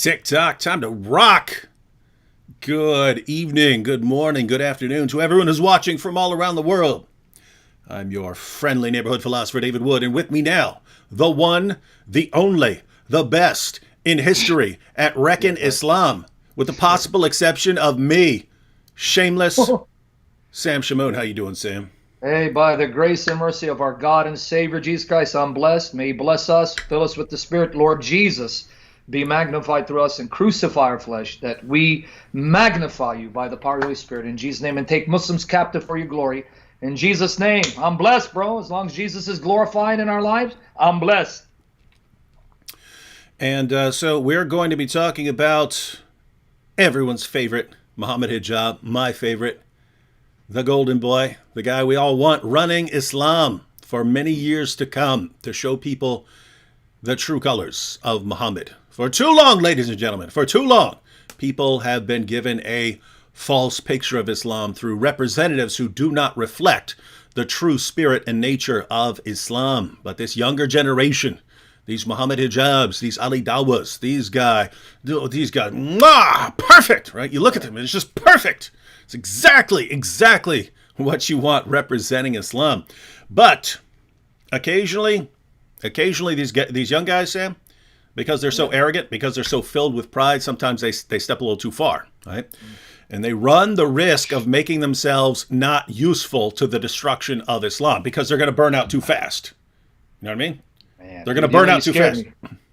Tick-tock, time to rock. Good evening, good morning, good afternoon to everyone who's watching from all around the world. I'm your friendly neighborhood philosopher, David Wood, and with me now, the one, the only, the best in history at Wreckin' Islam, with the possible exception of me, shameless Sam Shamoon. How you doing, Sam? Hey, by the grace and mercy of our God and Savior Jesus Christ, I'm blessed. May He bless us, fill us with the Spirit, Lord Jesus. Be magnified through us and crucify our flesh, that we magnify you by the power of the Holy Spirit. In Jesus' name, and take Muslims captive for your glory. In Jesus' name, I'm blessed, bro. As long as Jesus is glorified in our lives, I'm blessed. And so we're going to be talking about everyone's favorite, Mohammed Hijab, my favorite, the golden boy, the guy we all want running Islam for many years to come, to show people the true colors of Muhammad. For too long, ladies and gentlemen, for too long, people have been given a false picture of Islam through representatives who do not reflect the true spirit and nature of Islam. But this younger generation, these Mohammed Hijabs, these Ali Dawas, these guys, perfect, right? You look at them and it's just perfect. It's exactly what you want representing Islam. But occasionally these young guys, Sam, because they're so arrogant, because they're so filled with pride, sometimes they step a little too far, right? And they run the risk of making themselves not useful to the destruction of Islam because they're going to burn out too fast. You know what I mean? Man, they're going to burn out too fast.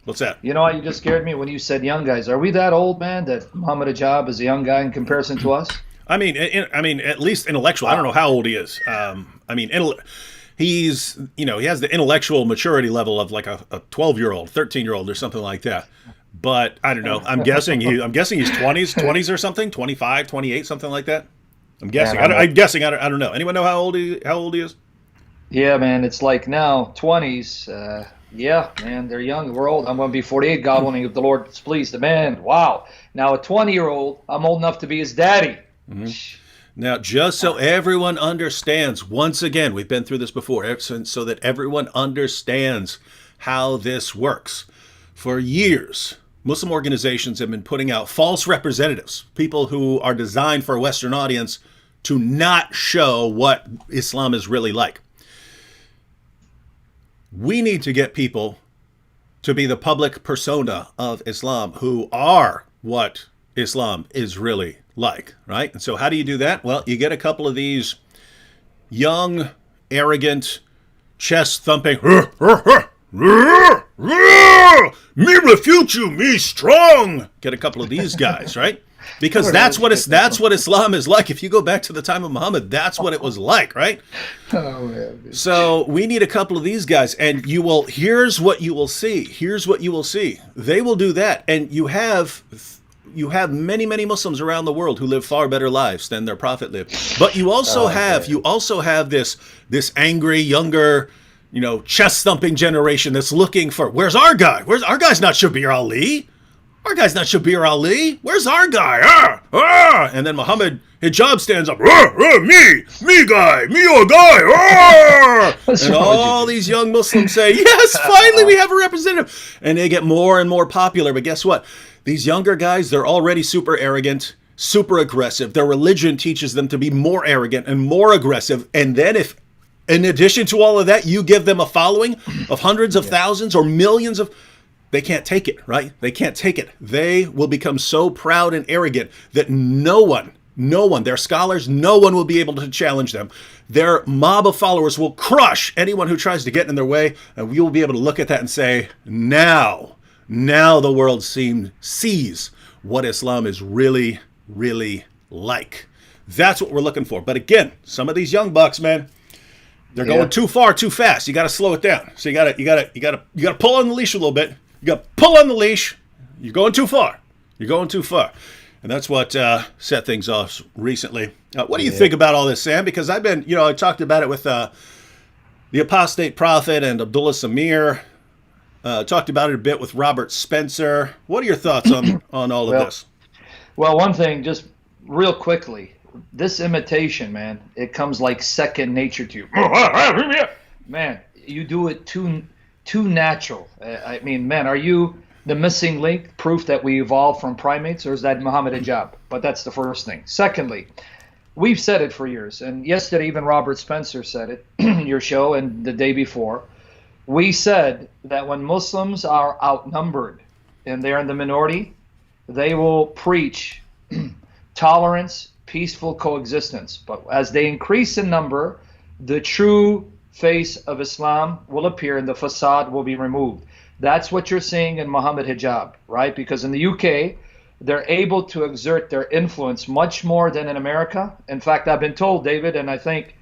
What's that? You know what? You just scared me when you said young guys. Are we that old, man, that Muhammad Hijab is a young guy in comparison to us? I mean, at least intellectual. I don't know how old he is. He's, he has the intellectual maturity level of like a 12-year-old, 13-year-old or something like that. But I don't know. I'm guessing he's 20s or something, 25, 28, something like that. I'm guessing. I don't know. Anyone know how old he is? Yeah, man. It's like now 20s. Yeah, man, they're young. We're old. I'm going to be 48, God willing, if the Lord is pleased. Man, wow. Now a 20-year-old, I'm old enough to be his daddy. Mm-hmm. Now, just so everyone understands, once again, we've been through this before, so that everyone understands how this works. For years, Muslim organizations have been putting out false representatives, people who are designed for a Western audience to not show what Islam is really like. We need to get people to be the public persona of Islam who are what Islam is really like, right? And so how do you do that? Well, you get a couple of these young, arrogant, chest-thumping, me refute you, me strong. Get a couple of these guys, right? Because that's what Islam is like. If you go back to the time of Muhammad, that's what it was like, right? Oh, man. So we need a couple of these guys, and here's what you will see. They will do that, and you have many Muslims around the world who live far better lives than their prophet lived. But you also have this angry, younger, chest thumping generation that's looking for, where's our guy? Our guy's not Shabir Ali. Our guy's not Shabir Ali. Where's our guy? And then Muhammad Hijab stands up. Me guy, me your guy. And all these young Muslims say, yes, finally we have a representative. And they get more and more popular. But guess what? These younger guys, they're already super arrogant, super aggressive. Their religion teaches them to be more arrogant and more aggressive. And then if, in addition to all of that, you give them a following of hundreds of thousands or millions of, they can't take it, right? They can't take it. They will become so proud and arrogant that no one, their scholars, no one will be able to challenge them. Their mob of followers will crush anyone who tries to get in their way. And we will be able to look at that and say, now the world sees what Islam is really, really like. That's what we're looking for. But again, some of these young bucks, man, they're going too far, too fast. You got to slow it down. So you got to pull on the leash a little bit. You got to pull on the leash. You're going too far. And that's what set things off recently. What do you think about all this, Sam? Because I've been, I talked about it with the apostate prophet and Abdullah Samir. Talked about it a bit with Robert Spencer. What are your thoughts on all of this? Well, one thing, just real quickly, this imitation, man, it comes like second nature to you. Man, you do it too natural. I mean, man, the missing link, proof that we evolved from primates, or is that Mohammed Hijab? But that's the first thing. Secondly, we've said it for years, and yesterday even Robert Spencer said it in your show and the day before. We said that when Muslims are outnumbered and they're in the minority, they will preach tolerance, peaceful coexistence. But as they increase in number, the true face of Islam will appear and the facade will be removed. That's what you're seeing in Mohammed Hijab, right? Because in the UK, they're able to exert their influence much more than in America. In fact, I've been told, David, and I think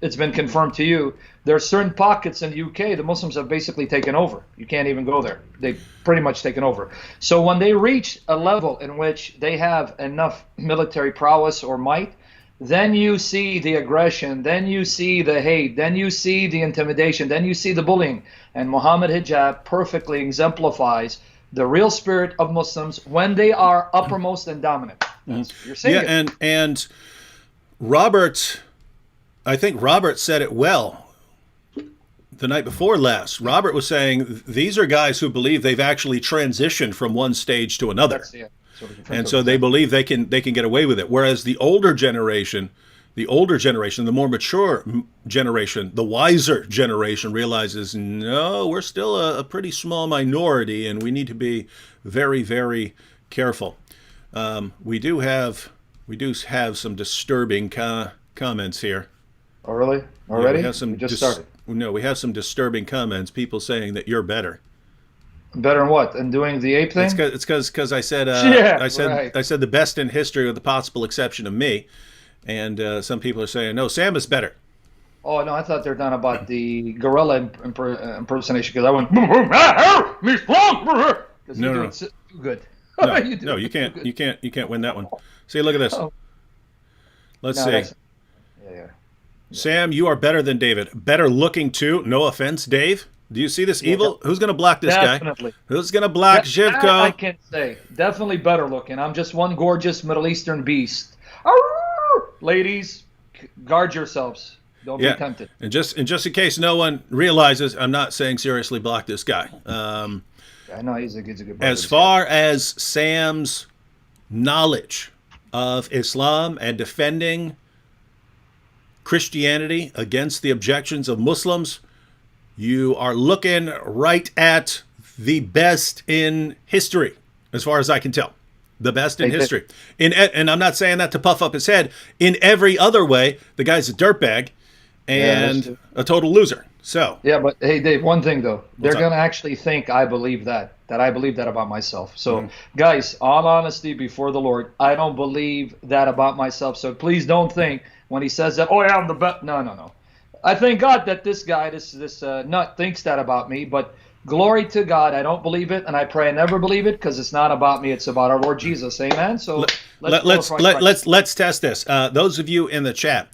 it's been confirmed to you, there are certain pockets in the UK the Muslims have basically taken over. You can't even go there. They've pretty much taken over. So when they reach a level in which they have enough military prowess or might, then you see the aggression, then you see the hate, then you see the intimidation, then you see the bullying. And Mohammed Hijab perfectly exemplifies the real spirit of Muslims when they are uppermost and dominant. You're saying it. And Robert, I think Robert said it well the night before last. Robert was saying these are guys who believe they've actually transitioned from one stage to another. And so they believe they can get away with it. Whereas the older generation, the more mature generation, the wiser generation realizes, no, we're still a pretty small minority and we need to be very, very careful. We do have some disturbing comments here. Oh, really? Already? Yeah, we have some started. No, we have some disturbing comments. People saying that you're better. Better in what? In doing the ape thing? It's because I said right. I said the best in history with the possible exception of me, and some people are saying no, Sam is better. Oh no, I thought they're done about the gorilla impersonation because I went me strong because you're doing too good. No, you can't win that one. See, look at this. Let's see. Yeah. Sam, you are better than David. Better looking too. No offense, Dave. Do you see this evil? Who's going to block this guy? Who's going to block Zhivko? I can say. Definitely better looking. I'm just one gorgeous Middle Eastern beast. Arr! Ladies, guard yourselves. Don't be tempted. And just in case no one realizes, I'm not saying seriously block this guy. I know he's a good brother. As far as Sam's knowledge of Islam and defending Christianity against the objections of Muslims, you are looking right at the best in history, as far as I can tell. The best in history. And I'm not saying that to puff up his head. In every other way, the guy's a dirtbag and a total loser. So yeah, but hey, Dave, one thing though, they're going to actually think I believe that I believe that about myself. So guys, all honesty before the Lord, I don't believe that about myself. So please don't think when he says that, oh yeah, I'm the best. No. I thank God that this guy, this nut thinks that about me, but glory to God, I don't believe it, and I pray I never believe it because it's not about me, it's about our Lord Jesus. Amen. So let's test this. Those of you in the chat,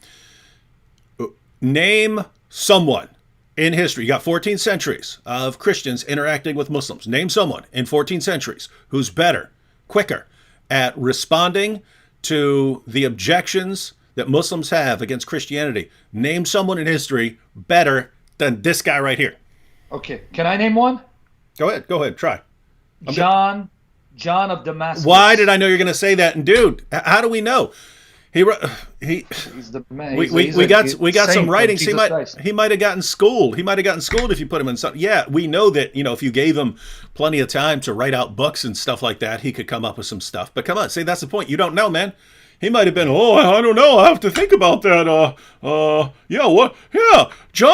name someone in history. You got 14 centuries of Christians interacting with Muslims. Name someone in 14 centuries who's better, quicker at responding to the objections that Muslims have against Christianity. Name someone in history better than this guy right here. Okay, can I name one? Go ahead, try. John of Damascus. Why did I know you're going to say that? And dude, how do we know? He's the man. We got some writings. He might have gotten schooled. He might have gotten schooled if you put him in something. Yeah, we know that, if you gave him plenty of time to write out books and stuff like that, he could come up with some stuff. But come on, see, that's the point. You don't know, man. He might have been, I don't know. I have to think about that. John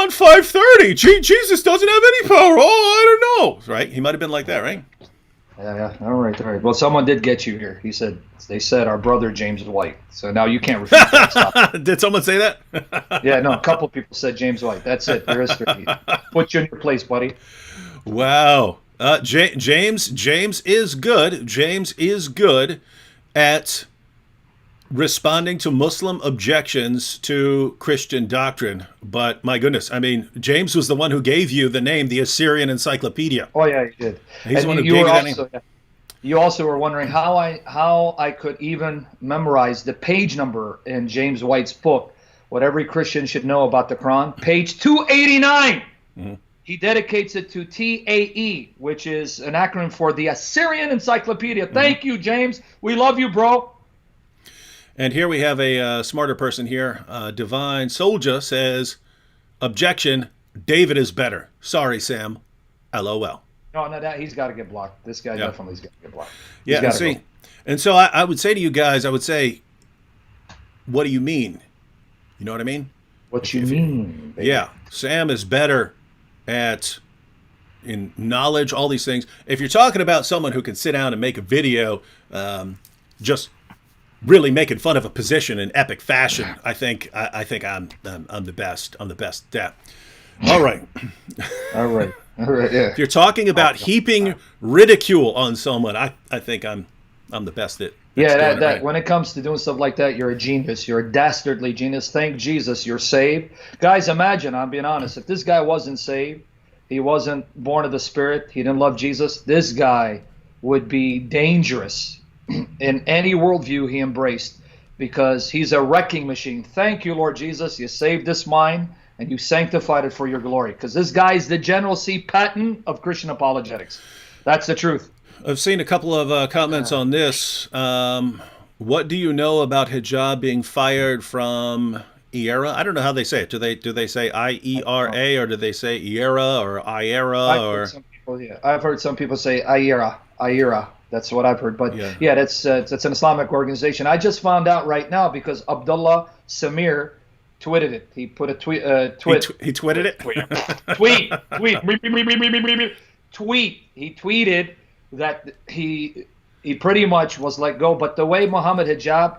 5:30. Jesus doesn't have any power. I don't know. Right? He might have been like that, right? Yeah. All right. Well, someone did get you here. They said our brother James White. So now you can't refute that stuff. Did someone say that? Yeah, no, a couple of people said James White. That's it. There is history. Put you in your place, buddy. Wow. James is good. James is good at responding to Muslim objections to Christian doctrine. But my goodness, I mean, James was the one who gave you the name, the Assyrian Encyclopedia. Oh yeah, he did. He's the one who gave you that name. You also were wondering how I could even memorize the page number in James White's book, What Every Christian Should Know About the Quran, page 289. Mm-hmm. He dedicates it to TAE, which is an acronym for the Assyrian Encyclopedia. Thank you, James. We love you, bro. And here we have a smarter person here. Divine Soldier says, objection, David is better. Sorry, Sam. LOL. No, that he's got to get blocked. This guy definitely is going to get blocked. Yeah, and see, and so I would say to you guys, I would say, what do you mean? You know what I mean? What you mean? Baby? Yeah, Sam is better in knowledge, all these things. If you're talking about someone who can sit down and make a video, just really making fun of a position in epic fashion, I think I'm the best. I'm the best. Yeah. All right. All right. Yeah. If you're talking about heaping ridicule on someone, I think I'm the best at. Yeah, that when it comes to doing stuff like that, you're a genius. You're a dastardly genius. Thank Jesus you're saved. Guys, imagine, I'm being honest, if this guy wasn't saved, he wasn't born of the Spirit, he didn't love Jesus, this guy would be dangerous in any worldview he embraced, because he's a wrecking machine. Thank you, Lord Jesus. You saved this mind and you sanctified it for your glory, because this guy is the General C. Patton of Christian apologetics. That's the truth. I've seen a couple of comments on this. What do you know about hijab being fired from IERA? I don't know how they say it. Do they say IERA, or do they say IERA or IERA? I've heard some people say IERA. That's what I've heard. But yeah, that's an Islamic organization. I just found out right now because Abdullah Samir tweeted it. He put a tweet. He tweeted it. Tweet. He tweeted that he pretty much was let go. But the way Mohammed Hijab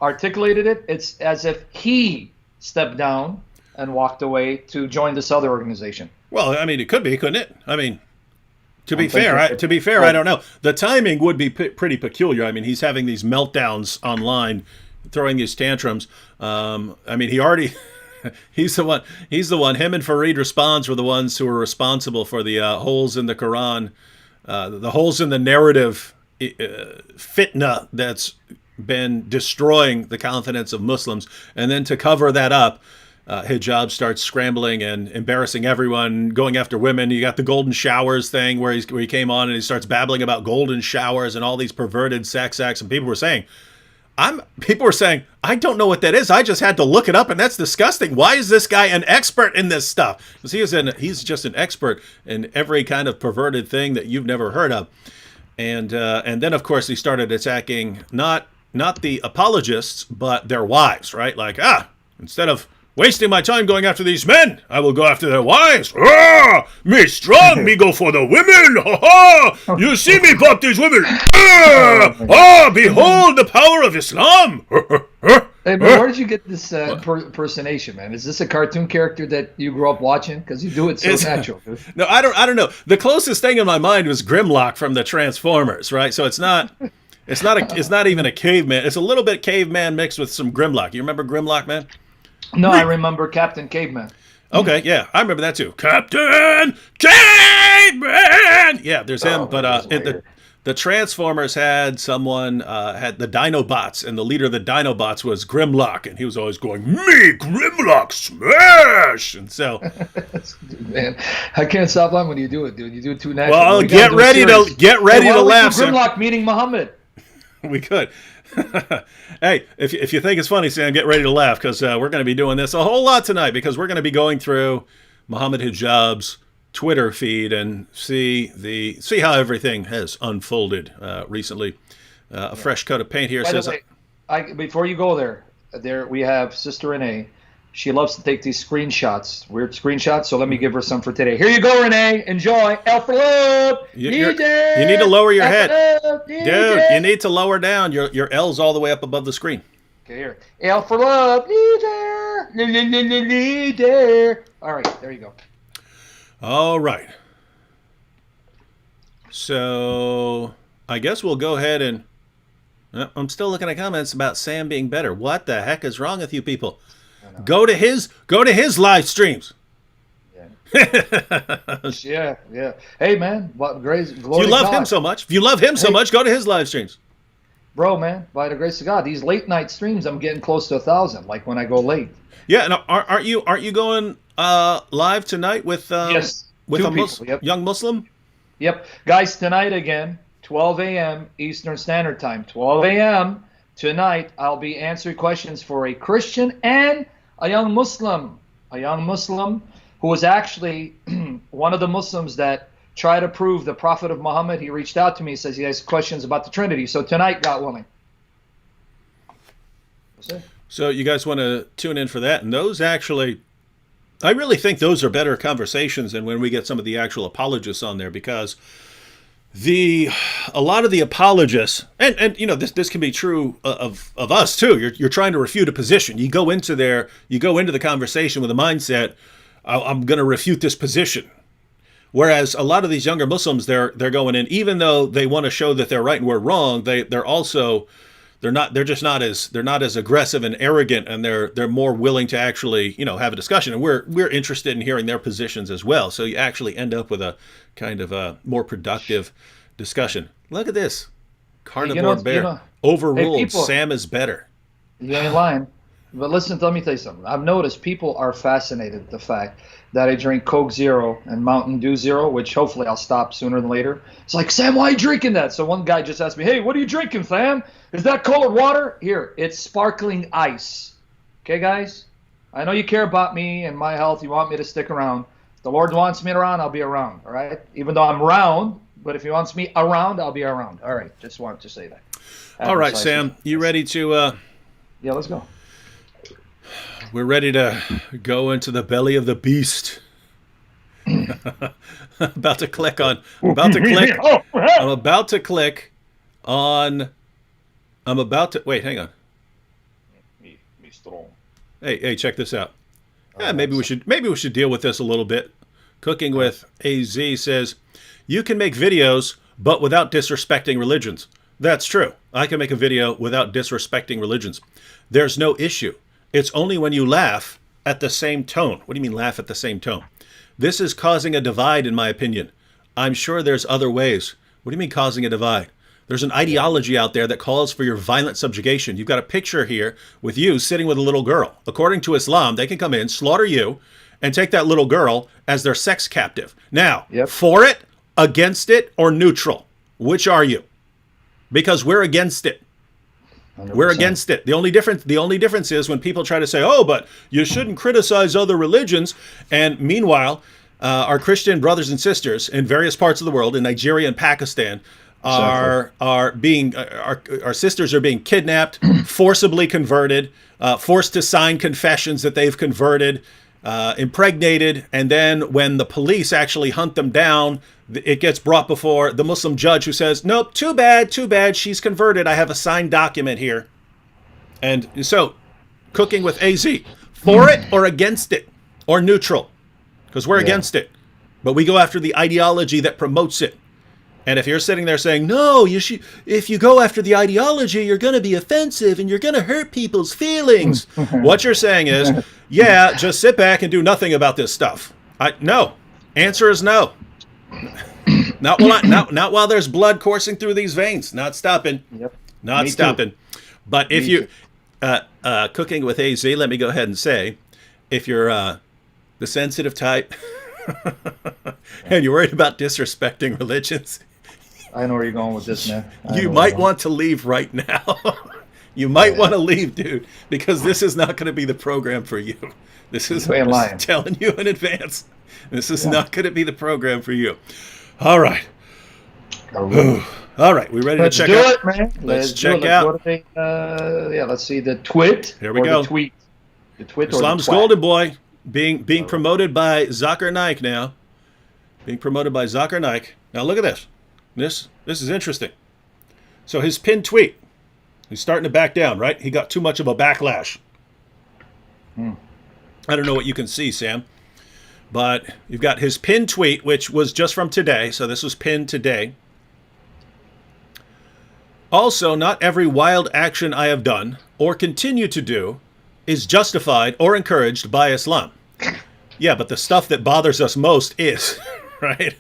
articulated it, it's as if he stepped down and walked away to join this other organization. Well, I mean, it could be, couldn't it? I mean, to be fair, I don't know. The timing would be pretty peculiar. I mean, he's having these meltdowns online, throwing these tantrums. I mean, he's the one. Him and Fareed Responds were the ones who were responsible for the holes in the Quran, the holes in the narrative fitna that's been destroying the confidence of Muslims. And then to cover that up, Hijab starts scrambling and embarrassing everyone, going after women. You got the golden showers thing where he came on and he starts babbling about golden showers and all these perverted sex acts. And people were saying, I don't know what that is. I just had to look it up, and that's disgusting. Why is this guy an expert in this stuff? Because he's just an expert in every kind of perverted thing that you've never heard of. And then, of course, he started attacking not the apologists, but their wives, right? Like, instead of wasting my time going after these men, I will go after their wives. Me strong, me go for the women. You see me pop these women. Behold the power of Islam. Hey, man, where did you get this impersonation, man? Is this a cartoon character that you grew up watching? Because you do it so natural. No, I don't know. The closest thing in my mind was Grimlock from the Transformers, right? So it's not even a caveman. It's a little bit caveman mixed with some Grimlock. You remember Grimlock, man? No, I remember Captain Caveman. Okay, yeah, I remember that too. Captain Caveman! Yeah, there's him, but the Transformers had had the Dinobots, and the leader of the Dinobots was Grimlock, and he was always going, me, Grimlock, smash! And so... Man, I can't stop laughing when you do it, dude. You do it too natural. Well, get ready to laugh. Grimlock meaning Muhammad. We could. Hey, if you think it's funny, Sam, get ready to laugh, because we're going to be doing this a whole lot tonight, because we're going to be going through Mohammed Hijab's Twitter feed and see how everything has unfolded recently. A fresh coat of paint here says. Before you go there we have Sister Renee. She loves to take these screenshots, weird screenshots. So let me give her some for today. Here you go, Renee. Enjoy. L for love. You need to lower your head, dude. You need to lower down. Your L's all the way up above the screen. Okay, here. L for love. Leader. All right, there you go. All right. So I guess we'll go ahead and. I'm still looking at comments about Sam being better. What the heck is wrong with you people? Go to his live streams. Yeah. Hey, man, what grace, glory. If you love him so much, go to his live streams. Bro, man, by the grace of God, these late night streams, I'm getting close to 1,000. Like when I go late. Yeah, and aren't you going live tonight with? Yes. With Two a people. Yep. young Muslim? Yep. Guys, tonight again, 12 a.m. Eastern Standard Time. 12 a.m. tonight, I'll be answering questions for a Christian and a young Muslim. A young Muslim who was actually one of the Muslims that tried to prove the Prophet of Muhammad. He reached out to me. He says he has questions about the Trinity. So tonight, God willing. That's it. So you guys want to tune in for that? And those actually, I really think those are better conversations than when we get some of the actual apologists on there, because a lot of the apologists, and you know, this can be true of us too. You're trying to refute a position. You go into the conversation with a mindset, I'm going to refute this position. Whereas a lot of these younger Muslims, they're going in, even though they want to show that they're right and we're wrong, they're not as aggressive and arrogant, and they're more willing to actually, you know, have a discussion. And we're interested in hearing their positions as well. So you actually end up with a kind of a more productive discussion. Look at this. Carnivore bear. Overruled. Hey, people, Sam is better. You ain't lying. But listen, let me tell you something. I've noticed people are fascinated with the fact that I drink Coke Zero and Mountain Dew Zero, which hopefully I'll stop sooner than later. It's like, Sam, why are you drinking that? So one guy just asked me, hey, what are you drinking, Sam? Is that colored water? Here, it's sparkling ice. Okay, guys? I know you care about me and my health. You want me to stick around. If the Lord wants me around, I'll be around, all right? Even though I'm round, but if he wants me around, I'll be around. All right, just wanted to say that. All right, Sam, you ready to... Yeah, let's go. We're ready to go into the belly of the beast. I'm about to click on. I'm about to. Wait, hang on. Me strong. Hey, check this out. Yeah, maybe we should deal with this a little bit. Cooking with AZ says, you can make videos, but without disrespecting religions. That's true. I can make a video without disrespecting religions. There's no issue. It's only when you laugh at the same tone. What do you mean laugh at the same tone? This is causing a divide, in my opinion. I'm sure there's other ways. What do you mean causing a divide? There's an ideology out there that calls for your violent subjugation. You've got a picture here with you sitting with a little girl. According to Islam, they can come in, slaughter you, and take that little girl as their sex captive. Now, For it, against it, or neutral? Which are you? Because we're against it. 100%. We're against it. The only difference is when people try to say, oh, but you shouldn't criticize other religions. And meanwhile, our Christian brothers and sisters in various parts of the world, in Nigeria and Pakistan, our sisters are being kidnapped, forcibly converted, forced to sign confessions that they've converted, impregnated, and then when the police actually hunt them down, it gets brought before the Muslim judge, who says, nope, too bad, she's converted. I have a signed document here. And so, cooking with AZ, for it or against it, or neutral? Because we're against it. But we go after the ideology that promotes it. And if you're sitting there saying, no, if you go after the ideology, you're going to be offensive and you're going to hurt people's feelings. What you're saying is, yeah, just sit back and do nothing about this stuff. No. Answer is no. Not while there's blood coursing through these veins. Not stopping. Yep. Not Me stopping. Too. But if you, cooking with AZ, let me go ahead and say, if you're the sensitive type and you're worried about disrespecting religions, I know where you're going with this, man. You might want to leave right now. You might want to leave, dude, because this is not going to be the program for you. This is I'm telling you in advance. This is not going to be the program for you. All right. All right. We ready to check out? Let's do it, man. Let's check out. Let's see the twit. Here we go. The tweet. The twit. Islam's golden boy being promoted by Zakir Naik now. Being promoted by Zakir Naik. Now look at this. This is interesting. So his pinned tweet. He's starting to back down, right? He got too much of a backlash. I don't know what you can see, Sam. But you've got his pinned tweet, which was just from today. So this was pinned today. Also, not every wild action I have done or continue to do is justified or encouraged by Islam. Yeah, but the stuff that bothers us most is, right?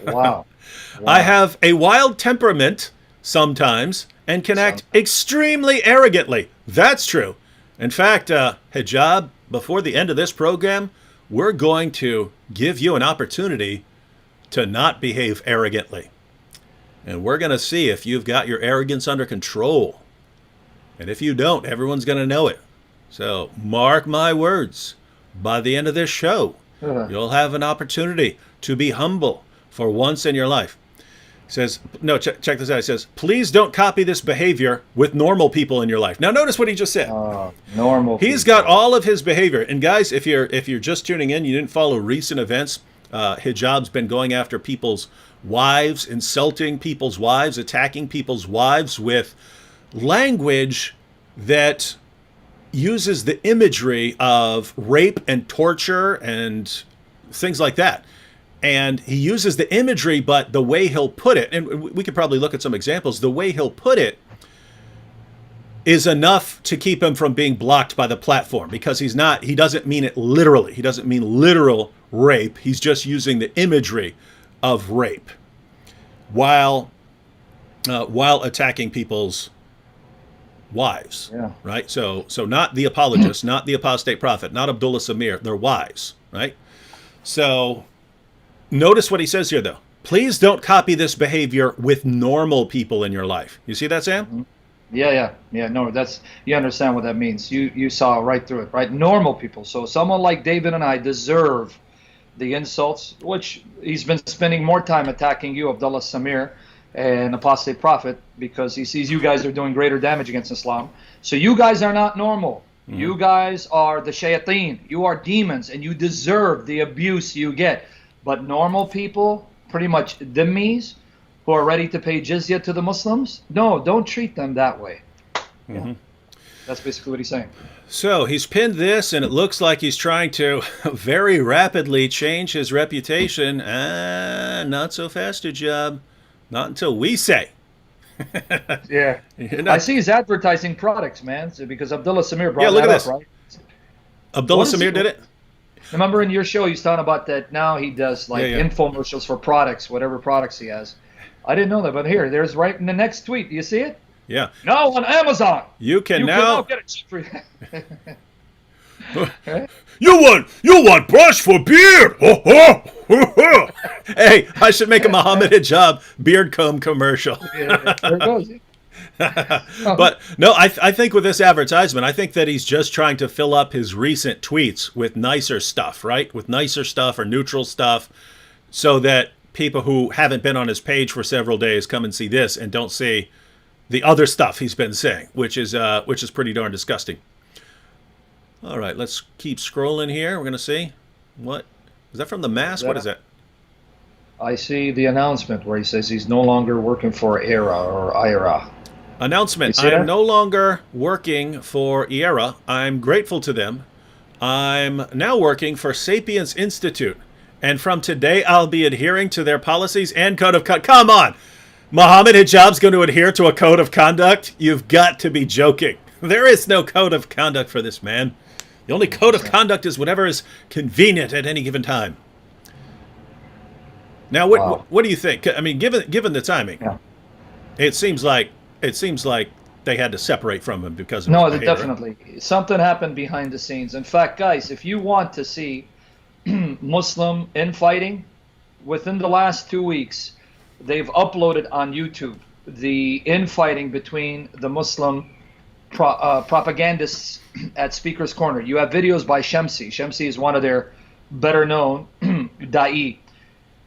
Wow. I have a wild temperament sometimes and can act extremely arrogantly. That's true. In fact, Hijab, before the end of this program, we're going to give you an opportunity to not behave arrogantly. And we're going to see if you've got your arrogance under control. And if you don't, everyone's going to know it. So mark my words. By the end of this show, you'll have an opportunity to be humble for once in your life. He says, no, check this out. He says, please don't copy this behavior with normal people in your life. Now, notice what he just said. Normal He's people. got all of his behavior. And guys, if you're just tuning in, you didn't follow recent events, Hijab's been going after people's wives, insulting people's wives, attacking people's wives with language that uses the imagery of rape and torture and things like that. And he uses the imagery, but the way he'll put it, and we could probably look at some examples, the way he'll put it is enough to keep him from being blocked by the platform, because he doesn't mean it literally. He doesn't mean literal rape. He's just using the imagery of rape while attacking people's wives, right? So not the apologist, not the apostate prophet, not Abdullah Samir, their wives, right? So notice what he says here, though. Please don't copy this behavior with normal people in your life. You see that, Sam? Yeah. No, you understand what that means. You saw right through it, right? Normal people. So someone like David and I deserve the insults, which he's been spending more time attacking you, Abdullah Samir, an apostate prophet, because he sees you guys are doing greater damage against Islam. So you guys are not normal. You guys are the shayateen. You are demons, and you deserve the abuse you get. But normal people, pretty much dhimmis, who are ready to pay jizya to the Muslims, no, don't treat them that way. Yeah. That's basically what he's saying. So he's pinned this, and it looks like he's trying to very rapidly change his reputation. Not so fast, Hijab. Not until we say. Yeah. I see he's advertising products, man, because Abdullah Samir brought look that at up, this. right? Abdullah Samir did it? Remember in your show, he's talking about that now he does infomercials for products, whatever products he has. I didn't know that, but there's right in the next tweet. Do you see it? Yeah. Now on Amazon. You can now get it cheap for You want brush for beard? Hey, I should make a Mohammed Hijab beard comb commercial. There it goes. But no, I think with this advertisement, I think that he's just trying to fill up his recent tweets with nicer stuff, right? With nicer stuff or neutral stuff, so that people who haven't been on his page for several days come and see this and don't see the other stuff he's been saying, which is pretty darn disgusting. All right, let's keep scrolling here. We're going to see. What? Is that from the mass? What is that? I see the announcement where he says he's no longer working for ERA or IRA. Announcement. I am no longer working for IRA. I'm grateful to them. I'm now working for Sapiens Institute. And from today, I'll be adhering to their policies and code of conduct. Come on! Mohammed Hijab's going to adhere to a code of conduct? You've got to be joking. There is no code of conduct for this man. The only code of conduct is whatever is convenient at any given time. Now, what do you think? I mean, given the timing, it seems like they had to separate from him because of his behavior. Definitely. Something happened behind the scenes. In fact, guys, if you want to see Muslim infighting, within the last 2 weeks, they've uploaded on YouTube the infighting between the Muslim propagandists at Speaker's Corner. You have videos by Shamsi. Shamsi is one of their better known da'i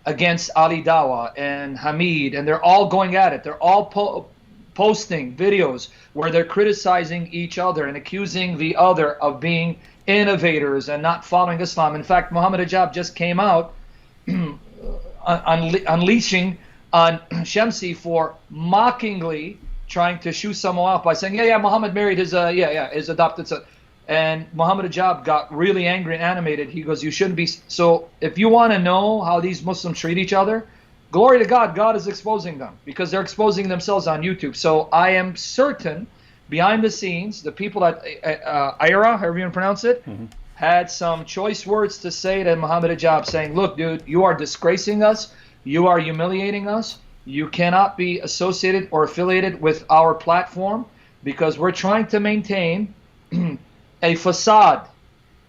against Ali Dawa and Hamid, and they're all going at it. They're all posting videos where they're criticizing each other and accusing the other of being innovators and not following Islam. In fact, Mohammed Hijab just came out unleashing on Shamsi for mockingly trying to shoo someone off by saying, Muhammad married his adopted son. And Mohammed Hijab got really angry and animated. He goes, you shouldn't be. So if you want to know how these Muslims treat each other, glory to God, God is exposing them because they're exposing themselves on YouTube. So I am certain behind the scenes, the people at IRA, however you pronounce it, had some choice words to say to Mohammed Hijab saying, look, dude, you are disgracing us. You are humiliating us. You cannot be associated or affiliated with our platform because we're trying to maintain a facade.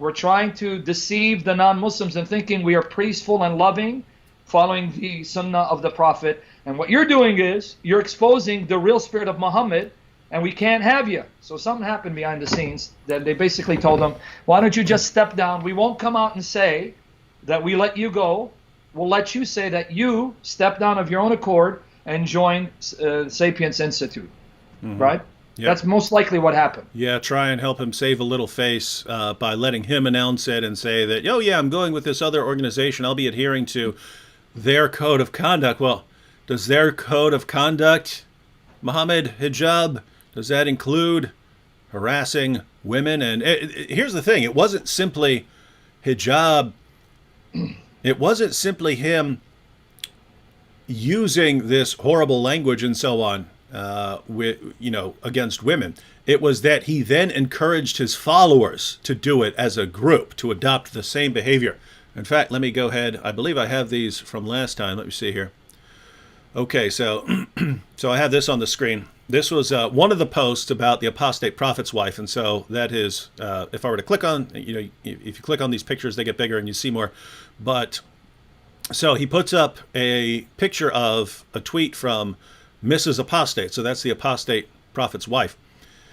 We're trying to deceive the non-Muslims and thinking we are peaceful and loving, following the sunnah of the Prophet. And what you're doing is you're exposing the real spirit of Muhammad, and we can't have you. So something happened behind the scenes that they basically told him, why don't you just step down? We won't come out and say that we let you go. We'll let you say that you step down of your own accord and join Sapiens Institute, right? Yep. That's most likely what happened. Yeah, try and help him save a little face by letting him announce it and say that, oh yeah, I'm going with this other organization. I'll be adhering to their code of conduct. Well, does their code of conduct, Mohammed, hijab, does that include harassing women? And here's the thing. It wasn't simply hijab. It wasn't simply him using this horrible language and so on. Against women. It was that he then encouraged his followers to do it as a group, to adopt the same behavior. In fact, let me go ahead. I believe I have these from last time. Let me see here. Okay, so I have this on the screen. This was one of the posts about the apostate prophet's wife, and so that is, if I were to click on, if you click on these pictures, they get bigger and you see more. But so he puts up a picture of a tweet from Mrs. Apostate. So that's the apostate prophet's wife.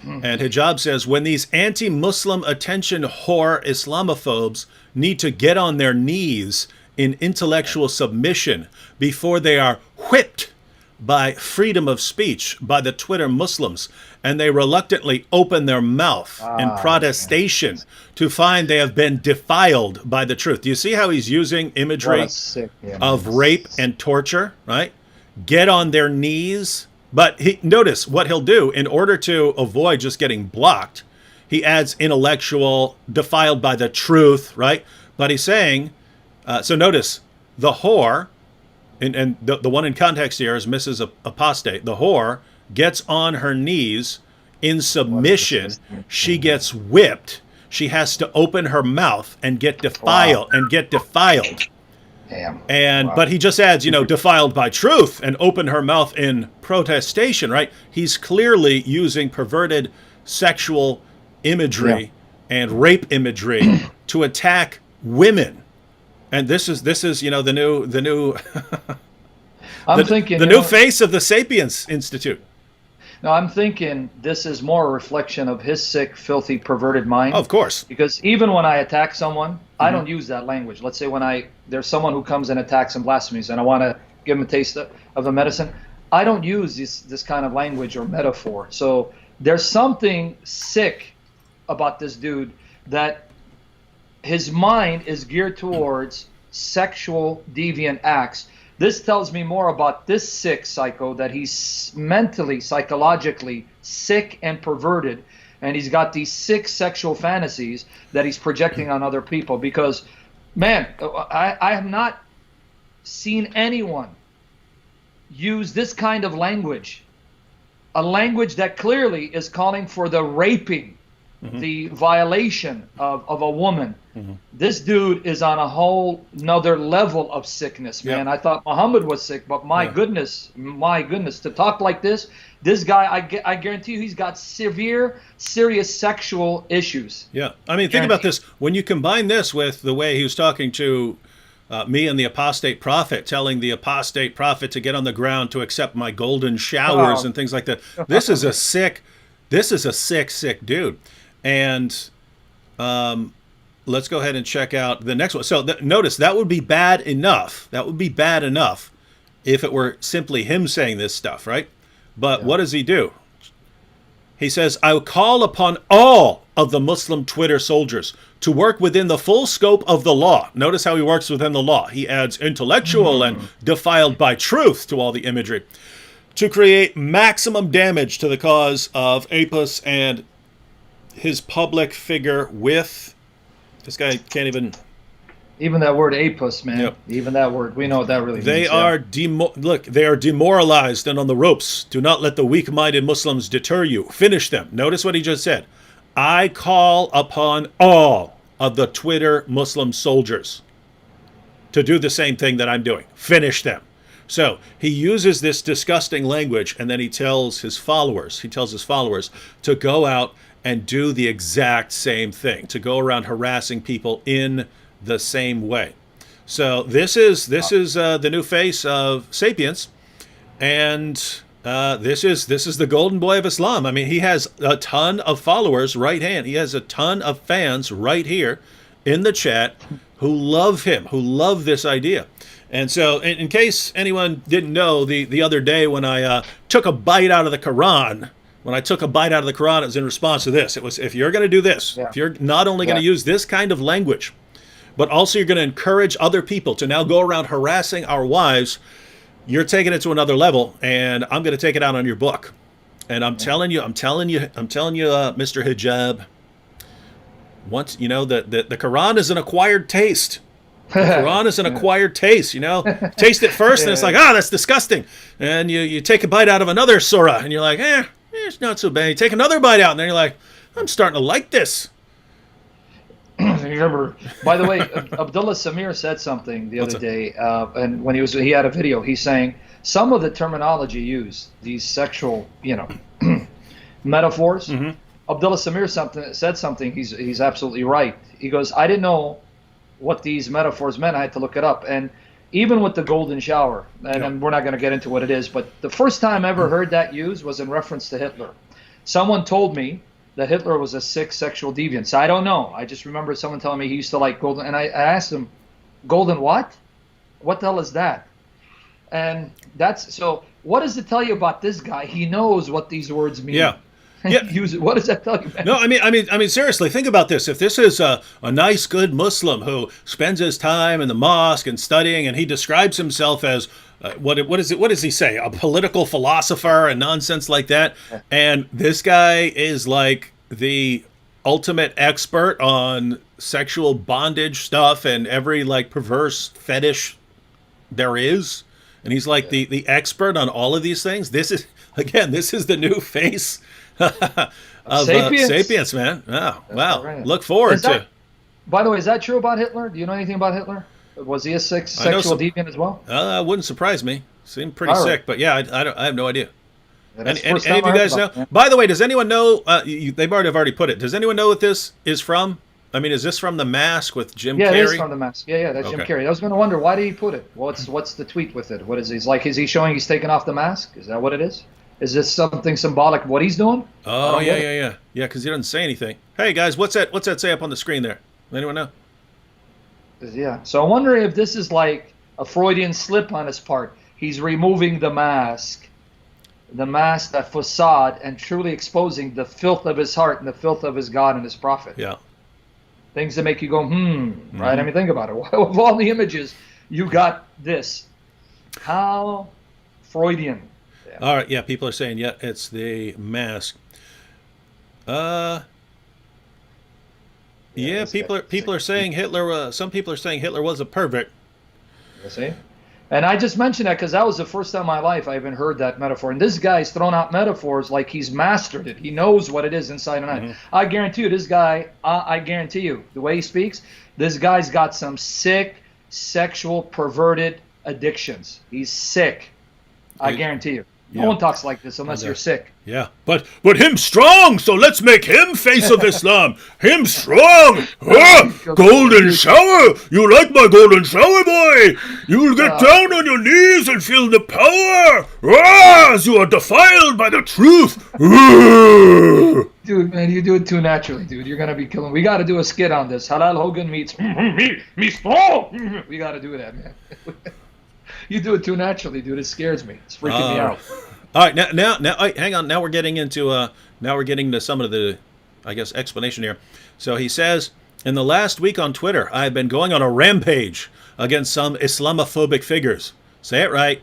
And Hijab says, when these anti-Muslim attention whore Islamophobes need to get on their knees in intellectual submission before they are whipped by freedom of speech by the Twitter Muslims, and they reluctantly open their mouth in protestation to find they have been defiled by the truth. Do you see how he's using imagery of rape and torture, right? Get on their knees. But notice what he'll do in order to avoid just getting blocked. He adds intellectual, defiled by the truth, right? But he's saying, so notice the whore, and the one in context here is Mrs. Apostate. The whore gets on her knees in submission. She gets whipped. She has to open her mouth and get defiled. Damn. But he just adds, defiled by truth and open her mouth in protestation, right? He's clearly using perverted sexual imagery and rape imagery to attack women. And this is the new I'm thinking the new face of the Sapiens Institute. No, I'm thinking this is more a reflection of his sick, filthy, perverted mind. Of course. Because even when I attack someone, I don't use that language. Let's say when there's someone who comes and attacks and blasphemies and I want to give him a taste of the medicine, I don't use this kind of language or metaphor. So there's something sick about this dude, that his mind is geared towards sexual deviant acts. This tells me more about this sick psycho, that he's mentally, psychologically sick and perverted, and he's got these sick sexual fantasies that he's projecting on other people. Because, man, I have not seen anyone use this kind of language, a language that clearly is calling for the raping, the violation of a woman. This dude is on a whole another level of sickness, man. I thought Muhammad was sick, but my goodness, to talk like this guy, I guarantee you he's got serious sexual issues. Yeah, I mean, think about this. When you combine this with the way he was talking to me and the apostate prophet, telling the apostate prophet to get on the ground to accept my golden showers and things like that. This is a sick dude. And let's go ahead and check out the next one. So notice that would be bad enough. That would be bad enough if it were simply him saying this stuff, right? But what does he do? He says, I will call upon all of the Muslim Twitter soldiers to work within the full scope of the law. Notice how he works within the law. He adds intellectual and defiled by truth to all the imagery to create maximum damage to the cause of Apis and his public figure with, this guy can't even that word apus, man. Even that word, we know what that really means. They are they are demoralized and on the ropes. Do not let the weak-minded Muslims deter you. Finish them. Notice what he just said. I call upon all of the Twitter Muslim soldiers to do the same thing that I'm doing. Finish them. So he uses this disgusting language, and then he tells his followers to go out and do the exact same thing, to go around harassing people in the same way. So this is the new face of Sapiens, and this is the golden boy of Islam. I mean, he has a ton of followers right hand. He has a ton of fans right here in the chat who love him, who love this idea. And so, in case anyone didn't know, the other day when I took a bite out of the Quran, it was in response to this. It was, if you're going to do this, if you're not only going to use this kind of language, but also you're going to encourage other people to now go around harassing our wives, you're taking it to another level, and I'm going to take it out on your book. And I'm telling you, Mr. Hijab, once, the Quran is an acquired taste. The Quran is an acquired taste, Taste it first, and it's like, that's disgusting. And you take a bite out of another surah, and you're like, it's not so bad. You take another bite out, and then you're like, I'm starting to like this. You remember, by the way, Abdullah Samir said something the other day, and when he had a video, he's saying some of the terminology used, these sexual, metaphors. Mm-hmm. Abdullah Samir said something. He's absolutely right. He goes, I didn't know what these metaphors meant. I had to look it up. And even with the golden shower, and we're not going to get into what it is, but the first time I ever heard that used was in reference to Hitler. Someone told me that Hitler was a sick sexual deviant. So I don't know. I just remember someone telling me he used to like golden. And I asked him, golden what? What the hell is that? And so what does it tell you about this guy? He knows what these words mean. Yeah. Use it. What does that tell you, man? No, I mean, seriously, think about this. If this is a nice, good Muslim who spends his time in the mosque and studying, and he describes himself as what does he say? A political philosopher and nonsense like that. And this guy is like the ultimate expert on sexual bondage stuff and every like perverse fetish there is. And he's like the expert on all of these things. This is the new face of Sapiens, man. Oh, wow. Right. Look forward to. By the way, is that true about Hitler? Do you know anything about Hitler? Was he a sexual deviant as well? Wouldn't surprise me. Seemed pretty sick, but yeah, I have no idea. Any of you guys know? Man. By the way, does anyone know? They might have already put it. Does anyone know what this is from? I mean, is this from The Mask with Jim Carrey? Yeah, it is from The Mask. Yeah, that's Jim Carrey. I was going to wonder, why did he put it? What's the tweet with it? What is he? Is he showing he's taking off the mask? Is that what it is? Is this something symbolic of what he's doing? Oh, yeah, because he doesn't say anything. Hey, guys, what's that say up on the screen there? Anyone know? Yeah, so I'm wondering if this is like a Freudian slip on his part. He's removing the mask, that facade, and truly exposing the filth of his heart and the filth of his God and his prophet. Yeah. Things that make you go, right? I mean, think about it. Of all the images, you got this. How Freudian. Yeah. All right, yeah, people are saying, it's The Mask. People are saying Hitler. Some people are saying Hitler was a pervert. You see, and I just mentioned that because that was the first time in my life I even heard that metaphor. And this guy's thrown out metaphors like he's mastered it. He knows what it is inside and out. Mm-hmm. I guarantee you, this guy. I guarantee you, the way he speaks, this guy's got some sick, sexual, perverted addictions. He's sick. I guarantee you. No one talks like this unless you're sick. Yeah, but him strong, so let's make him face of Islam. Him strong. Golden shower. You like my golden shower, boy? You'll get down on your knees and feel the power. As you are defiled by the truth. Dude, man, you do it too naturally, dude. You're going to be killing. We got to do a skit on this. Halal Hogan meets me strong. We got to do that, man. You do it too naturally, dude. It scares me. It's freaking me out. All right, now, hang on. Now we're getting to some of the, I guess, explanation here. So he says, in the last week on Twitter, I have been going on a rampage against some Islamophobic figures. Say it right.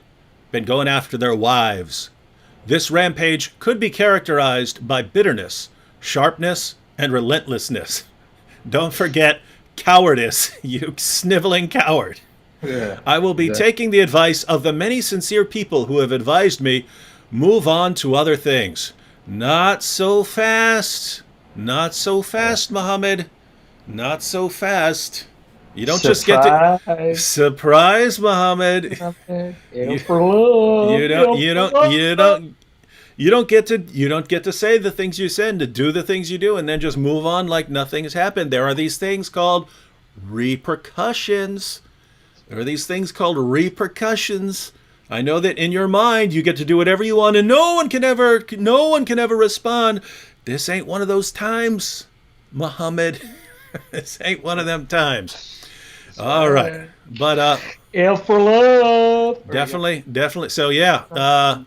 Been going after their wives. This rampage could be characterized by bitterness, sharpness, and relentlessness. Don't forget cowardice, you sniveling coward. Yeah, I will be taking the advice of the many sincere people who have advised me, move on to other things. Not so fast. Not so fast, Mohammed. Not so fast. You don't just get to surprise, Mohammed. You don't get to say the things you said, to do the things you do, and then just move on like nothing has happened. There are these things called repercussions. There are these things called repercussions. I know that in your mind you get to do whatever you want, and no one can ever respond. This ain't one of those times, Mohammed. This ain't one of them times. All right, but L for love. definitely. So yeah,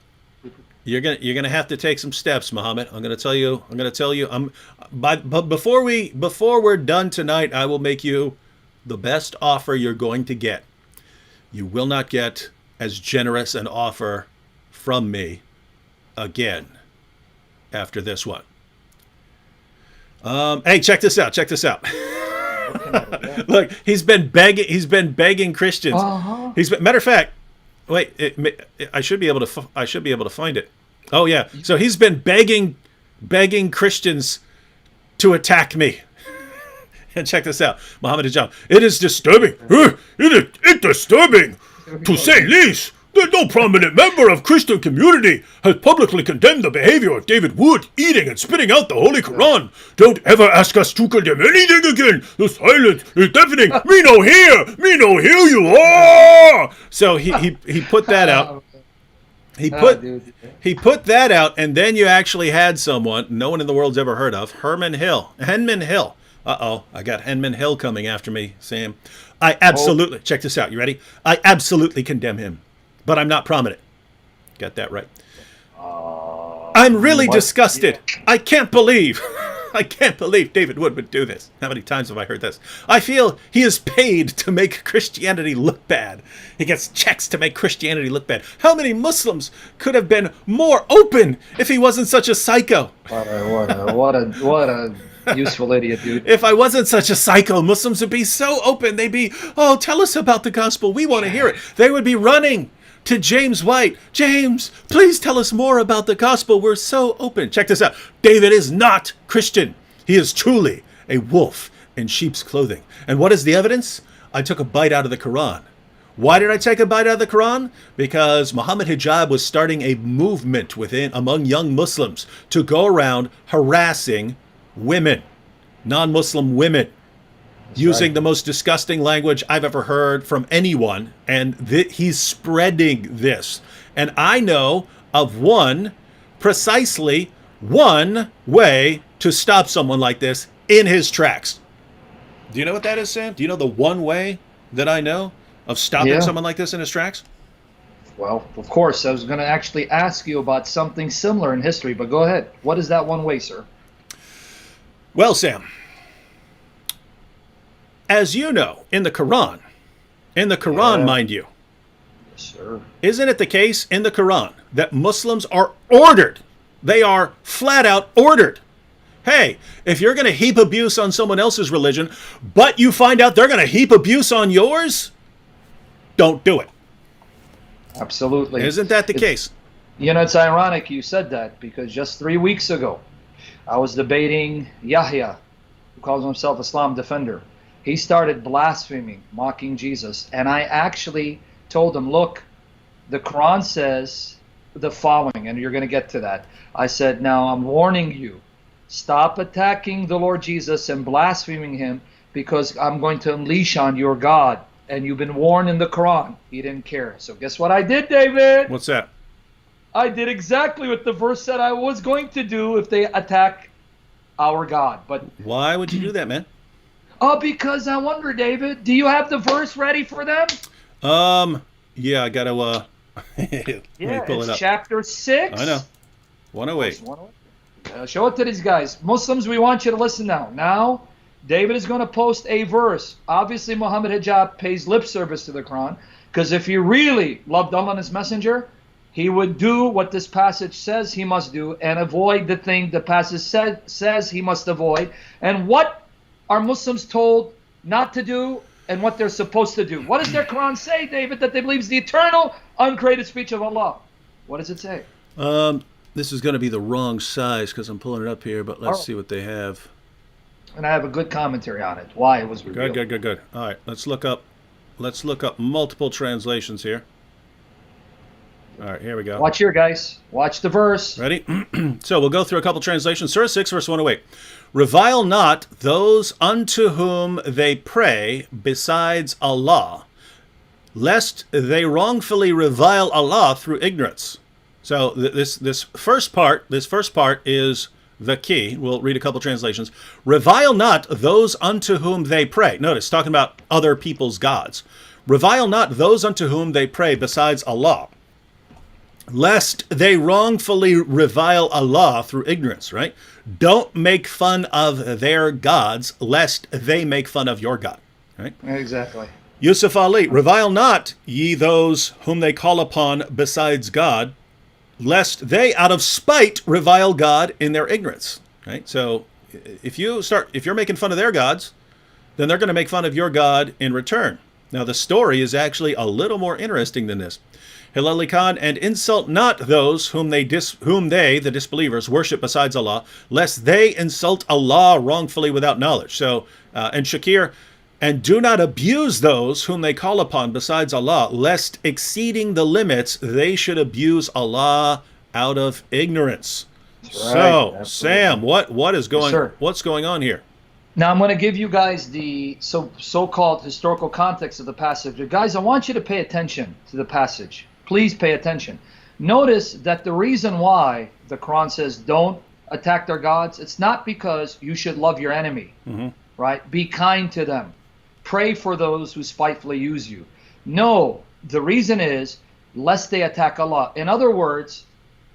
you're gonna have to take some steps, Mohammed. I'm gonna tell you. But before we're done tonight, I will make you the best offer you're going to get. You will not get as generous an offer from me again after this one. Hey, check this out. Look, he's been begging Christians. Uh-huh. Matter of fact, wait, I should be able to find it. Oh yeah, so he's been begging Christians to attack me. And check this out, Mohammed Hijab. It is disturbing. It is disturbing, to say least, that no prominent member of Christian community has publicly condemned the behavior of David Wood eating and spitting out the Holy Quran. Don't ever ask us to condemn anything again. The silence is deafening. Me no hear you are. So he put that out. He put that out, and then you actually had someone no one in the world's ever heard of, Henman Hill. Uh-oh, I got Henman Hill coming after me, Sam. I absolutely, check this out, you ready? I absolutely condemn him, but I'm not prominent. Got that right. I'm really disgusted. Yeah. I can't believe David Wood would do this. How many times have I heard this? I feel he is paid to make Christianity look bad. He gets checks to make Christianity look bad. How many Muslims could have been more open if he wasn't such a psycho? What a useful idiot, dude. If I wasn't such a psycho, Muslims would be so open. They'd be, oh, tell us about the gospel. We want to hear it. They would be running to James White. James, please tell us more about the gospel. We're so open. Check this out. David is not Christian. He is truly a wolf in sheep's clothing. And what is the evidence? I took a bite out of the Quran. Why did I take a bite out of the Quran? Because Mohammed Hijab was starting a movement among young Muslims to go around harassing women, non-Muslim women, using the most disgusting language I've ever heard from anyone, and he's spreading this. And I know of precisely one way to stop someone like this in his tracks. Do you know what that is, Sam? Do you know the one way that I know of stopping someone like this in his tracks? Well, of course, I was going to actually ask you about something similar in history, but go ahead. What is that one way, sir? Well, Sam, as you know, in the Quran, mind you, yes, sir. Isn't it the case in the Quran that Muslims are ordered? They are flat out ordered. Hey, if you're going to heap abuse on someone else's religion, but you find out they're going to heap abuse on yours, don't do it. Absolutely. Isn't that the case? You know, it's ironic you said that, because just 3 weeks ago, I was debating Yahya, who calls himself Islam defender. He started blaspheming, mocking Jesus. And I actually told him, look, the Quran says the following, and you're going to get to that. I said, now I'm warning you, stop attacking the Lord Jesus and blaspheming him, because I'm going to unleash on your God. And you've been warned in the Quran. He didn't care. So guess what I did, David? What's that? I did exactly what the verse said I was going to do if they attack our God. But why would you do that, man? Oh, because I wonder, David, do you have the verse ready for them? Yeah, I got to let me pull it up. Chapter 6. I know. 108. Show it to these guys. Muslims, we want you to listen now. Now, David is going to post a verse. Obviously, Mohammed Hijab pays lip service to the Quran, because if he really loved Allah and his messenger, he would do what this passage says he must do and avoid the thing the passage says he must avoid. And what are Muslims told not to do and what they're supposed to do? What does their Quran say, David, that they believe is the eternal, uncreated speech of Allah? What does it say? This is going to be the wrong size because I'm pulling it up here, but let's see what they have. And I have a good commentary on it, why it was revealed. Good. All right, let's look up multiple translations here. All right, here we go. Watch here, guys. Watch the verse. Ready? So we'll go through a couple translations. Surah 6, verse 108. Revile not those unto whom they pray besides Allah, lest they wrongfully revile Allah through ignorance. So this first part is the key. We'll read a couple translations. Revile not those unto whom they pray. Notice, talking about other people's gods. Revile not those unto whom they pray besides Allah, lest they wrongfully revile Allah through ignorance, right? Don't make fun of their gods, lest they make fun of your God, right? Exactly. Yusuf Ali, revile not ye those whom they call upon besides God, lest they out of spite revile God in their ignorance, right? So if you're making fun of their gods, then they're going to make fun of your God in return. Now the story is actually a little more interesting than this. Hilali Khan, and insult not those whom they, the disbelievers, worship besides Allah, lest they insult Allah wrongfully without knowledge. So, and Shakir, and do not abuse those whom they call upon besides Allah, lest exceeding the limits they should abuse Allah out of ignorance. Right. So, absolutely. Sam, what's going on here? Now I'm going to give you guys the so-called historical context of the passage. Guys, I want you to pay attention to the passage. Please pay attention. Notice that the reason why the Quran says don't attack their gods, it's not because you should love your enemy, right? Be kind to them. Pray for those who spitefully use you. No, the reason is lest they attack Allah. In other words,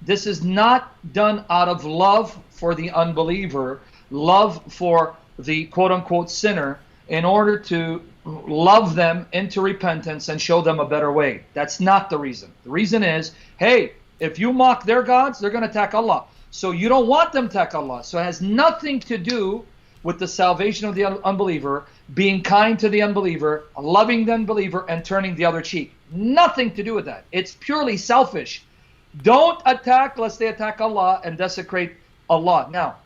this is not done out of love for the unbeliever, love for the quote-unquote sinner, in order to love them into repentance and show them a better way. That's not the reason. The reason is, hey, if you mock their gods, they're going to attack Allah. So you don't want them to attack Allah. So it has nothing to do with the salvation of the unbeliever, being kind to the unbeliever, loving the unbeliever, and turning the other cheek. Nothing to do with that. It's purely selfish. Don't attack lest they attack Allah and desecrate Allah. Now,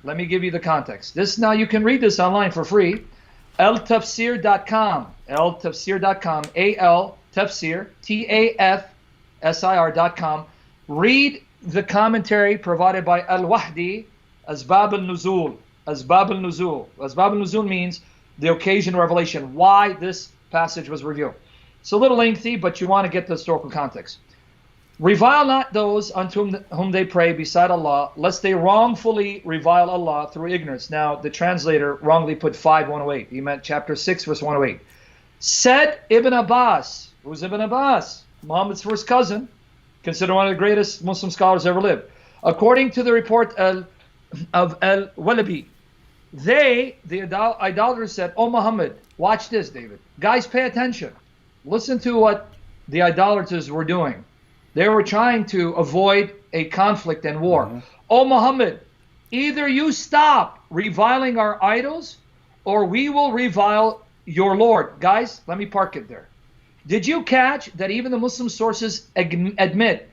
let me give you the context. Now you can read this online for free. altafsir.com, altafsir.com, altafsir, tafsir.com. Read the commentary provided by Al-Wahdi, Asbab al-Nuzul. Asbab al-Nuzul. Asbab al-Nuzul means the occasion of revelation, why this passage was revealed. It's a little lengthy, but you want to get the historical context. Revile not those unto whom they pray beside Allah, lest they wrongfully revile Allah through ignorance. Now, the translator wrongly put 5:108. He meant chapter 6, verse 108. Said Ibn Abbas. Who's Ibn Abbas? Muhammad's first cousin, considered one of the greatest Muslim scholars ever lived. According to the report of Al-Walabi, the idolaters said, "Oh Muhammad, watch this, David. Guys, pay attention. Listen to what the idolaters were doing. They were trying to avoid a conflict and war. Oh Muhammad, either you stop reviling our idols or we will revile your Lord." Guys, let me park it there. Did you catch that even the Muslim sources admit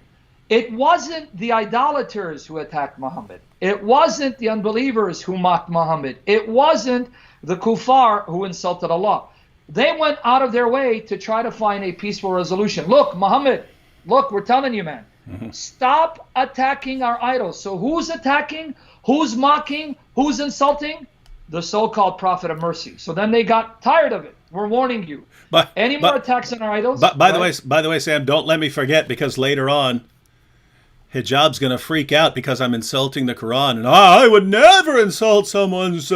it wasn't the idolaters who attacked Muhammad? It wasn't the unbelievers who mocked Muhammad. It wasn't the kuffar who insulted Allah. They went out of their way to try to find a peaceful resolution. Look, Muhammad, look, we're telling you, man, stop attacking our idols. So who's attacking? Who's mocking? Who's insulting? The so-called prophet of mercy. So then they got tired of it. We're warning you. Any more attacks on our idols? By the way, Sam, don't let me forget, because later on, Hijab's going to freak out because I'm insulting the Quran, and I would never insult someone's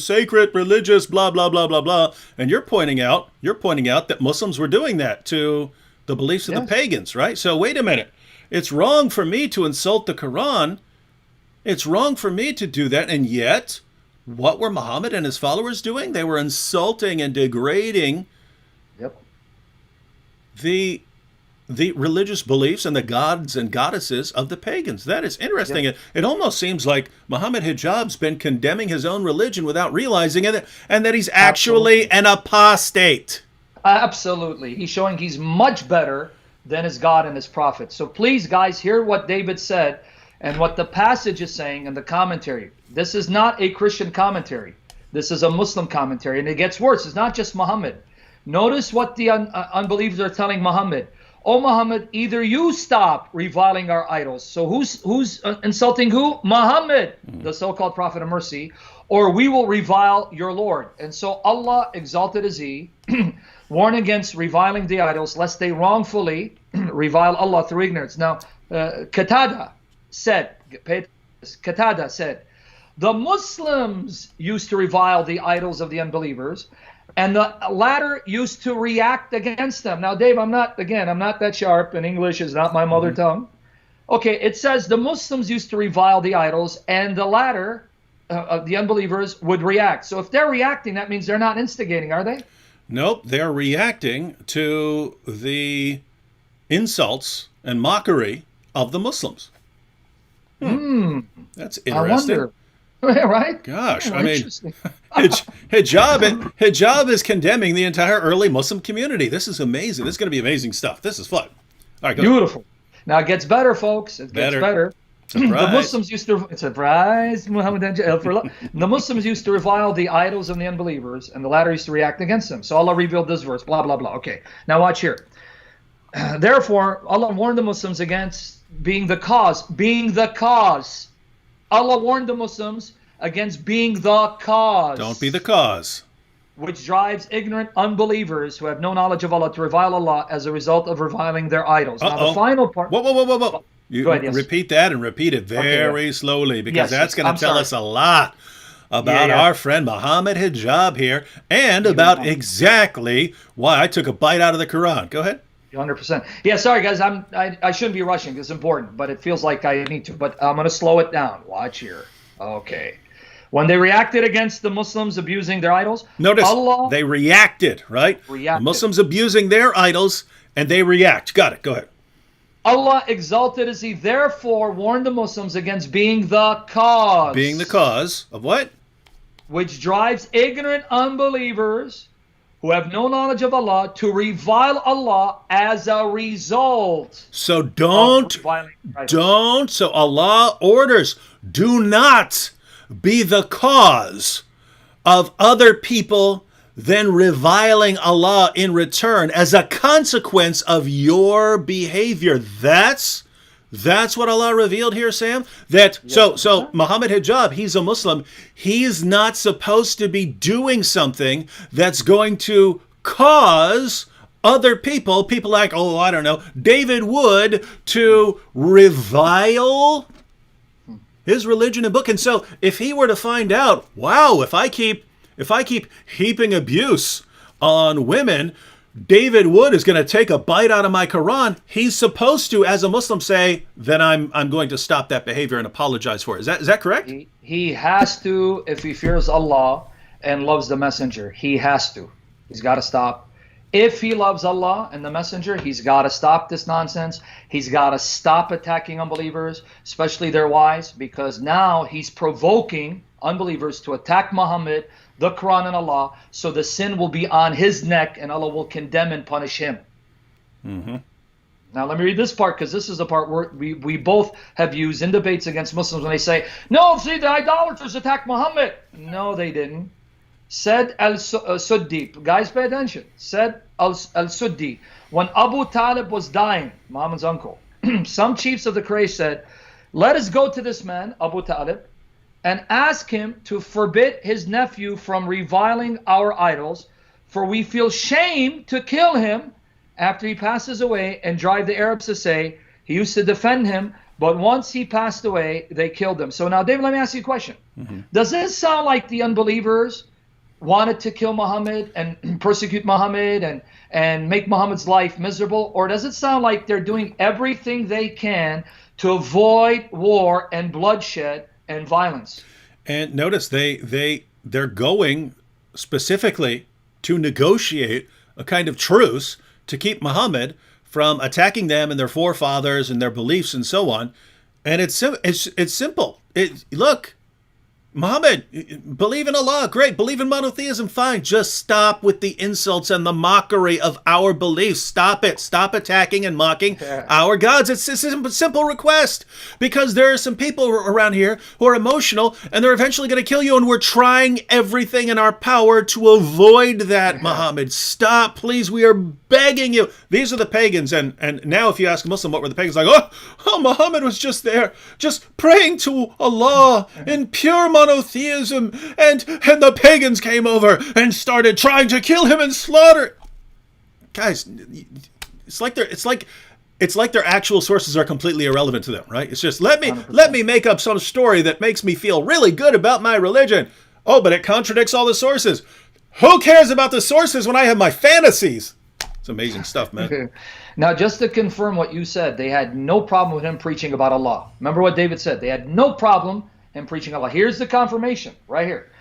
sacred, religious, blah blah blah blah blah. And you're pointing out that Muslims were doing that to the beliefs of the pagans, right? So wait a minute. It's wrong for me to insult the Quran. It's wrong for me to do that. And yet, what were Muhammad and his followers doing? They were insulting and degrading the religious beliefs and the gods and goddesses of the pagans. That is interesting. It almost seems like Mohammed Hijab's been condemning his own religion without realizing it, and that he's actually an apostate. Absolutely. He's showing he's much better than his God and his prophet. So please, guys, hear what David said and what the passage is saying in the commentary. This is not a Christian commentary. This is a Muslim commentary, and it gets worse. It's not just Muhammad. Notice what the unbelievers are telling Muhammad. "O Muhammad, either you stop reviling our idols." So who's insulting who? Muhammad, the so-called prophet of mercy, "or we will revile your Lord." And so Allah, exalted is He, warn against reviling the idols, lest they wrongfully revile Allah through ignorance. Now, Qatada said, the Muslims used to revile the idols of the unbelievers, and the latter used to react against them. Now, Dave, I'm not that sharp, and English is not my mother tongue. Okay, it says the Muslims used to revile the idols, and the latter, the unbelievers, would react. So if they're reacting, that means they're not instigating, are they? Nope, they're reacting to the insults and mockery of the Muslims. That's interesting. I wonder. Right? Gosh, Oh, I mean, interesting. hijab is condemning the entire early Muslim community. This is amazing. This is going to be amazing stuff. This is fun. All right, go. Beautiful. Now it gets better, folks. It gets better. Surprise. The Muslims used to Muhammad. The Muslims used to revile the idols of the unbelievers, and the latter used to react against them. So Allah revealed this verse. Blah blah blah. Okay. Now watch here. Therefore, Allah warned the Muslims against being the cause. Being the cause. Allah warned the Muslims against being the cause. Don't be the cause. Which drives ignorant unbelievers who have no knowledge of Allah to revile Allah as a result of reviling their idols. Now the final part. Whoa. You Go ahead, yes. repeat that and repeat it very slowly, because that's going to tell us a lot about our friend Mohammed Hijab here, and about exactly why I took a bite out of the Quran. Go ahead. 100%. Yeah, sorry guys, I shouldn't be rushing. It's important, but it feels like I need to. But I'm going to slow it down. Watch here. Okay. When they reacted against the Muslims abusing their idols, notice Allah, they reacted, right? The Muslims abusing their idols, and they react. Got it. Go ahead. Allah, exalted is He, therefore warned the Muslims against being the cause. Being the cause of what? Which drives ignorant unbelievers who have no knowledge of Allah to revile Allah as a result. So so Allah orders, do not be the cause of other people then reviling Allah in return as a consequence of your behavior. That's what Allah revealed here, Sam. That so Mohammed Hijab, he's a Muslim. He's not supposed to be doing something that's going to cause other people like, I don't know, David Wood, to revile his religion and book. And so if he were to find out, wow, if I keep heaping abuse on women, David Wood is going to take a bite out of my Quran, he's supposed to, as a Muslim, say, then I'm going to stop that behavior and apologize for it. Is that correct? He has to, if he fears Allah and loves the messenger. He has to. He's got to stop. If he loves Allah and the messenger, he's got to stop this nonsense. He's got to stop attacking unbelievers, especially their wives, because now he's provoking unbelievers to attack Muhammad, the Quran, and Allah, so the sin will be on his neck and Allah will condemn and punish him. Mm-hmm. Now let me read this part, because this is the part where we both have used in debates against Muslims when they say, no, see, the idolaters attacked Muhammad. No, they didn't. Said al-Suddi, guys pay attention, said al-Suddi, when Abu Talib was dying, Muhammad's uncle, some chiefs of the Quraysh said, let us go to this man, Abu Talib, and ask him to forbid his nephew from reviling our idols, for we feel shame to kill him after he passes away, and drive the Arabs to say he used to defend him, but once he passed away, they killed him. So now, David, let me ask you a question. Mm-hmm. Does this sound like the unbelievers wanted to kill Muhammad and persecute Muhammad and make Muhammad's life miserable? Or does it sound like they're doing everything they can to avoid war and bloodshed and violence? And notice they're going specifically to negotiate a kind of truce to keep Muhammad from attacking them and their forefathers and their beliefs and so on. And it's simple. Look, Muhammad, believe in Allah, great. Believe in monotheism, fine. Just stop with the insults and the mockery of our beliefs. Stop it. Stop attacking and mocking our gods. It's a simple request, because there are some people around here who are emotional and they're eventually going to kill you, and we're trying everything in our power to avoid that, Muhammad. Stop, please. We are begging you. These are the pagans, and now if you ask a Muslim what were the pagans like, oh, Muhammad was just there, just praying to Allah in pure monotheism, and the pagans came over and started trying to kill him and slaughter. Guys, it's like their actual sources are completely irrelevant to them, right? It's just let me make up some story that makes me feel really good about my religion. Oh, but it contradicts all the sources. Who cares about the sources when I have my fantasies? It's amazing stuff, man. Now, just to confirm what you said, they had no problem with him preaching about Allah. Remember what David said? They had no problem him preaching Allah. Here's the confirmation right here.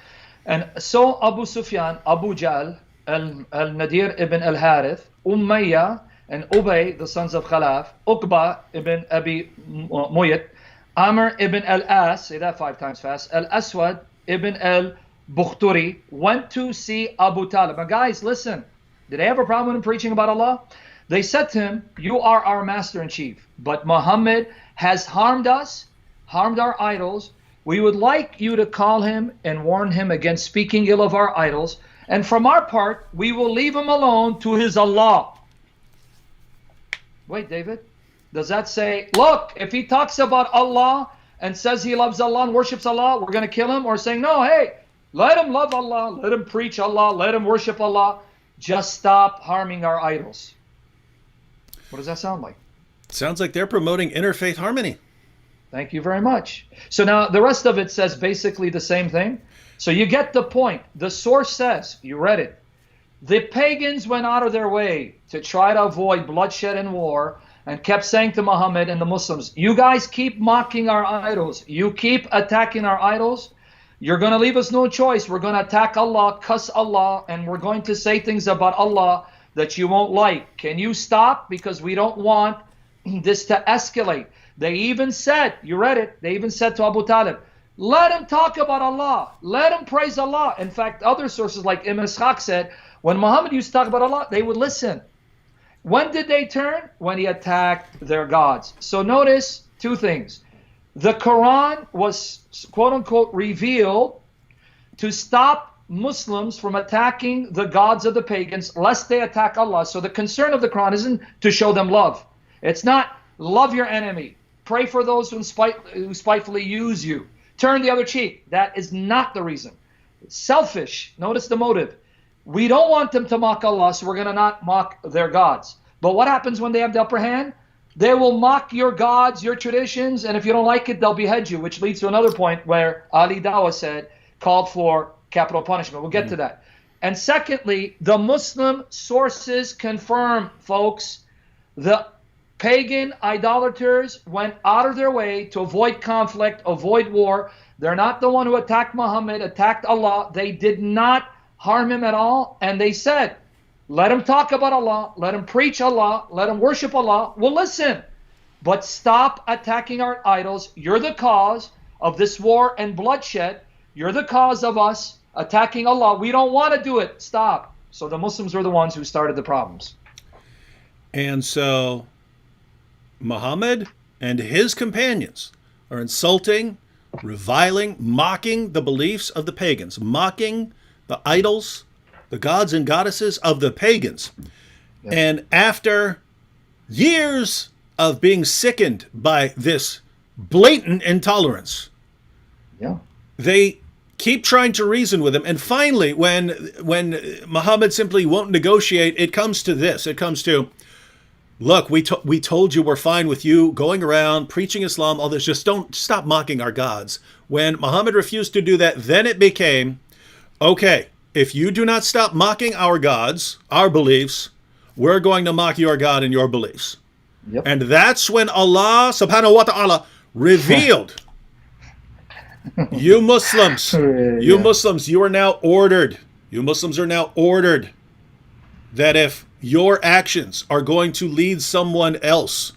And so Abu Sufyan, Abu Jahl, Al-Nadir ibn al-Harith, Umayyah, and Ubay, the sons of Khalaf, Uqba ibn Abi Mu'ayt, Amr ibn al-As, say that 5 times fast, Al-Aswad ibn al-Bukhturi, went to see Abu Talib. Now, guys, listen. Did they have a problem with him preaching about Allah? They said to him, you are our master in chief, but Muhammad has harmed us, harmed our idols. We would like you to call him and warn him against speaking ill of our idols. And from our part, we will leave him alone to his Allah. Wait, David, does that say, look, if he talks about Allah and says he loves Allah and worships Allah, we're going to kill him? Or saying, no, hey, let him love Allah, let him preach Allah, let him worship Allah. Just stop harming our idols. What does that sound like? Sounds like they're promoting interfaith harmony. Thank you very much. So now the rest of it says basically the same thing. So you get the point. The source says, you read it, the pagans went out of their way to try to avoid bloodshed and war, and kept saying to Muhammad and the Muslims, you guys keep mocking our idols. You keep attacking our idols. You're going to leave us no choice. We're going to attack Allah, cuss Allah, and we're going to say things about Allah that you won't like. Can you stop? Because we don't want this to escalate. They even said, you read it, they even said to Abu Talib, let him talk about Allah. Let him praise Allah. In fact, other sources like Ibn Ishaq said, when Muhammad used to talk about Allah, they would listen. When did they turn? When he attacked their gods. So notice 2 things. The Quran was, quote unquote, revealed to stop Muslims from attacking the gods of the pagans, lest they attack Allah. So the concern of the Quran isn't to show them love. It's not love your enemy, pray for those who spitefully use you, turn the other cheek. That is not the reason. It's selfish. Notice the motive. We don't want them to mock Allah, so we're going to not mock their gods. But what happens when they have the upper hand? They will mock your gods, your traditions, and if you don't like it, they'll behead you, which leads to another point where Ali Dawah said, called for capital punishment. We'll get to that. And secondly, the Muslim sources confirm, folks, the pagan idolaters went out of their way to avoid conflict, avoid war. They're not the one who attacked Muhammad, attacked Allah. They did not harm him at all. And they said, let him talk about Allah, let him preach Allah, let him worship Allah. We'll listen. But stop attacking our idols. You're the cause of this war and bloodshed. You're the cause of us attacking Allah. We don't want to do it. Stop. So the Muslims were the ones who started the problems. And so Muhammad and his companions are insulting, reviling, mocking the beliefs of the pagans, mocking the idols, the gods and goddesses of the pagans. Yeah. And after years of being sickened by this blatant intolerance, they keep trying to reason with him. And finally, when Muhammad simply won't negotiate, it comes to this. It comes to, look, we told you we're fine with you going around preaching Islam, all this, just don't stop mocking our gods. When Muhammad refused to do that, then it became, okay, if you do not stop mocking our gods, our beliefs, we're going to mock your God and your beliefs. Yep. And that's when Allah subhanahu wa ta'ala revealed, you Muslims, you are now ordered, you Muslims are now ordered that if your actions are going to lead someone else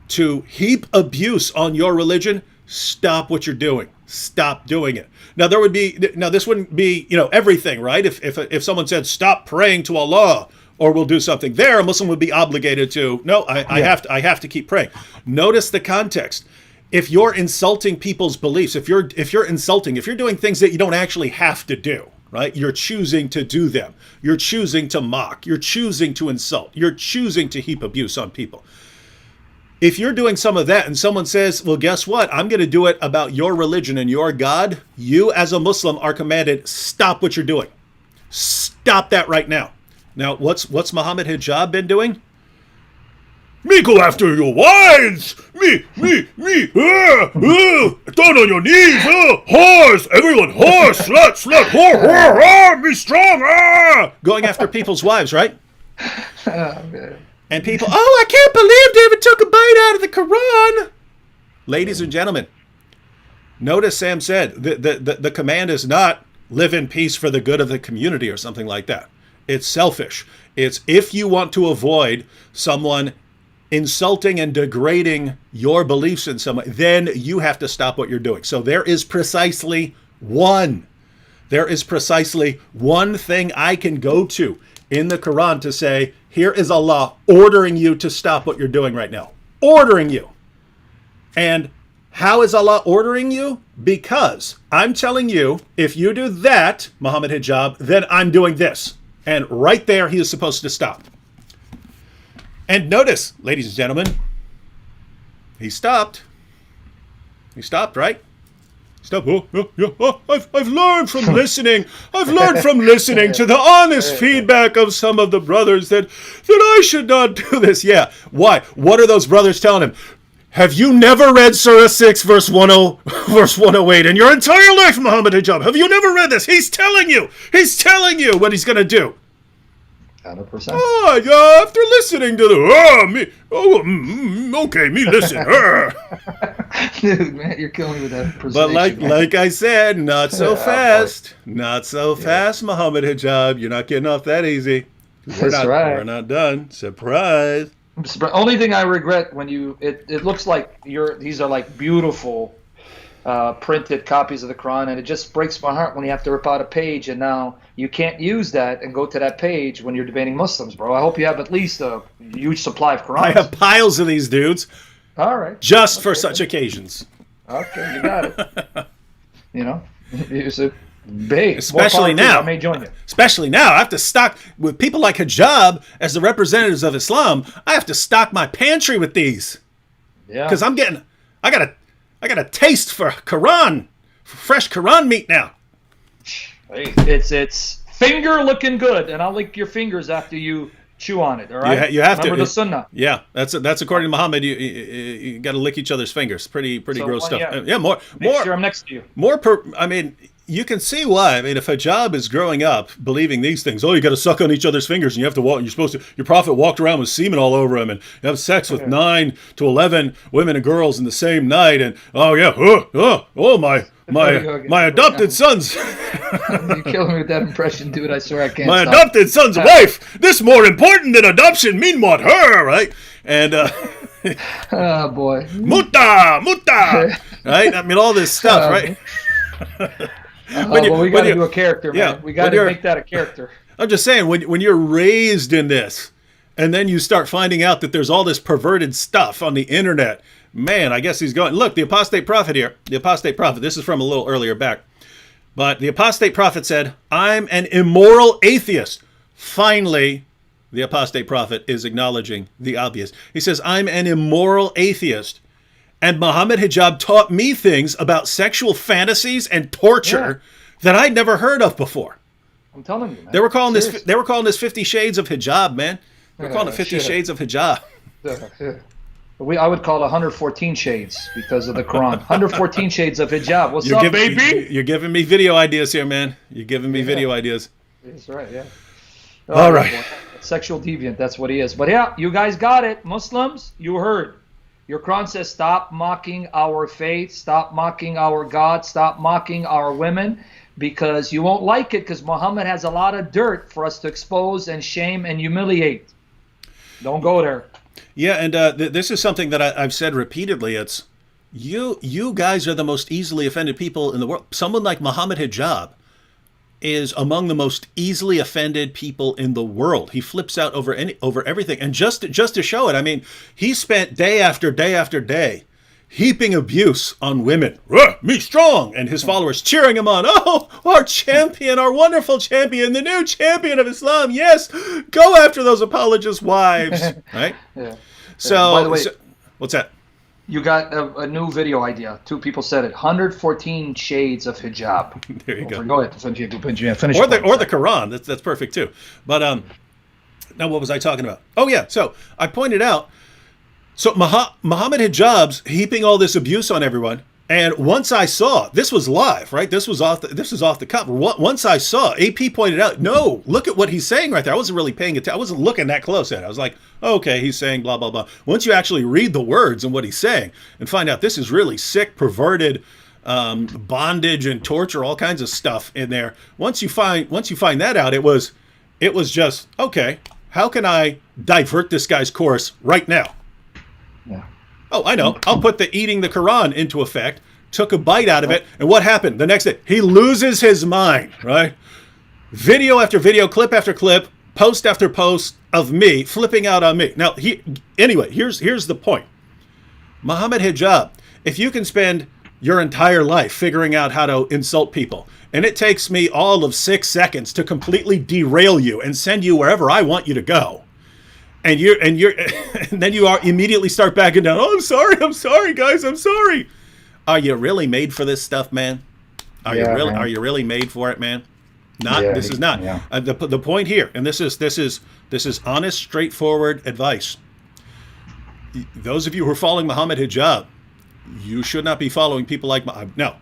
to heap abuse on your religion, Stop what you're doing. Stop doing it. Now this wouldn't be, everything, right? If someone said stop praying to Allah or we'll do something there, a Muslim would be obligated to, no, I have to keep praying. Notice the context. If you're insulting people's beliefs, if you're doing things that you don't actually have to do, right? You're choosing to do them. You're choosing to mock. You're choosing to insult. You're choosing to heap abuse on people. If you're doing some of that and someone says, well, guess what? I'm going to do it about your religion and your God. You as a Muslim are commanded, stop what you're doing. Stop that right now. Now, what's Mohammed Hijab been doing? Me go after your wives. Me. Down on your knees. Horse. Everyone, horse. Slut. Whore. Me strong. Going after people's wives, right? Oh, man. And people, I can't believe David took a bite out of the Quran. Ladies and gentlemen, notice Sam said the command is not live in peace for the good of the community or something like that. It's selfish. It's if you want to avoid someone insulting and degrading your beliefs in some way, then you have to stop what you're doing. So there is precisely one thing I can go to in the Quran to say, here is Allah ordering you to stop what you're doing right now. Ordering you. And how is Allah ordering you? Because I'm telling you, if you do that, Mohammed Hijab, then I'm doing this. And right there, he is supposed to stop. And notice, ladies and gentlemen, he stopped. He stopped, right? Stop. I've learned from listening. I've learned from listening to the honest feedback of some of the brothers that I should not do this. Yeah. Why? What are those brothers telling him? Have you never read Surah 6, verse 108 in your entire life, Mohammed Hijab? Have you never read this? He's telling you what he's going to do. 100%. After listening to me listen. Dude, man, you're killing me with that But like I said, not so fast. Not so fast, Mohammed Hijab. You're not getting off that easy. We're not done. Surprise. Only thing I regret when it looks like these are like beautiful printed copies of the Quran, and it just breaks my heart when you have to rip out a page, and now you can't use that and go to that page when you're debating Muslims, bro. I hope you have at least a huge supply of Qurans. I have piles of these dudes. All right. Just for such occasions. Okay, you got it. It's a big. Especially now. I may join you. Especially now. I have to stock, with people like Hijab as the representatives of Islam, I have to stock my pantry with these. Yeah. Because I got a taste for fresh Quran meat now. Hey, it's finger looking good, and I'll lick your fingers after you chew on it. All right, you have Remember to. the sunnah. Yeah, that's according to Muhammad. You got to lick each other's fingers. Pretty gross stuff. Yeah, more. Make sure I'm next to you. You can see why. I mean, if Hijab is growing up believing these things, you got to suck on each other's fingers, and you have to walk. You're supposed to. Your prophet walked around with semen all over him, and you have sex with 9 to 11 women and girls in the same night, and my adopted son's. You're killing me with that impression, dude. I swear I can't. My adopted son's wife. This more important than adoption. Mean what her, right? And oh boy. Muta. Right? I mean, all this stuff, right? We got to do a character, man. Yeah, we got to make that a character. I'm just saying, when you're raised in this, and then you start finding out that there's all this perverted stuff on the internet, man, I guess he's going. Look, the apostate prophet here. The apostate prophet. This is from a little earlier back. But the apostate prophet said, I'm an immoral atheist. Finally, the apostate prophet is acknowledging the obvious. He says, I'm an immoral atheist. And Mohammed Hijab taught me things about sexual fantasies and torture that I'd never heard of before. I'm telling you, man. They were calling this 50 Shades of Hijab, man. They're calling it 50 Shades of Hijab. I would call it 114 shades because of the Quran. 114 shades of hijab. What's up, baby? You're giving me video ideas here, man. You're giving me video ideas. That's right, yeah. All right. Sexual deviant, that's what he is. But yeah, you guys got it. Muslims, you heard. Your Quran says stop mocking our faith, stop mocking our God, stop mocking our women, because you won't like it, because Muhammad has a lot of dirt for us to expose and shame and humiliate. Don't go there. Yeah, and this is something that I've said repeatedly. It's You guys are the most easily offended people in the world. Someone like Mohammed Hijab is among the most easily offended people in the world. He flips out over everything. And just to show it, I mean, he spent day after day after day heaping abuse on women. Me strong! And his followers cheering him on. Oh, our champion, our wonderful champion, the new champion of Islam. Yes, go after those apologist wives. Right? Yeah. So, by the way, what's that? you got a new video idea. 2 people said it. 114 shades of hijab. There you go. Go ahead. Finish Or the Quran. That's perfect too. But now what was I talking about? Oh yeah. So I pointed out. So Mohammed Hijab's heaping all this abuse on everyone. And once I saw, this was live, right? This was off the cuff. Once I saw, AP pointed out, no, look at what he's saying right there. I wasn't really paying attention. I wasn't looking that close at it. I was like, okay, he's saying blah, blah, blah. Once you actually read the words and what he's saying and find out this is really sick, perverted, bondage and torture, all kinds of stuff in there. Once you find that out, it was just, okay, how can I divert this guy's course right now? Yeah. Oh, I know. I'll put the eating the Quran into effect, took a bite out of it, and what happened? The next day, he loses his mind, right? Video after video, clip after clip, post after post of me flipping out on me. Now, anyway, here's the point. Mohammed Hijab, if you can spend your entire life figuring out how to insult people, and it takes me all of 6 seconds to completely derail you and send you wherever I want you to go, and then you are immediately start backing down. Oh, I'm sorry, guys, I'm sorry. Are you really made for this stuff, man? Are you really made for it, man? Not. Yeah, this is not. Yeah. The point here, and this is honest, straightforward advice. Those of you who are following Mohammed Hijab, you should not be following people like now.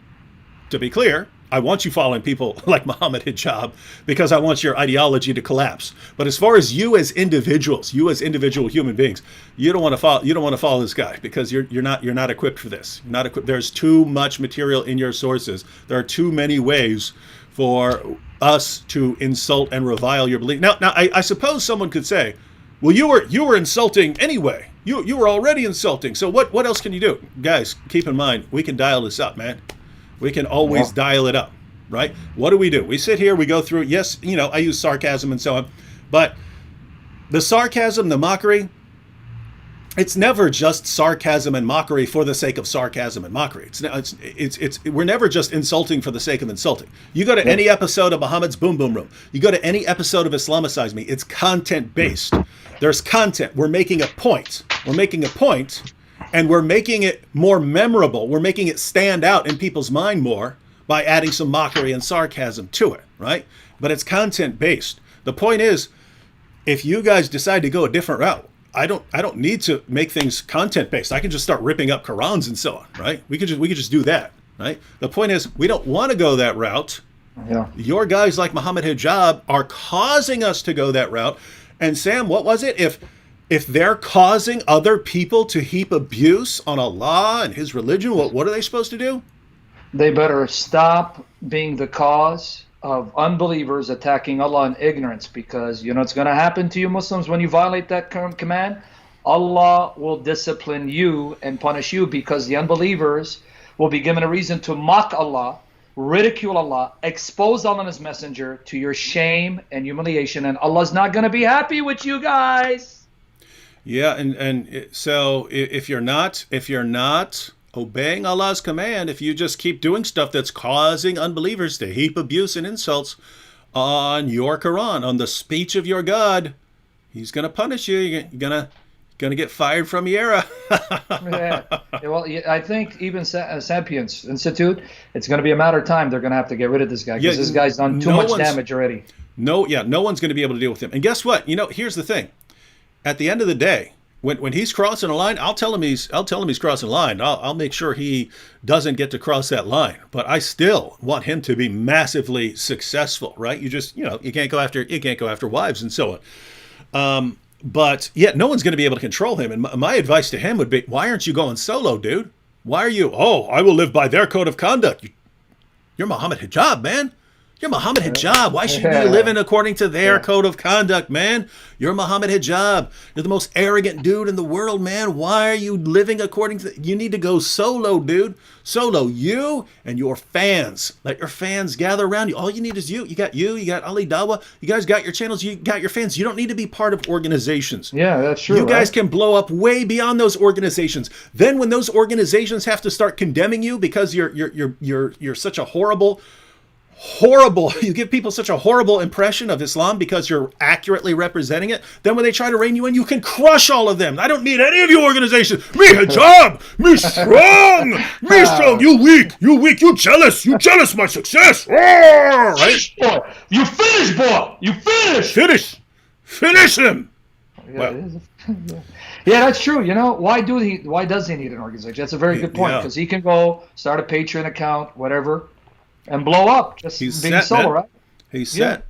To be clear, I want you following people like Mohammed Hijab because I want your ideology to collapse. But as far as you as individuals, you as individual human beings, you don't want to follow. You don't want to follow this guy because you're not equipped for this. You're not equipped. There's too much material in your sources. There are too many ways for us to insult and revile your belief. Now, I suppose someone could say, well, you were insulting anyway. You were already insulting. So what else can you do, guys? Keep in mind, we can dial this up, man. We can always dial it up, right? What do? We sit here, we go through, yes, I use sarcasm and so on, but the sarcasm, the mockery, it's never just sarcasm and mockery for the sake of sarcasm and mockery. We're never just insulting for the sake of insulting. You go to any episode of Muhammad's Boom Boom Room, you go to any episode of Islamicize Me, it's content-based. There's content. We're making a point. And we're making it more memorable. We're making it stand out in people's mind more by adding some mockery and sarcasm to it, right? But it's content-based. The point is, if you guys decide to go a different route, I don't need to make things content-based. I can just start ripping up Qurans and so on, right? We could just do that, right? The point is, we don't want to go that route. Yeah. Your guys like Mohammed Hijab are causing us to go that route. And Sam, what was it? If they're causing other people to heap abuse on Allah and his religion, what are they supposed to do? They better stop being the cause of unbelievers attacking Allah in ignorance, because you know what's going to happen to you Muslims when you violate that command? Allah will discipline you and punish you, because the unbelievers will be given a reason to mock Allah, ridicule Allah, expose Allah and his messenger to your shame and humiliation, and Allah's not going to be happy with you guys. Yeah, and so if you're not obeying Allah's command, if you just keep doing stuff that's causing unbelievers to heap abuse and insults on your Quran, on the speech of your God, he's going to punish you. You're going to get fired from Yera. Yeah. Well, I think even Sapiens Institute, it's going to be a matter of time. They're going to have to get rid of this guy because this guy's done too much damage already. No one's going to be able to deal with him. And guess what? Here's the thing. At the end of the day, when he's crossing a line, I'll tell him he's crossing a line. I'll make sure he doesn't get to cross that line. But I still want him to be massively successful, right? You just you can't go after wives and so on. But yet no one's going to be able to control him. And my advice to him would be, why aren't you going solo, dude? Why are you? Oh, I will live by their code of conduct. You're Mohammed Hijab, man. You're Mohammed Hijab. Why should you be living according to their code of conduct, man? You're Mohammed Hijab. You're the most arrogant dude in the world, man. Why are you living according to... You need to go solo, dude. Solo. You and your fans. Let your fans gather around you. All you need is you. You got Ali Dawa. You guys got your channels. You got your fans. You don't need to be part of organizations. Yeah, that's true. You guys can blow up way beyond those organizations. Then when those organizations have to start condemning you because you're such a horrible, you give people such a horrible impression of Islam because you're accurately representing it, then when they try to rein you in, you can crush all of them. I don't need any of your organizations. Me hijab, me strong, you weak, you jealous my success. Right? Boy. You finish. Finish him. Yeah, well. Yeah, that's true. You know, why does he need an organization? That's a very good point, because he can go start a Patreon account, whatever, and blow up. Just He's being set, solo, man. right? He's set.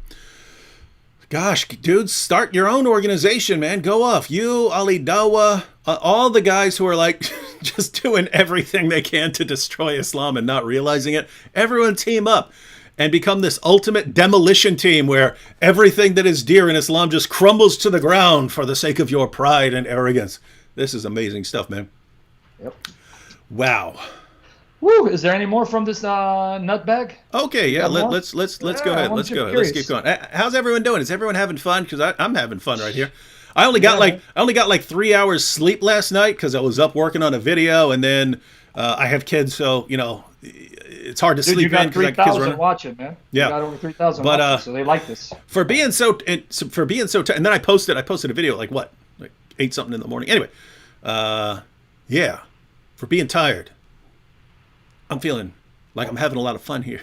Gosh, dudes, start your own organization, man. Go off. You, Ali Dawa, all the guys who are like just doing everything they can to destroy Islam and not realizing it. Everyone team up and become this ultimate demolition team where everything that is dear in Islam just crumbles to the ground for the sake of your pride and arrogance. This is amazing stuff, man. Yep. Wow. Woo! Is there any more from this nutbag? Okay, yeah. Let's go ahead. Let's go ahead. Let's keep going. How's everyone doing? Is everyone having fun? Because I'm having fun right here. I only got like 3 hours sleep last night because I was up working on a video, and then I have kids, so you know it's hard to sleep. You got in 3,000 watching, man. Yeah, you got over 3,000 watching, so they like this. For being so, and then I posted a video like 8 something in the morning. Anyway, yeah, for being tired. I'm feeling like I'm having a lot of fun here.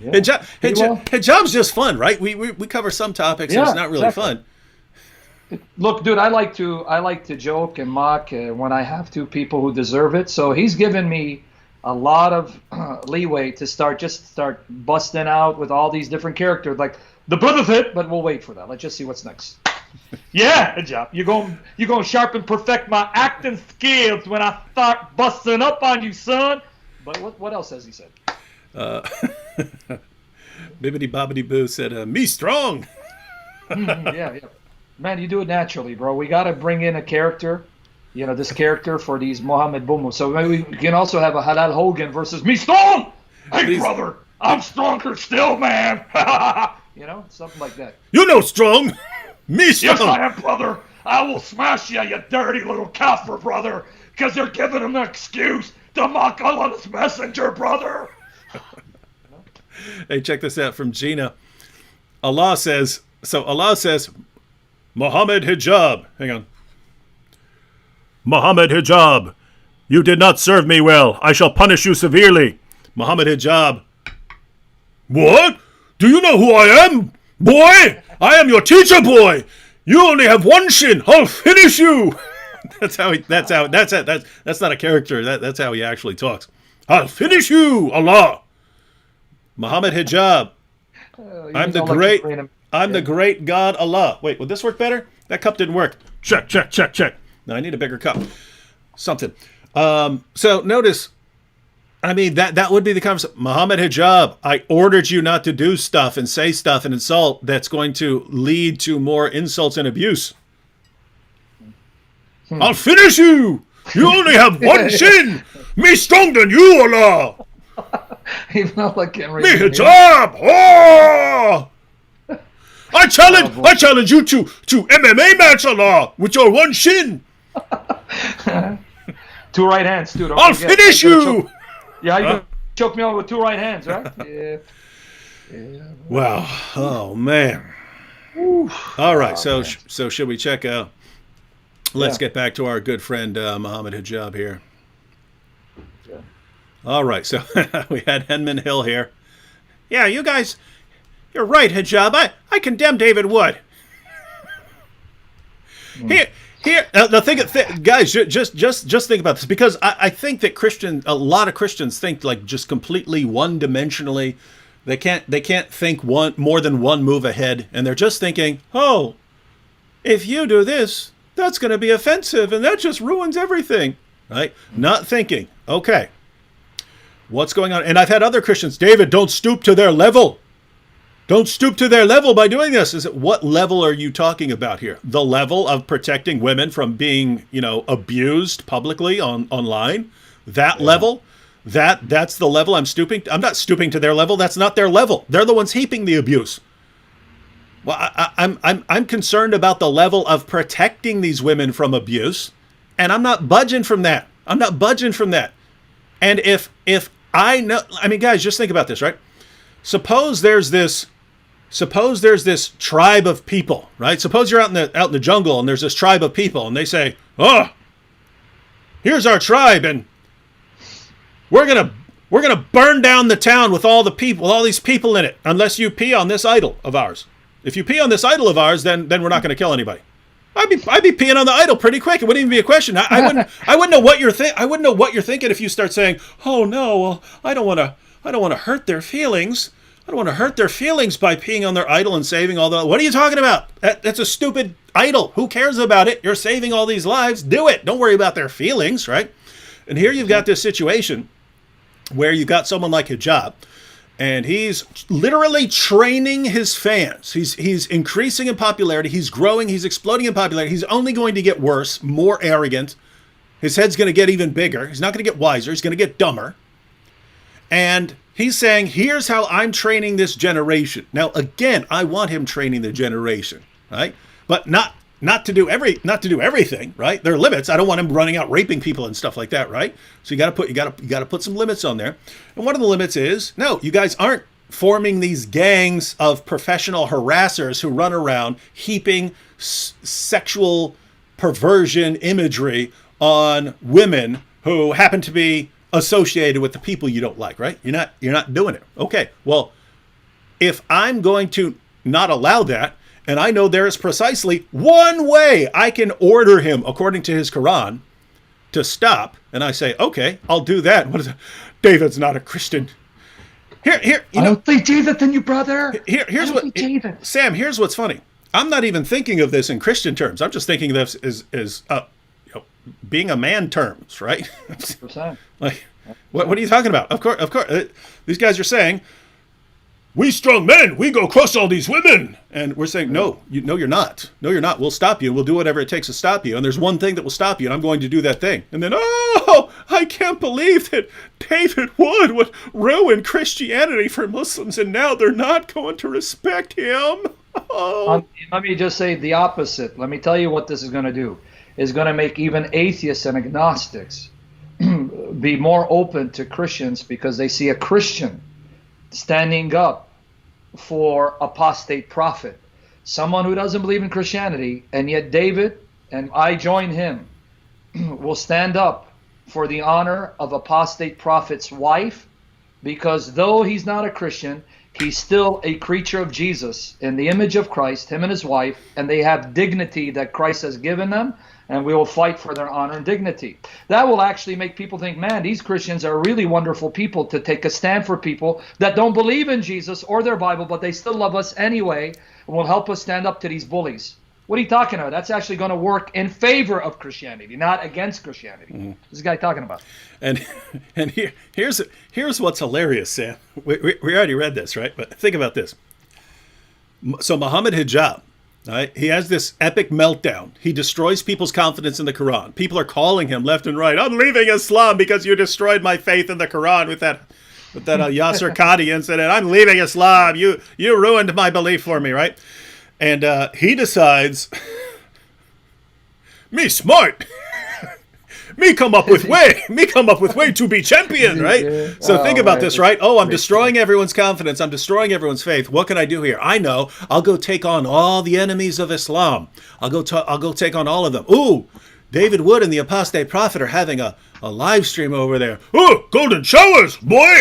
Yeah. Hijab's just fun, right? We cover some topics, and it's not really fun. Look, dude, I like to joke and mock when I have to people who deserve it. So he's given me a lot of leeway to start busting out with all these different characters, like the brother fit. But we'll wait for that. Let's just see what's next. Yeah, Hijab, you're going to sharpen, perfect my acting skills when I start busting up on you, son. But what else has he said? Bibbidi Bobbidi Boo said, me strong. Yeah. Man, you do it naturally, bro. We got to bring in a character, this character for these Mohammed Bumu. So maybe we can also have a Halal Hogan versus me strong. Hey, brother, I'm stronger still, man. Something like that. Strong. Me strong. Yes, I am, brother. I will smash you dirty little kafir, brother, because they're giving him an excuse to mock Allah's messenger, brother. Hey, check this out from Gina. Allah says, Mohammed Hijab. Hang on. Mohammed Hijab, you did not serve me well. I shall punish you severely. Mohammed Hijab. What? Do you know who I am? Boy, I am your teacher, boy. You only have one shin. I'll finish you. That's not a character. That's how he actually talks. I'll finish you, Allah. Muhammad Hijab. I'm the great God Allah. Wait, would this work better? That cup didn't work. Check. No, I need a bigger cup. Something. So notice, that would be the conversation. Muhammad Hijab, I ordered you not to do stuff and say stuff and insult that's going to lead to more insults and abuse. I'll finish you. You only have one shin. Me stronger than you, Allah. Even though I can't read. Me hijab. Oh! I challenge you to MMA match, Allah, with your one shin. 2 right hands, dude. I'll finish you. Yeah, you choke me out with 2 right hands, right? Yeah. Wow. Oh man. All right. So should we check out? Let's get back to our good friend Muhammad Hijab here. Yeah. All right, so we had Henman Hill here. Yeah, you guys, you're right, Hijab. I condemn David Wood. Here. Now guys, just think about this, because I think that a lot of Christians think like just completely one-dimensionally. They can't think more than one move ahead, and they're just thinking, oh, if you do this, that's going to be offensive, and that just ruins everything, right? Not thinking, okay, what's going on? And I've had other Christians, David, don't stoop to their level. don't stoop to their level by doing this. Is it, what level are you talking about here? The level of protecting women from being, abused publicly online? That level? That's the level I'm stooping. I'm not stooping to their level. That's not their level. They're the ones heaping the abuse. Well, I'm concerned about the level of protecting these women from abuse, and I'm not budging from that. I'm not budging from that. And if I know, I mean, guys, just think about this, right? Suppose there's this tribe of people, right? Suppose you're out in the jungle and there's this tribe of people, and they say, "Oh, here's our tribe, and we're gonna burn down the town with all these people in it, unless you pee on this idol of ours. If you pee on this idol of ours, then we're not going to kill anybody." I'd be peeing on the idol pretty quick. It wouldn't even be a question. I wouldn't know what you're thinking if you start saying, "Oh no, well, I don't want to hurt their feelings. I don't want to hurt their feelings by peeing on their idol and saving all the." What are you talking about? That's a stupid idol. Who cares about it? You're saving all these lives. Do it. Don't worry about their feelings, right? And here you've got this situation where you've got someone like Hijab, and he's literally training his fans. He's increasing in popularity. He's growing. He's exploding in popularity. He's only going to get worse, more arrogant. His head's going to get even bigger. He's not going to get wiser. He's going to get dumber. And he's saying, here's how I'm training this generation. Now, again, I want him training the generation, right? But not to do everything, right? There are limits. I don't want him running out raping people and stuff like that, right? So you got to put some limits on there. And one of the limits is, no, you guys aren't forming these gangs of professional harassers who run around heaping sexual perversion imagery on women who happen to be associated with the people you don't like, right? You're not doing it. Okay. Well, if I'm going to not allow that, and I know there is precisely one way I can order him, according to his Quran, to stop, and I say, okay, I'll do that. What is it? David's not a Christian. Here, I don't think Jesus in you, brother. Here's what, Sam. Here's what's funny. I'm not even thinking of this in Christian terms. I'm just thinking of this as being a man terms, right? Like, what are you talking about? Of course, these guys are saying, "We strong men, we go crush all these women," and we're saying, "No, you're not. No, you're not. We'll stop you. We'll do whatever it takes to stop you. And there's one thing that will stop you, and I'm going to do that thing." And then, oh, I can't believe that David would ruin Christianity for Muslims, and now they're not going to respect him. Oh. Let me just say the opposite. Let me tell you what this is going to do. It's going to make even atheists and agnostics be more open to Christians because they see a Christian standing up for apostate prophet, someone who doesn't believe in Christianity, and yet David, and I join him, will stand up for the honor of apostate prophet's wife, because though he's not a Christian, he's still a creature of Jesus in the image of Christ, him and his wife, and they have dignity that Christ has given them, and we will fight for their honor and dignity. That will actually make people think, man, these Christians are really wonderful people to take a stand for people that don't believe in Jesus or their Bible, but they still love us anyway and will help us stand up to these bullies. What are you talking about? That's actually going to work in favor of Christianity, not against Christianity. Mm-hmm. This guy talking about. And here's what's hilarious, Sam. We already read this, right? But think about this. So Mohammed Hijab, right? He has this epic meltdown. He destroys people's confidence in the Quran. People are calling him left and right. "I'm leaving Islam because you destroyed my faith in the Quran with that Yasser Qadi incident. I'm leaving Islam. You ruined my belief for me," right? And he decides, me smart. Me come up with way to be champion, right? So think about this, right? Oh, I'm destroying everyone's confidence. I'm destroying everyone's faith. What can I do here? I know. I'll go take on all the enemies of Islam. I'll go take on all of them. Ooh, David Wood and the apostate prophet are having a live stream over there. Oh, golden showers, boy!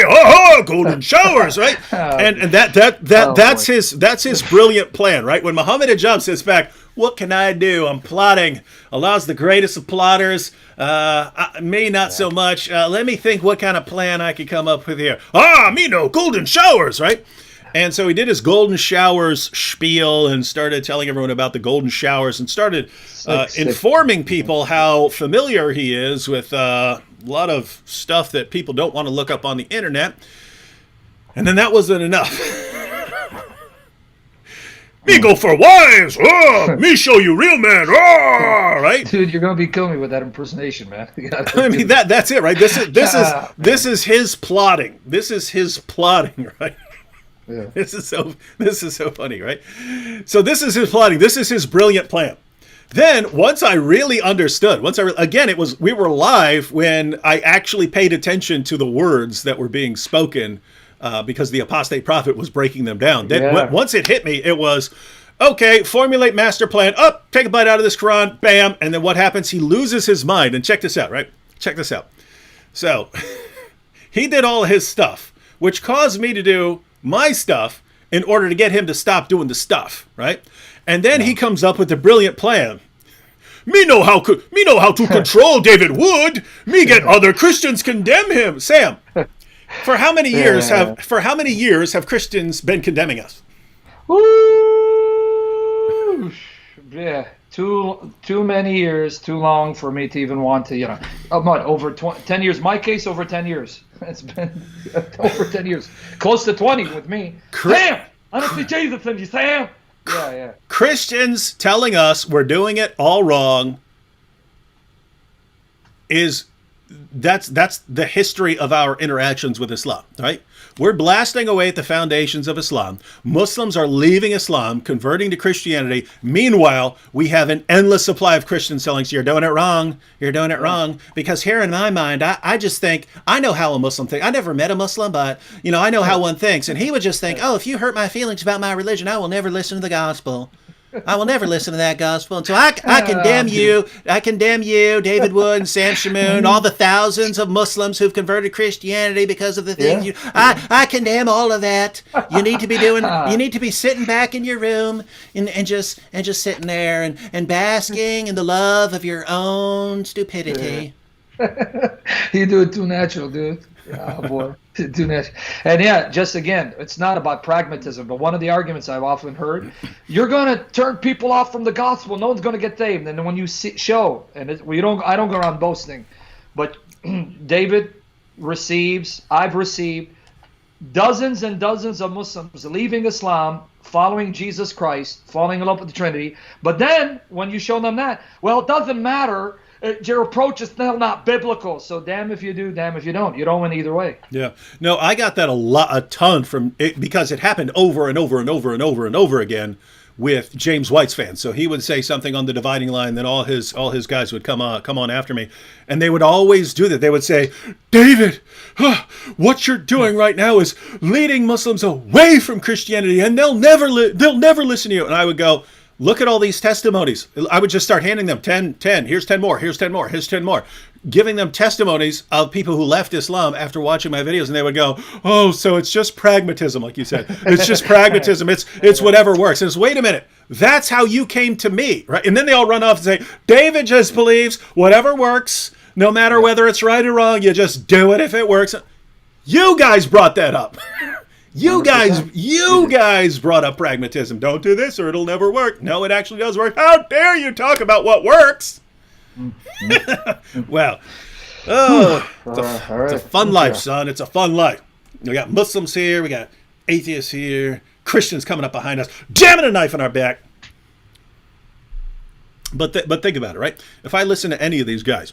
Golden showers, right? And that's his brilliant plan, right? When Mohammed Hijab sits back, what can I do? I'm plotting. Allah's the greatest of plotters. Me not so much. Let me think what kind of plan I could come up with here. Me no golden showers, right? And so he did his golden showers spiel and started telling everyone about the golden showers and started informing people how familiar he is with a lot of stuff that people don't want to look up on the internet. And then that wasn't enough. Me go for wives. Oh, me show you real man. Oh, right? Dude, you're gonna be killing me with that impersonation, man. I mean that's it, right? This is his plotting. This is his plotting, right? Yeah. This is so funny, right? So this is his plotting. This is his brilliant plan. Then once I really understood, we were live when I actually paid attention to the words that were being spoken, because the apostate prophet was breaking them down. Then once it hit me, it was, okay, formulate master plan. Up, take a bite out of this Quran, bam, and then what happens? He loses his mind. And check this out, right? Check this out. So he did all his stuff, which caused me to do my stuff in order to get him to stop doing the stuff, right? And then he comes up with the brilliant plan. Me know how to control David Wood. Me get other Christians condemn him. Sam, for how many years have Christians been condemning us? Woo! Yeah, too many years, too long for me to even want to, over 10 years. My case, over 10 years. It's been over 10 years. Close to 20 with me. Sam! I don't see Jesus in you, Sam! Yeah. Christians telling us we're doing it all wrong that's the history of our interactions with Islam, right? We're blasting away at the foundations of Islam. Muslims are leaving Islam, converting to Christianity. Meanwhile, we have an endless supply of Christians telling us, you're doing it wrong. You're doing it wrong. Because here in my mind, I just think, I know how a Muslim thinks. I never met a Muslim, but, I know how one thinks. And he would just think, oh, if you hurt my feelings about my religion, I will never listen to the gospel. I will never listen to that gospel. And so I condemn you. I condemn you, David Wood and Sam Shamoon, all the thousands of Muslims who've converted Christianity because of the things I condemn all of that. You need to be you need to be sitting back in your room and just sitting there and basking in the love of your own stupidity. You do it too natural, dude. Oh boy. Too natural. And just again, it's not about pragmatism, but one of the arguments I've often heard, you're going to turn people off from the gospel. No one's going to get saved. And then when you show, and I don't go around boasting, but David I've received dozens and dozens of Muslims leaving Islam, following Jesus Christ, falling in love with the Trinity. But then when you show them that, well, it doesn't matter. Your approach is still not biblical. So damn if you do, damn if you don't. You don't win either way. Yeah. No, I got that a ton from it because it happened over and over and over and over and over again with James White's fans. So he would say something on the dividing line, then all his guys would come on after me, and they would always do that. They would say, David, what you're doing right now is leading Muslims away from Christianity, and they'll never listen to you. And I would go, look at all these testimonies. I would just start handing them 10, here's 10 more, here's 10 more, here's 10 more, giving them testimonies of people who left Islam after watching my videos, and they would go, oh, so it's just pragmatism, like you said. It's just pragmatism. It's whatever works. And it's, wait a minute, that's how you came to me, right? And then they all run off and say, David just believes whatever works, no matter whether it's right or wrong, you just do it if it works. You guys brought that up. You guys brought up pragmatism. Don't do this or it'll never work. No, it actually does work. How dare you talk about what works? Well, it's a fun life, son. It's a fun life. We got Muslims here. We got atheists here. Christians coming up behind us, jamming a knife in our back. But think about it, right? If I listen to any of these guys,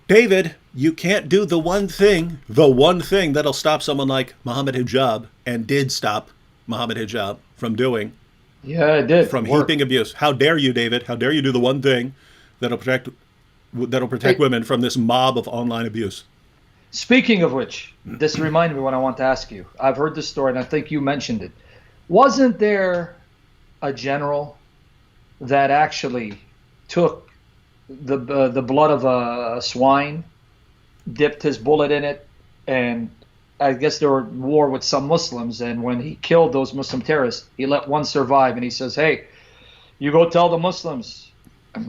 David, you can't do the one thing that'll stop someone like Mohammed Hijab, and did stop Mohammed Hijab from doing. Yeah, it did. From heaping abuse. How dare you, David? How dare you do the one thing that'll protect women from this mob of online abuse? Speaking of which, this reminded me what I want to ask you. I've heard this story, and I think you mentioned it. Wasn't there a general that actually took the blood of a swine, dipped his bullet in it, and I guess there were war with some Muslims, and when he killed those Muslim terrorists, he let one survive, and he says, hey, you go tell the Muslims,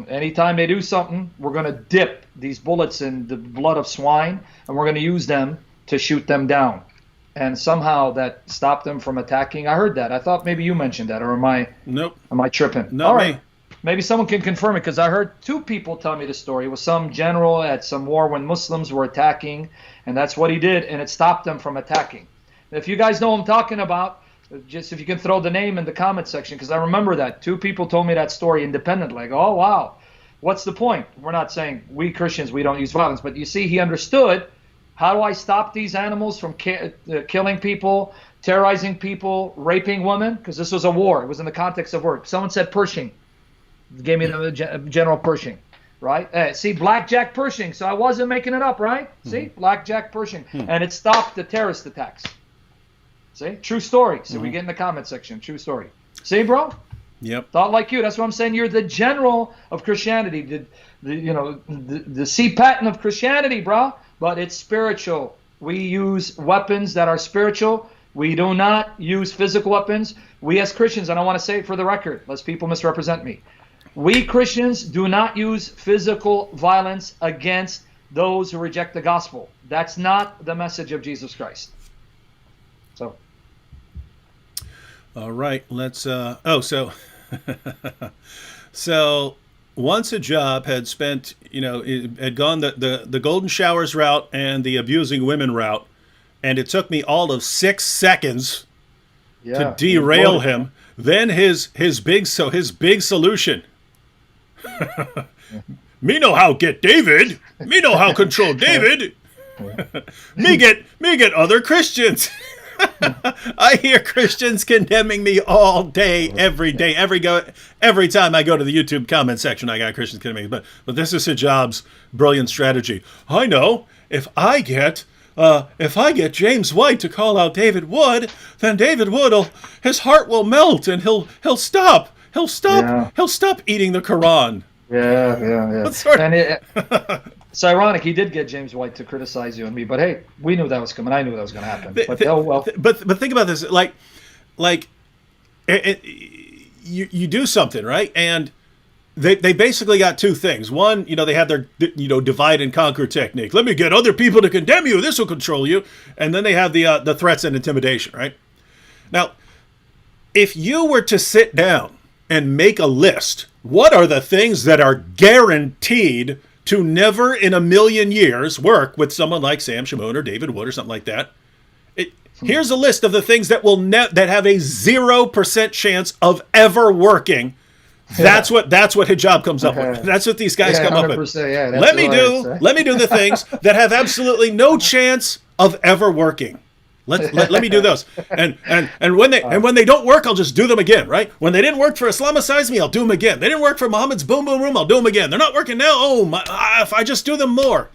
anytime they do something, we're going to dip these bullets in the blood of swine, and we're going to use them to shoot them down. And somehow that stopped them from attacking. I heard that. I thought maybe you mentioned that, or am I tripping? Not all right. me. Maybe someone can confirm it, because I heard two people tell me the story. It was some general at some war when Muslims were attacking, and that's what he did, and it stopped them from attacking. If you guys know what I'm talking about, Just if you can throw the name in the comment section, because I remember that. 2 people told me that story independently. Like, oh, wow. What's the point? We're not saying we Christians, we don't use violence. But you see, he understood, how do I stop these animals from killing people, terrorizing people, raping women? Because this was a war. It was in the context of work. Someone said Pershing. Gave me the General Pershing, right? See, Blackjack Pershing. So I wasn't making it up, right? See, Blackjack Pershing. And it stopped the terrorist attacks. See, true story. So we get in the comment section. True story. See, bro? Yep. Thought like you. That's what I'm saying. You're the general of Christianity. The C patent of Christianity, bro. But it's spiritual. We use weapons that are spiritual. We do not use physical weapons. We as Christians, and I want to say it for the record, lest people misrepresent me. We Christians do not use physical violence against those who reject the gospel. That's not the message of Jesus Christ. So. All right. Let's. So once Hijab had spent, had gone the golden showers route and the abusing women route, and it took me all of 6 seconds to derail him. Then his big solution. Me know how get David. Me know how control David. me get other Christians. I hear Christians condemning me all day, every day, every time I go to the YouTube comment section. I got Christians condemning me, but this is Hijab's brilliant strategy. I know if I get James White to call out David Wood, then David Wood his heart will melt and he'll stop. He'll stop eating the Quran. Yeah. It's ironic. He did get James White to criticize you and me, but hey, we knew that was coming. I knew that was going to happen. But think about this. You do something, right? And they basically got 2 things. One, they have their divide and conquer technique. Let me get other people to condemn you. This will control you. And then they have the threats and intimidation, right? Now, if you were to sit down and make a list, what are the things that are guaranteed to never in a million years work with someone like Sam Shamoun or David Wood or something like that? Here's a list of the things that that have a 0% chance of ever working. That's what Hijab comes up with. That's what these guys come up with. Let me do the things that have absolutely no chance of ever working. Let me do those, and when they don't work, I'll just do them again, right? When they didn't work for Islamicize Me, I'll do them again. They didn't work for Mohammed's Boom Boom Room, I'll do them again. They're not working now. If I just do them more,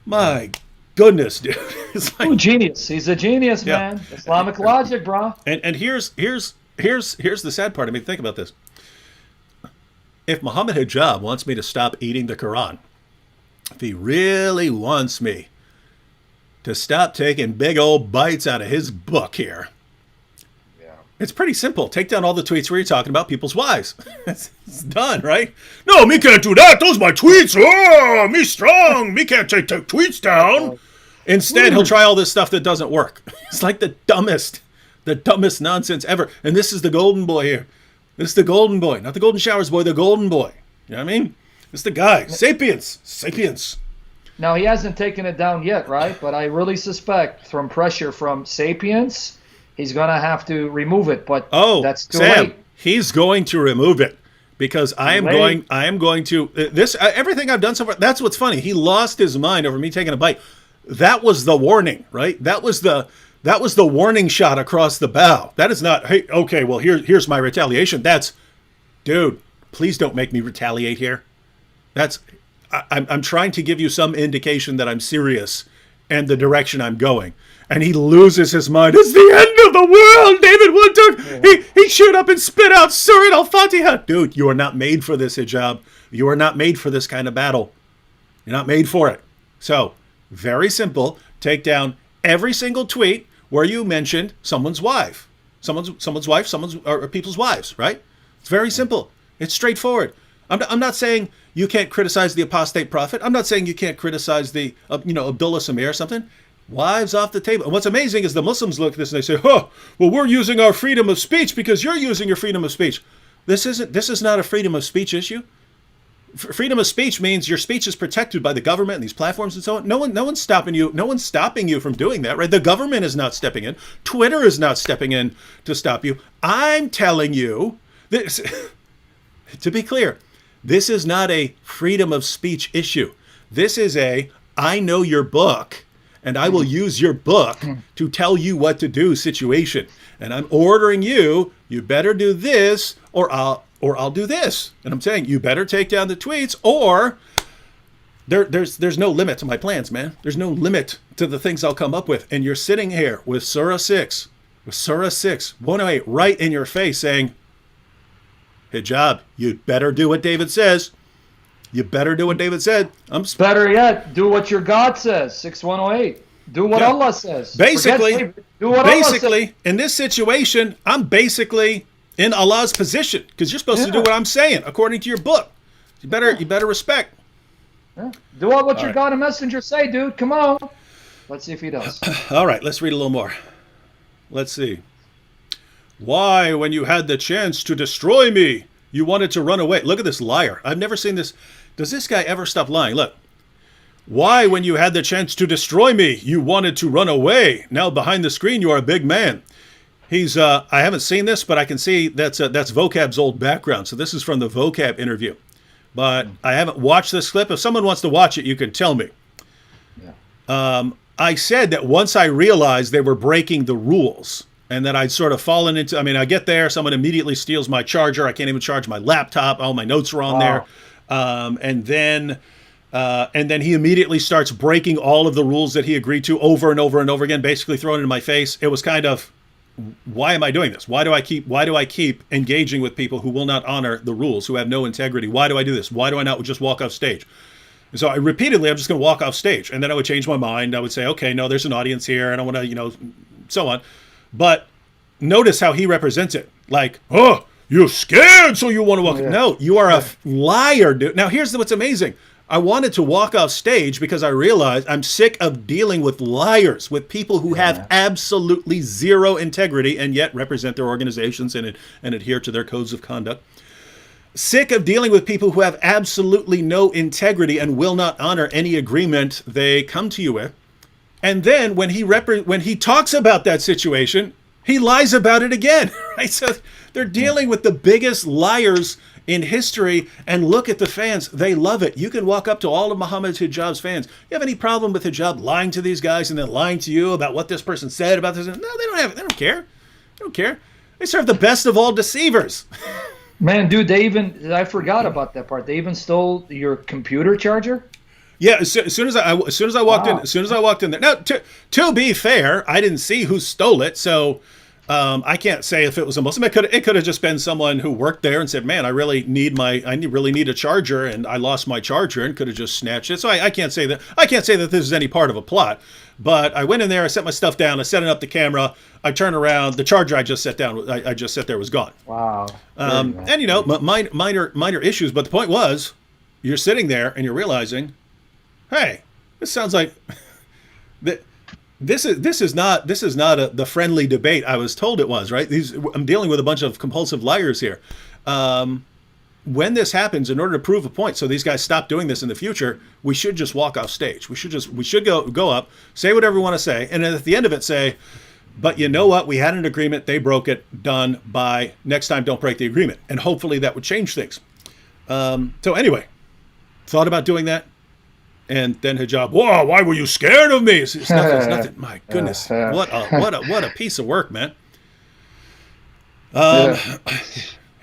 my goodness, dude, it's like genius. He's a genius, man. Islamic logic, bro. And here's the sad part. I mean, think about this. If Mohammed Hijab wants me to stop eating the Quran, if he really wants me to stop taking big old bites out of his book here, it's pretty simple. Take down all the tweets where you're talking about people's wives. It's done, right? No, me can't do that. Those my tweets. Oh, me strong. Me can't take tweets down. Instead, he'll try all this stuff that doesn't work. It's like the dumbest nonsense ever. And this is the golden boy here. This is the golden boy. Not the golden showers boy, the golden boy. You know what I mean? It's the guy. Sapiens. Now, he hasn't taken it down yet, right? But I really suspect from pressure from Sapiens, he's going to have to remove it. But that's too late. He's going to remove it because I am going to everything I've done so far. That's what's funny. He lost his mind over me taking a bite. That was the warning, right? That was the warning shot across the bow. That is not, hey, okay, well, here's my retaliation. That's, dude, please don't make me retaliate here. I'm trying to give you some indication that I'm serious and the direction I'm going. And he loses his mind. It's the end of the world. David Wood took, he shoot up and spit out Surat al-Fatiha. Dude, you are not made for this, Hijab. You are not made for this kind of battle. You're not made for it. So, very simple. Take down every single tweet where you mentioned someone's wife. Someone's wife, or people's wives, right? It's very simple. It's straightforward. I'm not saying you can't criticize the apostate prophet. I'm not saying you can't criticize the, Abdullah Samir or something. Wives off the table. And what's amazing is the Muslims look at this and they say, well, we're using our freedom of speech because you're using your freedom of speech. This is not a freedom of speech issue. Freedom of speech means your speech is protected by the government and these platforms and so on. No one's stopping you. No one's stopping you from doing that, right? The government is not stepping in. Twitter is not stepping in to stop you. I'm telling you this. To be clear, this is not a freedom of speech issue. This is a I know your book, and I will use your book to tell you what to do situation. And I'm ordering you, you better do this, or I'll do this. And I'm saying, you better take down the tweets, or there's no limit to my plans, man. There's no limit to the things I'll come up with. And you're sitting here with Surah 6, 108, right in your face saying, Hijab, you better do what David says. You better do what David said. Better yet, do what your God says, 6108. Do what Allah says. Basically, do what Allah says. In this situation, I'm basically in Allah's position because you're supposed to do what I'm saying according to your book. You better respect. Yeah. Do what your God and messenger say, dude. Come on. Let's see if he does. All right, let's read a little more. Let's see. Why, when you had the chance to destroy me, you wanted to run away? Look at this liar. I've never seen this. Does this guy ever stop lying? Look. Why, when you had the chance to destroy me, you wanted to run away? Now behind the screen, you are a big man. He's, I haven't seen this, but I can see that's Vocab's old background. So this is from the Vocab interview. But I haven't watched this clip. If someone wants to watch it, you can tell me. Yeah. I said that once I realized they were breaking the rules and that I'd sort of fallen into, I mean, I get there, someone immediately steals my charger. I can't even charge my laptop. All my notes are on there. And then he immediately starts breaking all of the rules that he agreed to over and over and over again, basically throwing it in my face. It was kind of, why am I doing this? Why do I keep engaging with people who will not honor the rules, who have no integrity? Why do I do this? Why do I not just walk off stage? And so I'm just going to walk off stage. And then I would change my mind. I would say, okay, no, there's an audience here. I don't want to, so on. But notice how he represents it. Like, oh, you're scared, so you want to walk. Yeah. No, you are a liar, dude. Now, here's what's amazing. I wanted to walk off stage because I realized I'm sick of dealing with liars, with people who have absolutely zero integrity and yet represent their organizations and adhere to their codes of conduct. Sick of dealing with people who have absolutely no integrity and will not honor any agreement they come to you with. And then when he talks about that situation, he lies about it again. Right? So they're dealing with the biggest liars in history, and look at the fans. They love it. You can walk up to all of Mohammed's Hijab's fans. You have any problem with Hijab lying to these guys and then lying to you about what this person said about this? No, they don't care. They don't care. They serve the best of all deceivers. Man, dude, I forgot about that part. They even stole your computer charger? Yeah, as soon as I walked in there. Now, to be fair, I didn't see who stole it, so I can't say if it was a Muslim. It could have just been someone who worked there and said, "Man, I really need a charger, and I lost my charger," and could have just snatched it. So I can't say that. I can't say that this is any part of a plot. But I went in there, I set my stuff down, I set up the camera, I turned around, the charger I just set down, I just set there was gone. Wow. And minor issues, but the point was, you're sitting there and you're realizing, hey, this sounds like that. This is not the friendly debate I was told it was, right? I'm dealing with a bunch of compulsive liars here. When this happens, in order to prove a point, so these guys stop doing this in the future, we should just walk off stage. We should go up, say whatever we want to say, and then at the end of it say, but you know what? We had an agreement. They broke it. Done. Bye. Next time, don't break the agreement. And hopefully that would change things. So anyway, thought about doing that. And then Hijab, whoa, why were you scared of me? It's nothing. My goodness. What a piece of work, man.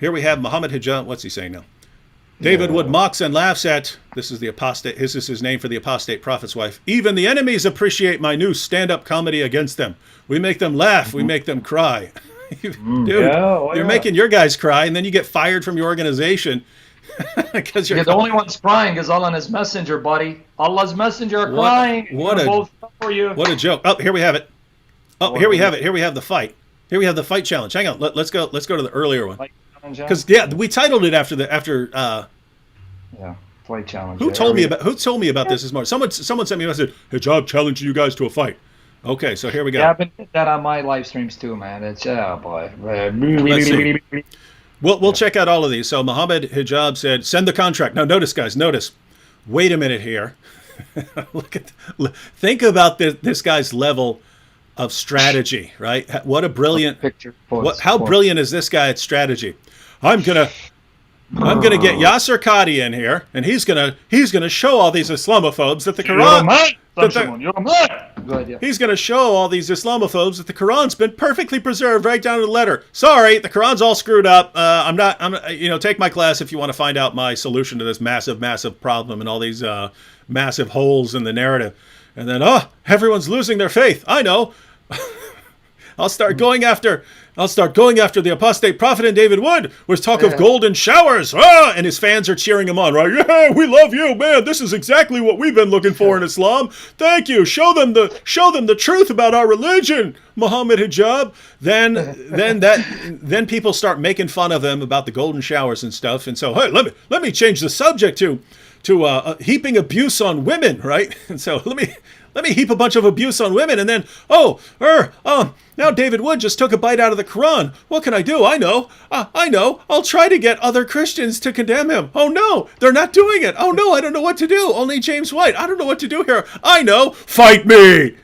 Here we have Mohammed Hijab. What's he saying now? David Wood mocks and laughs at, this is the apostate, this is his name for the apostate prophet's wife. Even the enemies appreciate my new stand-up comedy against them. We make them laugh. We make them cry. Dude, you're making your guys cry, and then you get fired from your organization. Because you're the only one's crying is Allah and His messenger, buddy. Allah's messenger are crying. What a joke. Oh, here we have it. Oh, here we have it. Here we have the fight. Here we have the fight challenge. Hang on. Let's go to the earlier one. Because we titled it after fight challenge. Who told me about this morning? Someone sent me a message. Hijab challenging you guys to a fight. Okay, so here we go. Yeah, I've been doing that on my live streams too, man. It's boy. Let's see. We'll check out all of these. So Mohammed Hijab said, send the contract. Now notice, guys, notice. Wait a minute here. Think about this guy's level of strategy, right? What a brilliant picture. How brilliant is this guy at strategy? I'm gonna get Yasser Qadi in here, and he's gonna show all these Islamophobes that the Quran. He's going to show all these Islamophobes that the Quran's been perfectly preserved right down to the letter. Sorry, the Quran's all screwed up. Take my class if you want to find out my solution to this massive problem and all these massive holes in the narrative. And then, everyone's losing their faith. I know. I'll start going after the apostate prophet and David Wood with talk of golden showers. And his fans are cheering him on, right? Yeah, we love you, man. This is exactly what we've been looking for in Islam. Thank you. Show them the truth about our religion, Mohammed Hijab. Then people start making fun of him about the golden showers and stuff. And so, hey, let me change the subject to heaping abuse on women, right? And so let me heap a bunch of abuse on women, and then now David Wood just took a bite out of the Quran. What can I do? I know. I'll try to get other Christians to condemn him. Oh no, they're not doing it. Oh no, I don't know what to do. Only James White. I don't know what to do here. I know. Fight me.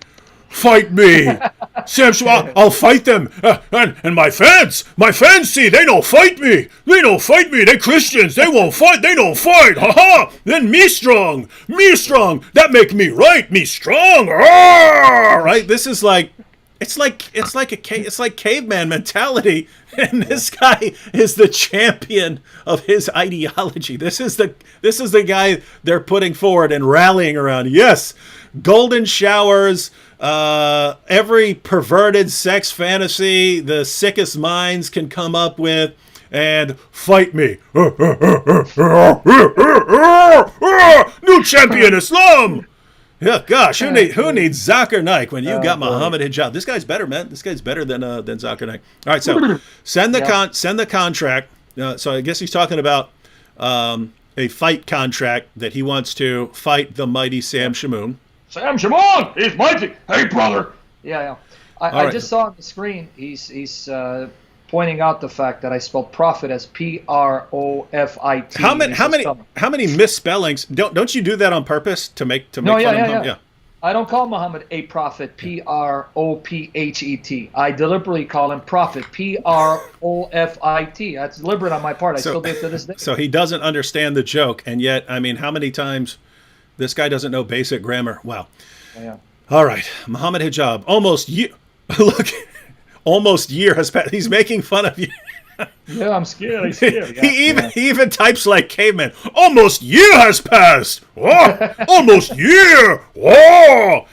Sam, I'll fight them. And my fans, see, they don't fight me. They Christians, they won't fight. They don't fight. Ha. Then me strong. That make me right. Me strong. Right? This is like, it's like caveman mentality. And this guy is the champion of his ideology. This is the guy they're putting forward and rallying around. Yes, golden showers. Every perverted sex fantasy the sickest minds can come up with, and fight me. New champion Islam. Yeah, gosh, who needs Zakir Naik when you got Mohammed Hijab? This guy's better, man. This guy's better than Zakir Naik. All right, so send the contract. So I guess he's talking about a fight contract that he wants to fight the mighty Sam Shamoun. Sam Shamoun, he's mighty. Hey, brother. Yeah. I just saw on the screen. He's pointing out the fact that I spelled prophet as Profit. How many misspellings? Don't you do that on purpose to make fun of him? Yeah. I don't call Muhammad a prophet, Prophet. I deliberately call him prophet, Profit. That's deliberate on my part. I still do it to this day. So he doesn't understand the joke, and yet, I mean, how many times? This guy doesn't know basic grammar. Wow. Yeah. All right. Mohammed Hijab. Almost year has passed. He's making fun of you. Yeah, I'm scared. Yeah, he even types like caveman. Almost year has passed. Oh, almost year. Oh.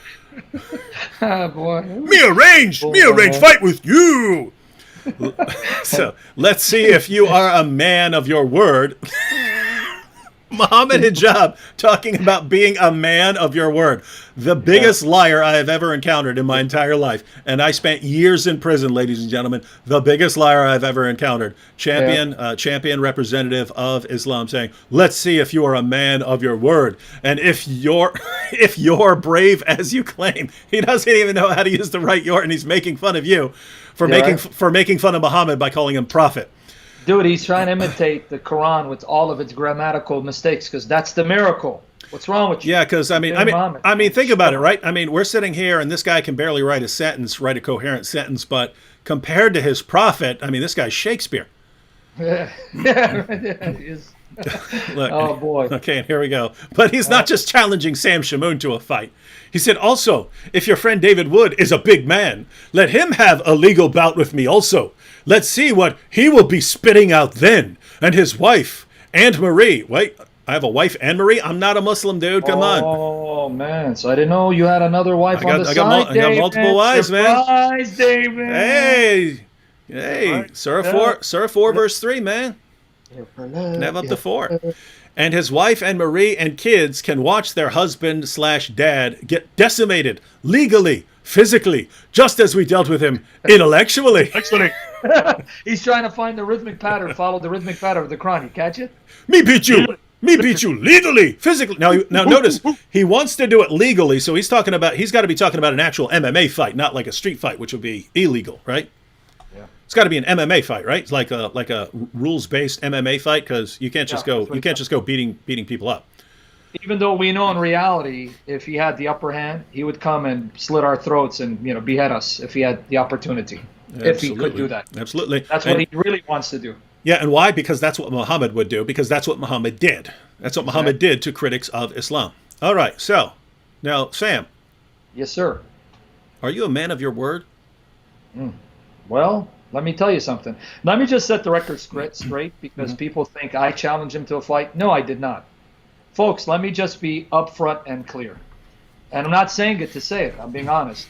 Boy. Me arrange fight with you. So let's see if you are a man of your word. Mohammed Hijab talking about being a man of your word. The biggest liar I have ever encountered in my entire life. And I spent years in prison, ladies and gentlemen. The biggest liar I've ever encountered. Champion representative of Islam saying, let's see if you are a man of your word. And if you're brave as you claim. He doesn't even know how to use the right your, and he's making fun of you for making fun of Muhammad by calling him prophet. Dude, he's trying to imitate the Quran with all of its grammatical mistakes, because that's the miracle. What's wrong with you? Yeah, because I mean, think about it, right? I mean, we're sitting here, and this guy can barely write a coherent sentence. But compared to his prophet, I mean, this guy's Shakespeare. Yeah. Look, oh boy. Okay, and here we go. But he's not just challenging Sam Shamoun to a fight. He said, also, if your friend David Wood is a big man, let him have a legal bout with me also. Let's see what he will be spitting out then. And his wife, Aunt Marie. Wait, I have a wife, Anne Marie? I'm not a Muslim, dude. Come on. Oh, man. So I didn't know you had another wife on the side, I got multiple wives, man. Surprise, David. Hey, right. Surah 4, verse 3, man. Never up to 4. And his wife and Marie and kids can watch their husband/dad get decimated legally, physically, just as we dealt with him intellectually. He's trying to find the rhythmic pattern, follow the rhythmic pattern of the Quran. You catch it? Me beat you legally, physically. Now notice, he wants to do it legally, so he's got to be talking about an actual MMA fight, not like a street fight, which would be illegal, right? It's got to be an MMA fight, right? It's like a rules based MMA fight, because you can't just go beating people up. Even though we know in reality, if he had the upper hand, he would come and slit our throats and behead us if he had the opportunity. Absolutely. If he could do that. Absolutely. That's what he really wants to do. Yeah, and why? Because that's what Muhammad would do, because that's what Muhammad did. That's what Muhammad did to critics of Islam. All right, so now, Sam. Yes, sir. Are you a man of your word? Well, let me tell you something. Let me just set the record straight, because people think I challenged him to a fight. No, I did not. Folks, let me just be upfront and clear. And I'm not saying it to say it. I'm being honest.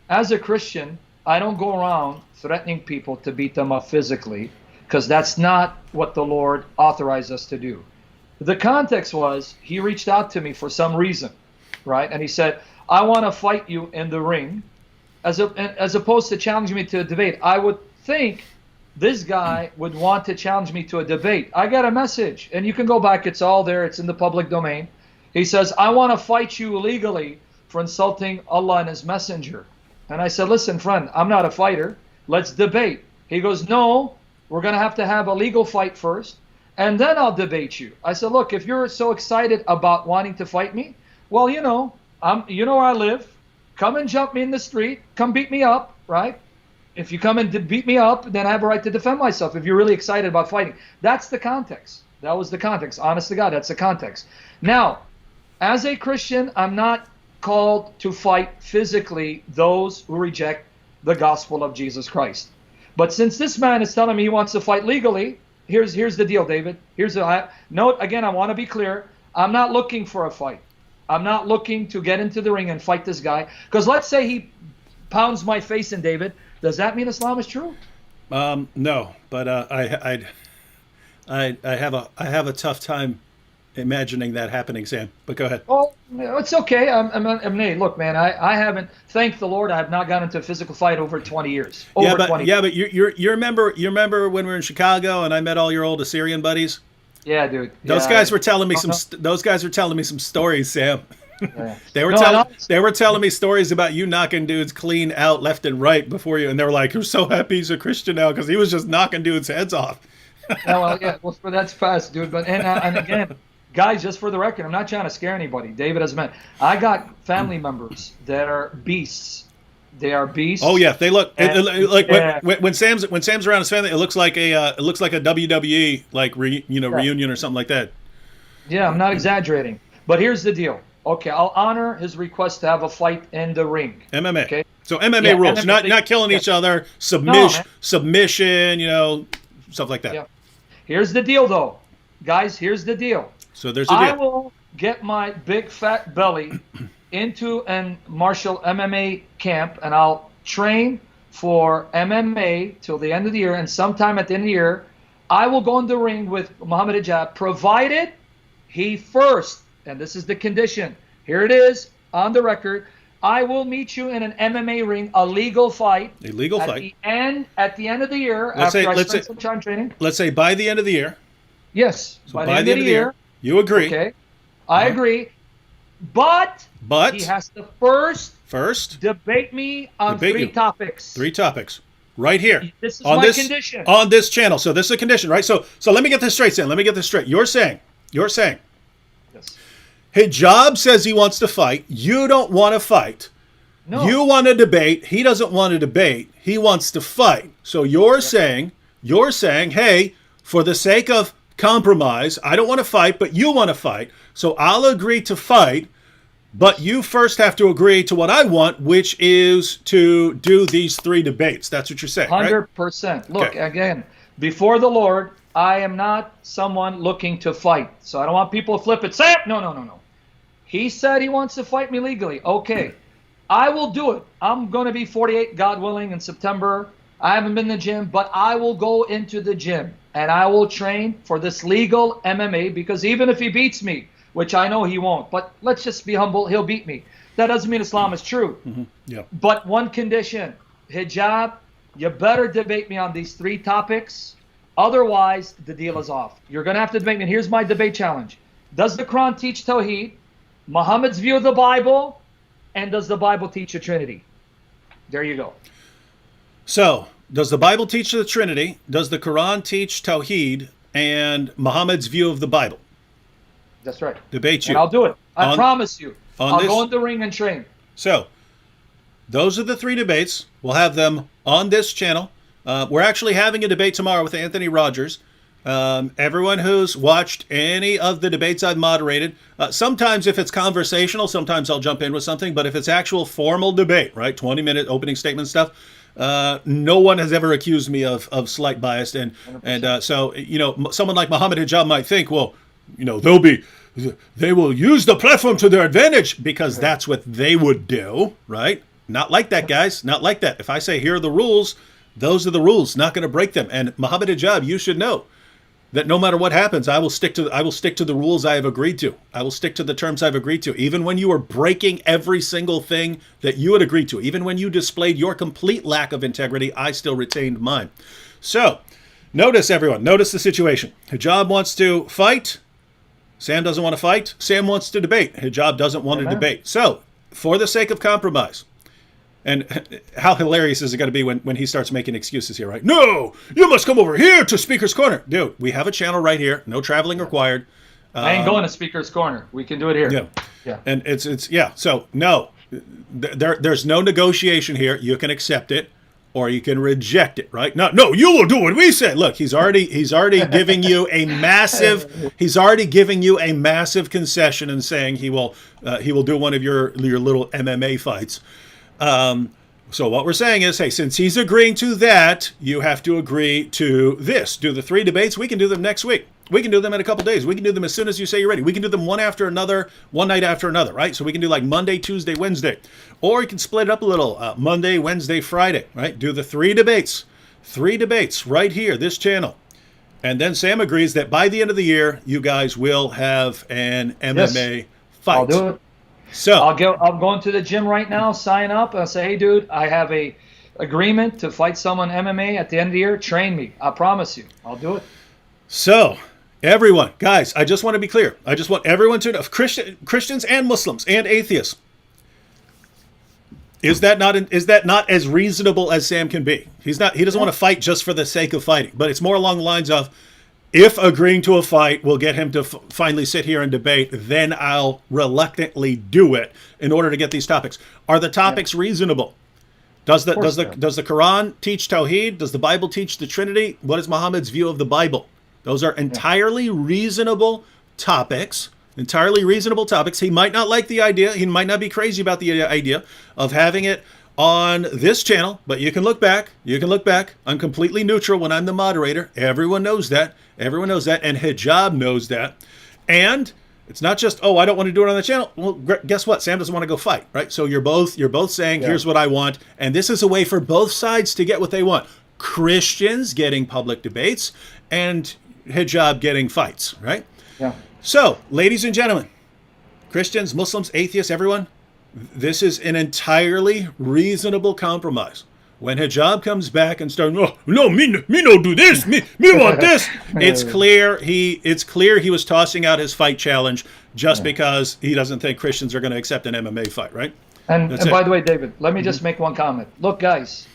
As a Christian, I don't go around threatening people to beat them up physically, because that's not what the Lord authorized us to do. The context was he reached out to me for some reason, right? And he said, I want to fight you in the ring, as opposed to challenging me to a debate. I would think this guy would want to challenge me to a debate. I got a message, and you can go back. It's all there. It's in the public domain. He says, I want to fight you legally for insulting Allah and his messenger. And I said, listen, friend, I'm not a fighter. Let's debate. He goes, no, we're going to have a legal fight first, and then I'll debate you. I said, look, if you're so excited about wanting to fight me, well, you know where I live. Come and jump me in the street. Come beat me up, right? If you come and beat me up, then I have a right to defend myself if you're really excited about fighting. That's the context. That was the context. Honest to God, that's the context. Now, as a Christian, I'm not called to fight physically those who reject the gospel of Jesus Christ. But since this man is telling me he wants to fight legally, here's the deal, David. Note, again, I want to be clear. I'm not looking for a fight. I'm not looking to get into the ring and fight this guy. Because let's say he pounds my face in, David. Does that mean Islam is true? No, but I have a tough time imagining that happening, Sam. But go ahead. Oh, it's okay. Look, man, I haven't. Thank the Lord, I have not gotten into a physical fight over 20 years. But you remember when we were in Chicago and I met all your old Assyrian buddies? Yeah, dude. Those guys were telling me some stories, Sam. Yeah. They were telling me stories about you knocking dudes clean out left and right before you, and they were like, "You're so happy he's a Christian now because he was just knocking dudes' heads off." That's fast, dude. But and again, guys, just for the record, I'm not trying to scare anybody. David has meant I got family members that are beasts. They are beasts. Oh yeah, they look when Sam's around his family, it looks like a WWE reunion or something like that. Yeah, I'm not exaggerating. But here's the deal. Okay, I'll honor his request to have a fight in the ring. MMA. Okay. So MMA rules, MMA, not killing each other, submission, stuff like that. Yeah. Here's the deal, though, guys. Here's the deal. So there's a deal. I will get my big fat belly into a martial MMA camp, and I'll train for MMA till the end of the year. And sometime at the end of the year, I will go in the ring with Mohammed Hijab, provided he first. And this is the condition. Here it is on the record. I will meet you in an MMA ring, a legal fight. A legal fight. At the end of the year, after I spend some time training. Let's say by the end of the year. Yes. So by the end of the year, you agree. Okay. I agree. But he has to first debate me on three topics. 3 topics. Right here. This is my condition. On this channel. So this is a condition, right? So let me get this straight, Sam. Let me get this straight. You're saying. Yes. Hijab says he wants to fight. You don't want to fight. No. You want to debate. He doesn't want to debate. He wants to fight. So you're saying, hey, for the sake of compromise, I don't want to fight, but you want to fight. So I'll agree to fight, but you first have to agree to what I want, which is to do these 3 debates. That's what you're saying, 100%. Right? Look, again, before the Lord, I am not someone looking to fight. So I don't want people to flip it. Say it. No. He said he wants to fight me legally. Okay. I will do it. I'm going to be 48, God willing, in September. I haven't been in the gym, but I will go into the gym and I will train for this legal MMA, because even if he beats me, which I know he won't, but let's just be humble, he'll beat me. That doesn't mean Islam is true. Mm-hmm. Yeah. But one condition, Hijab, you better debate me on these 3 topics. Otherwise, the deal is off. You're going to have to debate me. And here's my debate challenge. Does the Quran teach Tawheed, Muhammad's view of the Bible, and does the Bible teach a Trinity? There you go. So Does the Bible teach the Trinity? Does the Quran teach Tawheed and Muhammad's view of the Bible? That's right. Debate you. And I'll do it. I promise you. I'll this, go in the ring and train. So, those are the 3 debates. We'll have them on this channel. We're actually having a debate tomorrow with Anthony Rogers. Everyone who's watched any of the debates I've moderated, sometimes if it's conversational, sometimes I'll jump in with something, but if it's actual formal debate, right, 20-minute opening statement stuff, no one has ever accused me of slight bias. And so, you know, someone like Mohammed Hijab might think, well, you know, they will use the platform to their advantage because that's what they would do, right? Not like that, guys. Not like that. If I say, here are the rules, those are the rules, not going to break them. And Mohammed Hijab, you should know that no matter what happens, I will stick to the rules I have agreed to. I will stick to the terms I've agreed to. Even when you are breaking every single thing that you had agreed to, even when you displayed your complete lack of integrity, I still retained mine. So, notice everyone, notice the situation. Hijab wants to fight. Sam doesn't want to fight. Sam wants to debate. Hijab doesn't want to debate. So, for the sake of compromise, and how hilarious is it going to be when he starts making excuses here, right? No, you must come over here to Speaker's Corner. Dude, we have a channel right here. No traveling required. I ain't going to Speaker's Corner. We can do it here. Yeah. And it's yeah. So, no, there's no negotiation here. You can accept it or you can reject it, right? No, you will do what we say. Look, he's already giving you a massive concession and saying he will do one of your little MMA fights. So what we're saying is, hey, since he's agreeing to that, you have to agree to this. Do the 3 debates. We can do them next week. We can do them in a couple days. We can do them as soon as you say you're ready. We can do them one after another, one night after another, right? So we can do like Monday, Tuesday, Wednesday. Or you can split it up a little, Monday, Wednesday, Friday, right? Do the 3 debates. 3 debates right here, this channel. And then Sam agrees that by the end of the year, you guys will have an MMA fight. I'll do it. So I'm going to the gym right now, sign up, and say, hey, dude, I have a agreement to fight someone MMA at the end of the year. Train me. I promise you. I'll do it. So, everyone, guys, I just want to be clear. I just want everyone to know, Christians and Muslims and atheists, is that not as reasonable as Sam can be? He doesn't want to fight just for the sake of fighting, but it's more along the lines of, if agreeing to a fight will get him to finally sit here and debate, then I'll reluctantly do it in order to get these topics. Are the topics reasonable? Does the Quran teach Tawheed? Does the Bible teach the Trinity? What is Muhammad's view of the Bible? Those are entirely reasonable topics. Entirely reasonable topics. He might not like the idea. He might not be crazy about the idea of having it on this channel, but you can look back. You can look back. I'm completely neutral when I'm the moderator. Everyone knows that. Everyone knows that, and Hijab knows that. And it's not just, oh, I don't want to do it on the channel. Well, guess what? Sam doesn't want to go fight, right? So you're both saying, here's what I want, and this is a way for both sides to get what they want. Christians getting public debates, and Hijab getting fights, right? Yeah. So, ladies and gentlemen, Christians, Muslims, atheists, everyone, this is an entirely reasonable compromise. When Hijab comes back and starts, no, me no do this, me want this. It's clear he was tossing out his fight challenge just because he doesn't think Christians are going to accept an MMA fight, right? And by the way, David, let me just make one comment. Look, guys,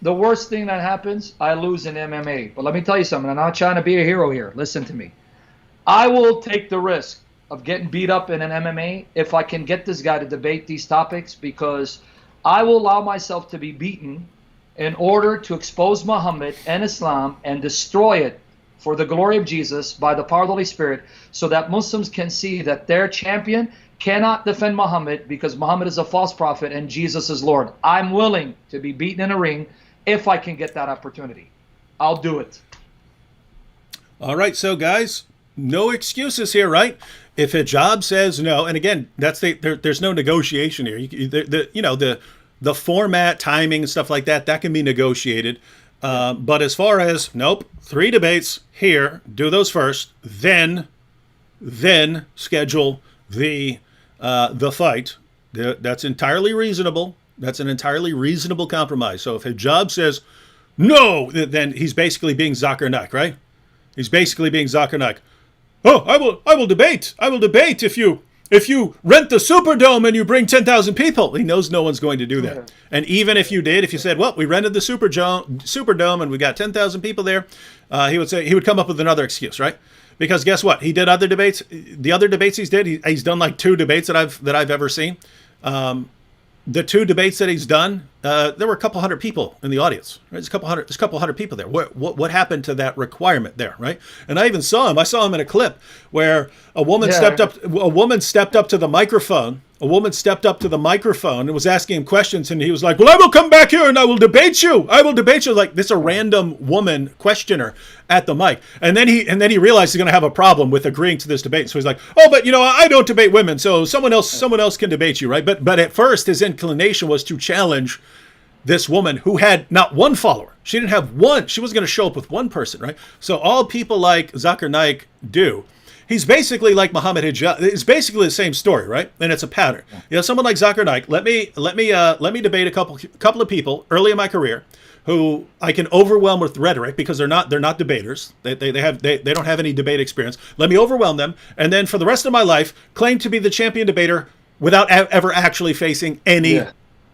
the worst thing that happens, I lose in MMA. But let me tell you something. I'm not trying to be a hero here. Listen to me. I will take the risk of getting beat up in an MMA if I can get this guy to debate these topics, because I will allow myself to be beaten in order to expose Muhammad and Islam and destroy it for the glory of Jesus by the power of the Holy Spirit, so that Muslims can see that their champion cannot defend Muhammad, because Muhammad is a false prophet and Jesus is Lord. I'm willing to be beaten in a ring if I can get that opportunity. I'll do it. All right, so guys, no excuses here, right? If Hijab says no, and again, there's no negotiation here. The format, timing, and stuff like that can be negotiated. But as far as, nope, 3 debates here, do those first, then schedule the fight. That's entirely reasonable. That's an entirely reasonable compromise. So if Hijab says no, then he's basically being Zakir Naik, right? He's basically being Zakir Naik. Oh, I will debate. I will debate if you if you rent the Superdome and you bring 10,000 people, he knows no one's going to do that. And even if you did, if you said, well, we rented the Superdome and we got 10,000 people there, he would come up with another excuse, right? Because guess what? He did other debates. The other debates he's done like 2 debates that I've ever seen. The 2 debates that he's done, there were a couple hundred people in the audience. Right? There's a couple hundred people there. What happened to that requirement there, right? And I even saw him. I saw him in a clip where a woman stepped up. A woman stepped up to the microphone. A woman stepped up to the microphone and was asking him questions, and he was like, "Well, I will come back here and I will debate you. I will debate you." Like this, a random woman questioner at the mic, and then he realized he's going to have a problem with agreeing to this debate. So he's like, "Oh, but I don't debate women, so someone else can debate you, right?" But at first, his inclination was to challenge this woman who had not one follower. She didn't have one. She wasn't going to show up with one person, right? So all people like Zakir Naik do. He's basically like Mohammed Hijab. It's basically the same story, right? And it's a pattern. Someone like Zakir Naik. Let me debate a couple of people early in my career who I can overwhelm with rhetoric because they're not debaters. They don't have any debate experience. Let me overwhelm them, and then for the rest of my life, claim to be the champion debater without ever actually facing any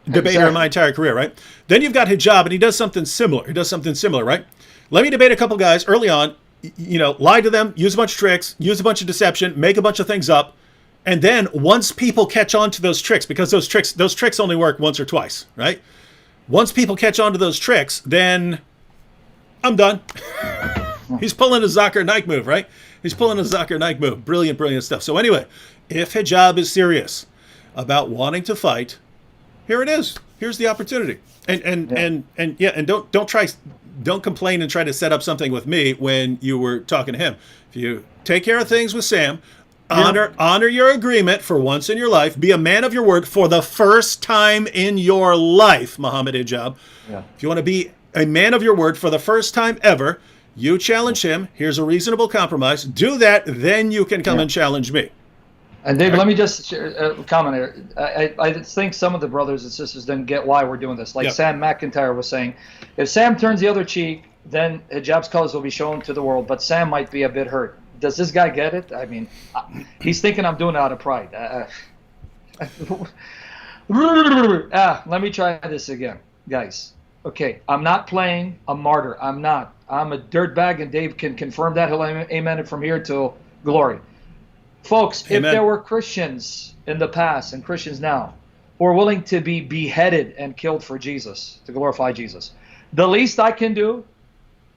debater in my entire career, right? Then you've got Hijab, and he does something similar, right? Let me debate a couple guys early on. Lie to them, use a bunch of tricks, use a bunch of deception, make a bunch of things up. And then once people catch on to those tricks, because those tricks only work once or twice, right? Once people catch on to those tricks, then I'm done. He's pulling a Zakir Naik move, right? He's pulling a Zakir Naik move. Brilliant stuff. So anyway, if Hijab is serious about wanting to fight, here it is. Here's the opportunity. And don't complain and try to set up something with me when you were talking to him. If you take care of things with Sam, honor your agreement for once in your life, be a man of your word for the first time in your life, Mohammed Hijab. If you want to be a man of your word for the first time ever, you challenge him. Here's a reasonable compromise. Do that, then you can come and challenge me. And David, let me just comment here. I think some of the brothers and sisters didn't get why we're doing this. Like Sam McIntyre was saying, if Sam turns the other cheek, then Hijab's colors will be shown to the world. But Sam might be a bit hurt. Does this guy get it? I mean, he's thinking I'm doing it out of pride. Let me try this again, guys. Okay, I'm not playing a martyr. I'm not. I'm a dirtbag, and Dave can confirm that. He'll amen it from here till glory. Folks, Amen. If there were Christians in the past and Christians now who are willing to be beheaded and killed for Jesus, to glorify Jesus, the least I can do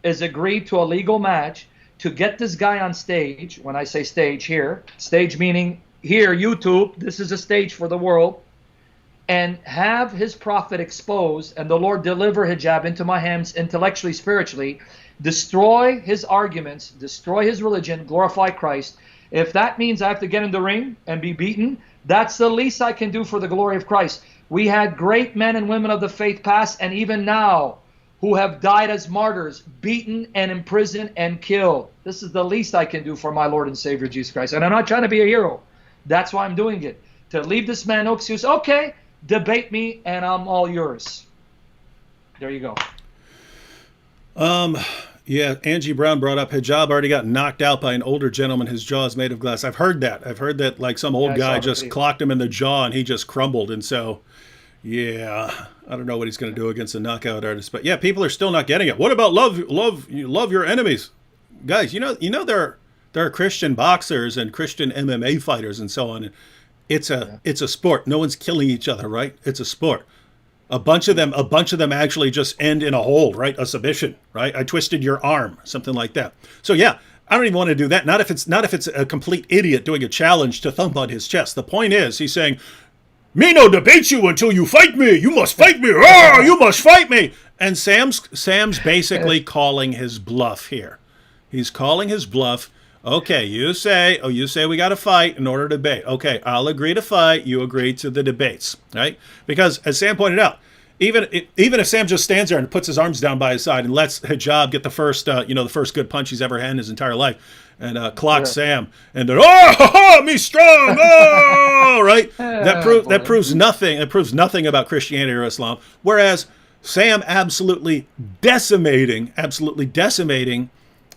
is agree to a legal match to get this guy on stage. When I say stage here, stage meaning here, YouTube, this is a stage for the world, and have his prophet exposed and the Lord deliver Hijab into my hands intellectually, spiritually, destroy his arguments, destroy his religion, glorify Christ. If that means I have to get in the ring and be beaten, that's the least I can do for the glory of Christ. We had great men and women of the faith past and even now who have died as martyrs, beaten and imprisoned and killed. This is the least I can do for my Lord and Savior Jesus Christ. And I'm not trying to be a hero. That's why I'm doing it. To leave this man no excuse. Okay, debate me and I'm all yours. There you go. Yeah, Angie Brown brought up Hijab already got knocked out by an older gentleman. His jaw is made of glass. I've heard that like some old guy just clocked him in the jaw and he just crumbled. And so, yeah, I don't know what he's going to do against a knockout artist. But yeah, people are still not getting it. What about love your enemies? Guys, there are Christian boxers and Christian MMA fighters and so on. It's a sport. No one's killing each other, right? It's a sport. A bunch of them actually just end in a hold, right? A submission, right? I twisted your arm, something like that. So yeah, I don't even want to do that. Not if it's a complete idiot doing a challenge to thump on his chest. The point is, he's saying, "Me no debate you until you fight me. You must fight me. Oh, you must fight me." And Sam's basically calling his bluff here. He's calling his bluff. Okay, you say we got to fight in order to debate. Okay, I'll agree to fight. You agree to the debates, right? Because as Sam pointed out, even if Sam just stands there and puts his arms down by his side and lets Hijab get the first good punch he's ever had in his entire life, and clocks Sam, and then me strong, right? That proves nothing. It proves nothing about Christianity or Islam. Whereas Sam absolutely decimating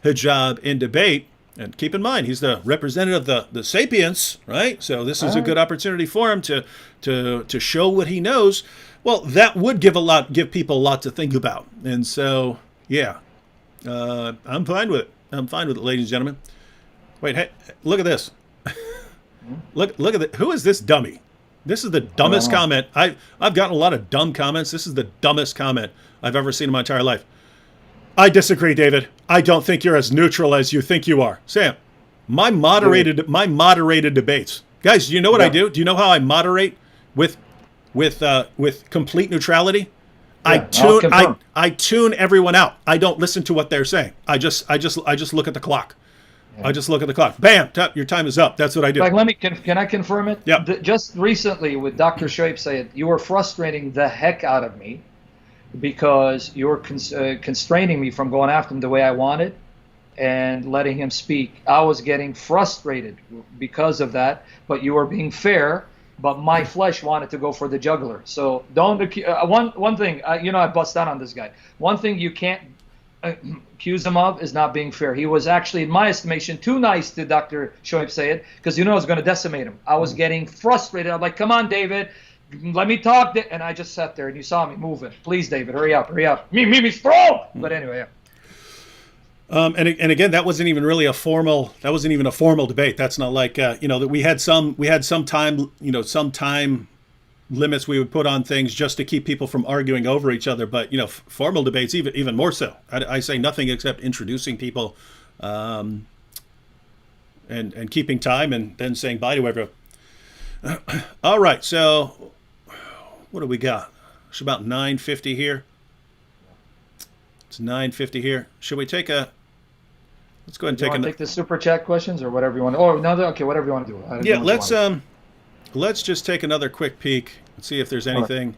Hijab in debate. And keep in mind, he's the representative of the sapiens, right? So this is a good opportunity for him to show what he knows. Well, that would give people a lot to think about. And so, yeah, I'm fine with it. I'm fine with it, ladies and gentlemen. Wait, hey, look at this. Look at it. Who is this dummy? This is the dumbest comment. I've gotten a lot of dumb comments. This is the dumbest comment I've ever seen in my entire life. I disagree, David. I don't think you're as neutral as you think you are. Sam, my moderated debates. Guys, do you know what I do? Do you know how I moderate with complete neutrality? Yeah, I tune everyone out. I don't listen to what they're saying. I just look at the clock. Yeah. I just look at the clock. Bam, your time is up. That's what I do. Like, can I confirm it? Yeah. Just recently with Dr. Shoaib said, you were frustrating the heck out of me because you were constraining me from going after him the way I wanted and letting him speak. I was getting frustrated because of that, but you were being fair. But my flesh wanted to go for the jugular. So don't one thing. I bust down on this guy. One thing you can't accuse him of is not being fair. He was actually, in my estimation, too nice to Dr. Shoaib Sayed because I was going to decimate him. I was getting frustrated. I'm like, come on, David, let me talk. And I just sat there, and you saw me moving. Please, David, hurry up. Me strong. But anyway, yeah. And again, that wasn't even a formal debate. That's not like that we had some time limits we would put on things just to keep people from arguing over each other. But formal debates even more so. I say nothing except introducing people, and keeping time, and then saying bye to everyone. All right, so what do we got? It's about 9:50 here. It's 9:50 here. Should we take a? Let's go ahead and take the super chat questions or whatever you want. Oh, no, okay, whatever you want to do. Yeah, let's just take another quick peek and see if there's anything. Right.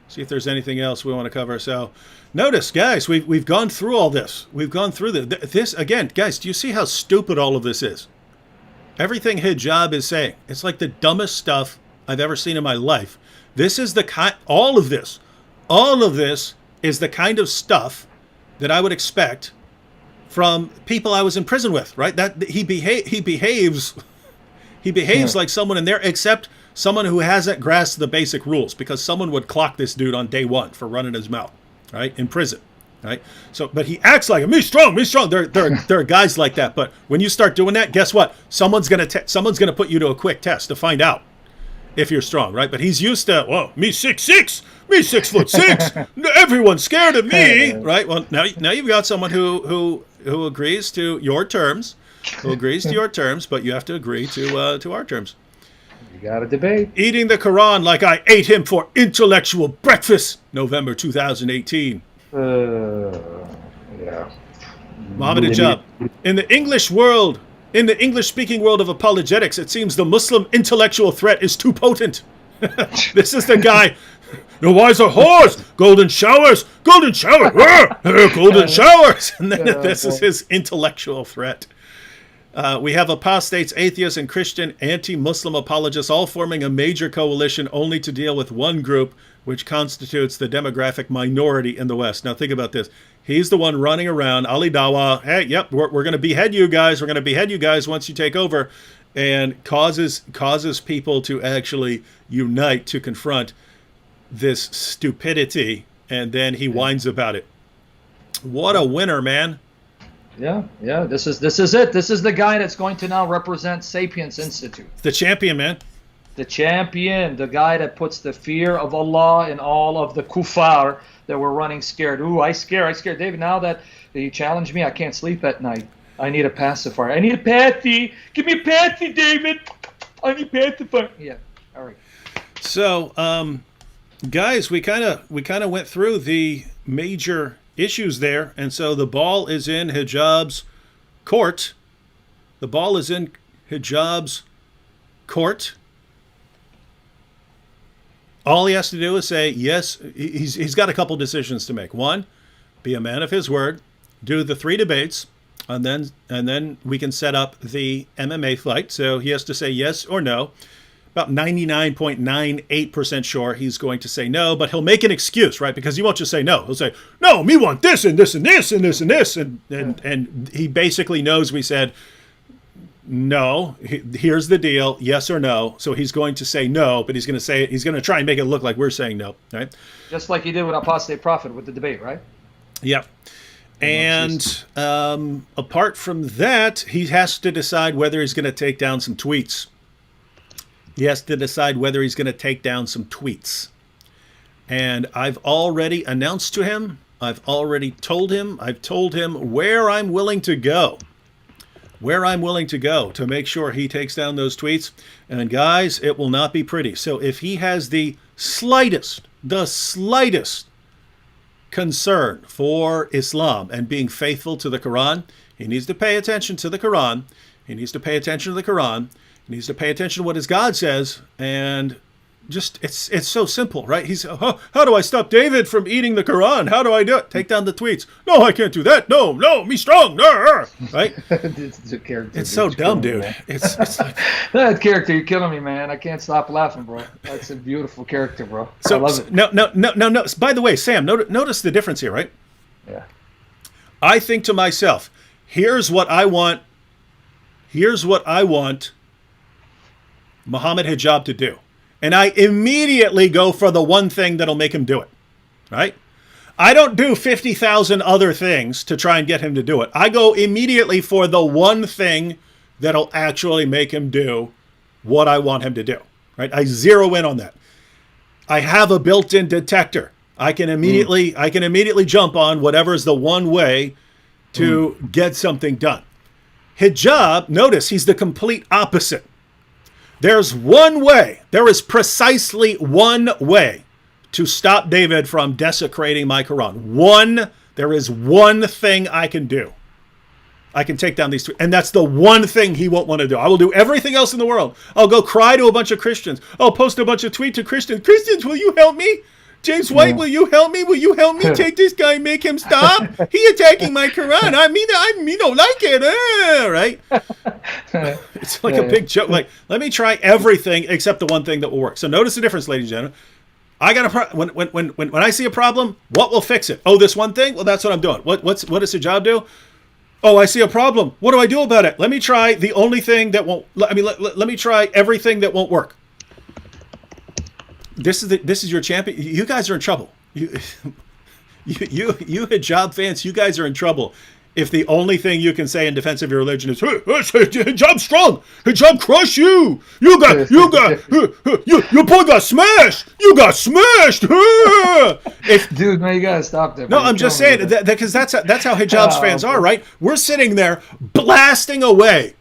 See if there's anything else we want to cover. So, notice, guys, we've gone through all this. We've gone through this again, guys. Do you see how stupid all of this is? Everything Hijab is saying, it's like the dumbest stuff I've ever seen in my life. This is all of this is the kind of stuff that I would expect from people I was in prison with, right? That he behaves like someone in there, except someone who hasn't grasped the basic rules, because someone would clock this dude on day one for running his mouth, right? In prison, right? So, but he acts like me strong. There are guys like that, but when you start doing that, guess what? Someone's gonna put you to a quick test to find out if you're strong, right? But he's used to, well, me 6'6", me 6'6", everyone's scared of me, right? Well, now you've got someone who agrees to your terms, but you have to agree to our terms. You got to debate. Eating the Quran like I ate him for intellectual breakfast, November 2018. Yeah. Mohammed Hijab. In the English-speaking world of apologetics, it seems the Muslim intellectual threat is too potent. This is the guy. The wise are whores. Golden showers. Golden showers. And then this is his intellectual threat. We have apostates, atheists, and Christian anti-Muslim apologists all forming a major coalition only to deal with one group, which constitutes the demographic minority in the West. Now think about this. He's the one running around, Ali Dawa, hey, yep, we're going to behead you guys. We're going to behead you guys once you take over, and causes people to actually unite to confront this stupidity, and then he whines about it. What a winner, man. Yeah. This is it. This is the guy that's going to now represent Sapiens Institute. The champion, man. The champion, the guy that puts the fear of Allah in all of the kuffar that were running scared. Ooh, I scare. David, now that you challenge me, I can't sleep at night. I need a pacifier. I need a pathy. Give me a pathy, David. I need pacifier. Yeah. All right. So, guys, we kind of went through the major issues there, and so the ball is in Hijab's court. All he has to do is say yes. He's got a couple decisions to make. One, be a man of his word, do the 3 debates, and then we can set up the MMA fight. So he has to say yes or no. About 99.98% sure he's going to say no, but he'll make an excuse, right? Because he won't just say no. He'll say, no, me want this and this and this and this and this. And he basically knows we said no, here's the deal, yes or no. So he's going to say no, but he's going to try and make it look like we're saying no, right? Just like he did with Apostate Prophet with the debate, right? Yep. And apart from that, he has to decide whether he's going to take down some tweets. He has to decide whether he's going to take down some tweets. And I've already announced to him, I've told him where I'm willing to go. Where I'm willing to go to make sure he takes down those tweets. And guys, it will not be pretty. So if he has the slightest concern for Islam and being faithful to the Quran, he needs to pay attention to the Quran. He needs to pay attention to the Quran. He needs to pay attention to what his God says. And just, it's so simple, right? He's, how do I stop David from eating the Quran? How do I do it? Take down the tweets. No, I can't do that. No, me strong. Right? It's so dumb, dude. Me, it's like that character, you're killing me, man. I can't stop laughing, bro. That's a beautiful character, bro. I love it. No. By the way, Sam, notice the difference here, right? Yeah. I think to myself, here's what I want Mohammed Hijab to do. And I immediately go for the one thing that'll make him do it, right? I don't do 50,000 other things to try and get him to do it. I go immediately for the one thing that'll actually make him do what I want him to do, right? I zero in on that. I have a built-in detector. I can immediately jump on whatever is the one way to get something done. Hijab, notice he's the complete opposite. There's one way. There is precisely one way to stop David from desecrating my Quran. There is one thing I can do. I can take down these two. And that's the one thing he won't want to do. I will do everything else in the world. I'll go cry to a bunch of Christians. I'll post a bunch of tweets to Christians. Christians, will you help me? James White, will you help me? Will you help me take this guy and make him stop? He attacking my Quran. I don't like it. Right? It's like a big joke. Like, let me try everything except the one thing that will work. So notice the difference, ladies and gentlemen. I got when I see a problem, what will fix it? Oh, this one thing? Well, that's what I'm doing. What does Hijab do? Oh, I see a problem. What do I do about it? Let me try the only thing that won't. Let me try everything that won't work. This is your champion. You guys are in trouble. You Hijab fans, you guys are in trouble. If the only thing you can say in defense of your religion is, hey, Hijab strong, Hijab crush you. Your boy got smashed. You got smashed. Dude, man, you gotta stop that. No, I'm just saying that because that's how Hijab's fans are, right? We're sitting there blasting away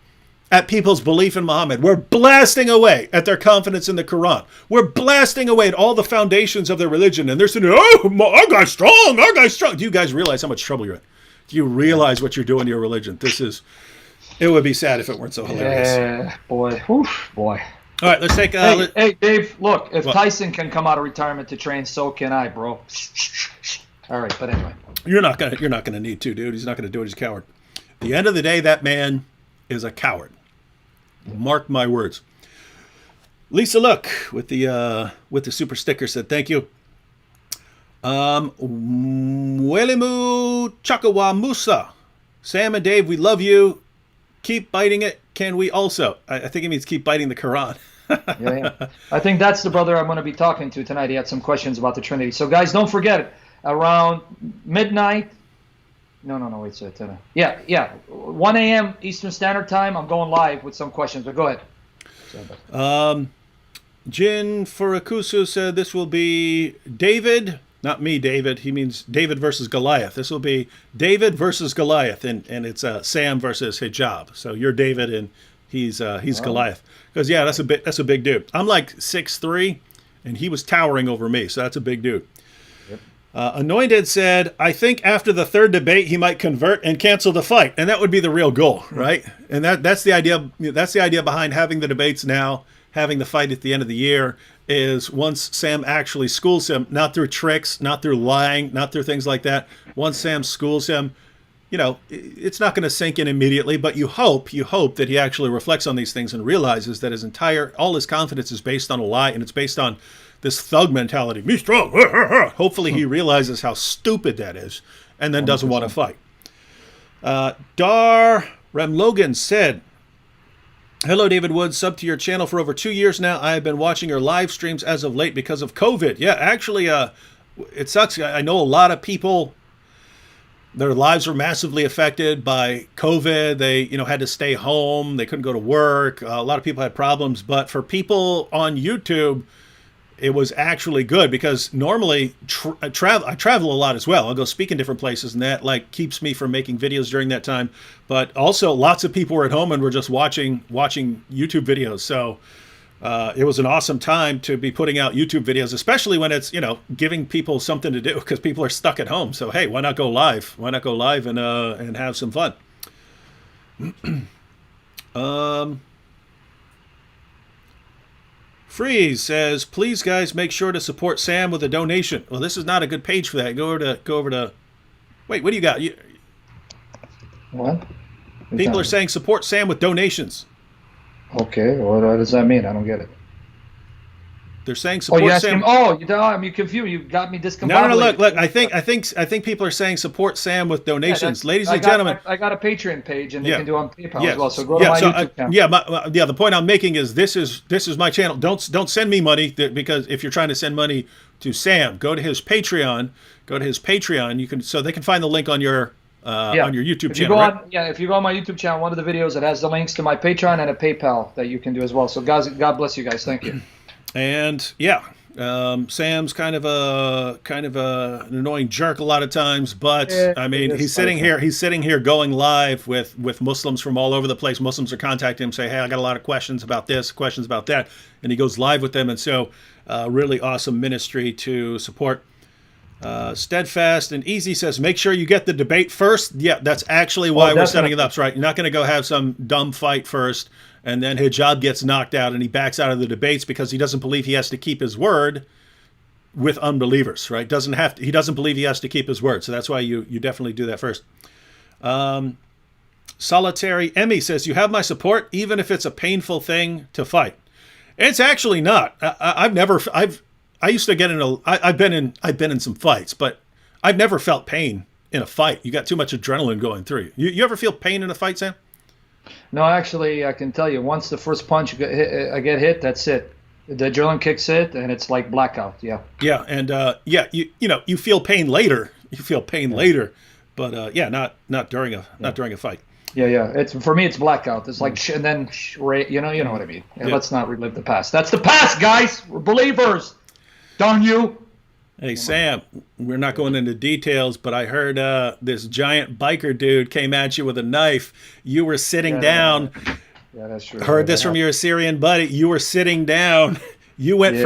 at people's belief in Muhammad. We're blasting away at their confidence in the Quran. We're blasting away at all the foundations of their religion. And they're saying, oh, our guy's strong, our guy's strong. Do you guys realize how much trouble you're in? Do you realize what you're doing to your religion? It would be sad if it weren't so hilarious. Yeah, boy. Oof, boy. All right, let's take... Hey, Dave, look, if Tyson can come out of retirement to train, so can I, bro. All right, but anyway. You're not gonna need to, dude. He's not gonna do it. He's a coward. At the end of the day, that man is a coward. Mark my words. Lisa Look with the super sticker said thank you. Welimu Chakawa Musa. Sam and Dave, we love you. Keep biting it. Can we also? I think it means keep biting the Quran. Yeah. I think that's the brother I'm going to be talking to tonight. He had some questions about the Trinity. So guys, don't forget, around midnight. No, wait, so 10. Yeah. 1 a.m. Eastern Standard Time. I'm going live with some questions, but go ahead. Jin Furakusu said this will be David, not me, David. He means David versus Goliath. This will be David versus Goliath, and it's Sam versus Hijab. So you're David, and he's Goliath. Because that's a big dude. I'm like 6'3", and he was towering over me, so that's a big dude. Anointed said, I think after the third debate, he might convert and cancel the fight. And that would be the real goal, right? And that's the idea. That's the idea behind having the debates now, having the fight at the end of the year, is once Sam actually schools him, not through tricks, not through lying, not through things like that. Once Sam schools him, it's not going to sink in immediately, but you hope that he actually reflects on these things and realizes that all his confidence is based on a lie, and it's based on this thug mentality. Me strong. Hopefully he realizes how stupid that is and then doesn't want to fight. Dar Ramlogan said, Hello, David Woods. Sub to your channel for over 2 years now. I have been watching your live streams as of late because of COVID. Yeah, actually, it sucks. I know a lot of people, their lives were massively affected by COVID. They, had to stay home. They couldn't go to work. A lot of people had problems. But for people on YouTube, it was actually good because normally I travel a lot as well. I'll go speak in different places, and that keeps me from making videos during that time. But also, lots of people were at home and were just watching YouTube videos. So it was an awesome time to be putting out YouTube videos, especially when it's giving people something to do because people are stuck at home. So hey, why not go live? Why not go live and have some fun? Freeze says, please guys, make sure to support Sam with a donation. Well, this is not a good page for that. Go over to. Wait, what do you got? What? People are saying support Sam with donations. Okay, what does that mean? I don't get it. They're saying support Sam. You confused. You got me discombobulated. No. Look. I think people are saying support Sam with donations, ladies and gentlemen. I got a Patreon page, and they can do on PayPal as well. So go to my YouTube channel. The point I'm making is this is my channel. Don't send me money because if you're trying to send money to Sam, go to his Patreon. You can they can find the link on your YouTube channel. If you go on my YouTube channel, one of the videos that has the links to my Patreon and a PayPal that you can do as well. So guys, God bless you guys. Thank you. And Sam's kind of an annoying jerk a lot of times, but I mean he's sitting here going live with Muslims from all over the place. Muslims are contacting him, say, hey, I got a lot of questions about this, questions about that, and he goes live with them. And so really awesome ministry to support. Steadfast and Easy says, make sure you get the debate first. Yeah, that's actually why we're setting it up, right? You're not going to go have some dumb fight first, and then Hijab gets knocked out and he backs out of the debates because he doesn't believe he has to keep his word with unbelievers, right? He doesn't believe he has to keep his word. So that's why you definitely do that first. Solitary Emmy says, you have my support, even if it's a painful thing to fight. It's actually not. I used to get in I've been in some fights, but I've never felt pain in a fight. You got too much adrenaline going through you. You ever feel pain in a fight, Sam? No, actually, I can tell you, once the first punch I get hit, that's it. The adrenaline kicks in, and it's like blackout. Yeah. Yeah, and you feel pain later. You feel pain later, but not during a fight. Yeah. It's for me, it's blackout. It's like and then you know what I mean. Yeah. Let's not relive the past. That's the past, guys. We're believers. Darn you. Hey, Sam, we're not going into details, but I heard this giant biker dude came at you with a knife. You were sitting down. Yeah, that's true. Heard this from your Assyrian buddy. You were sitting down. You went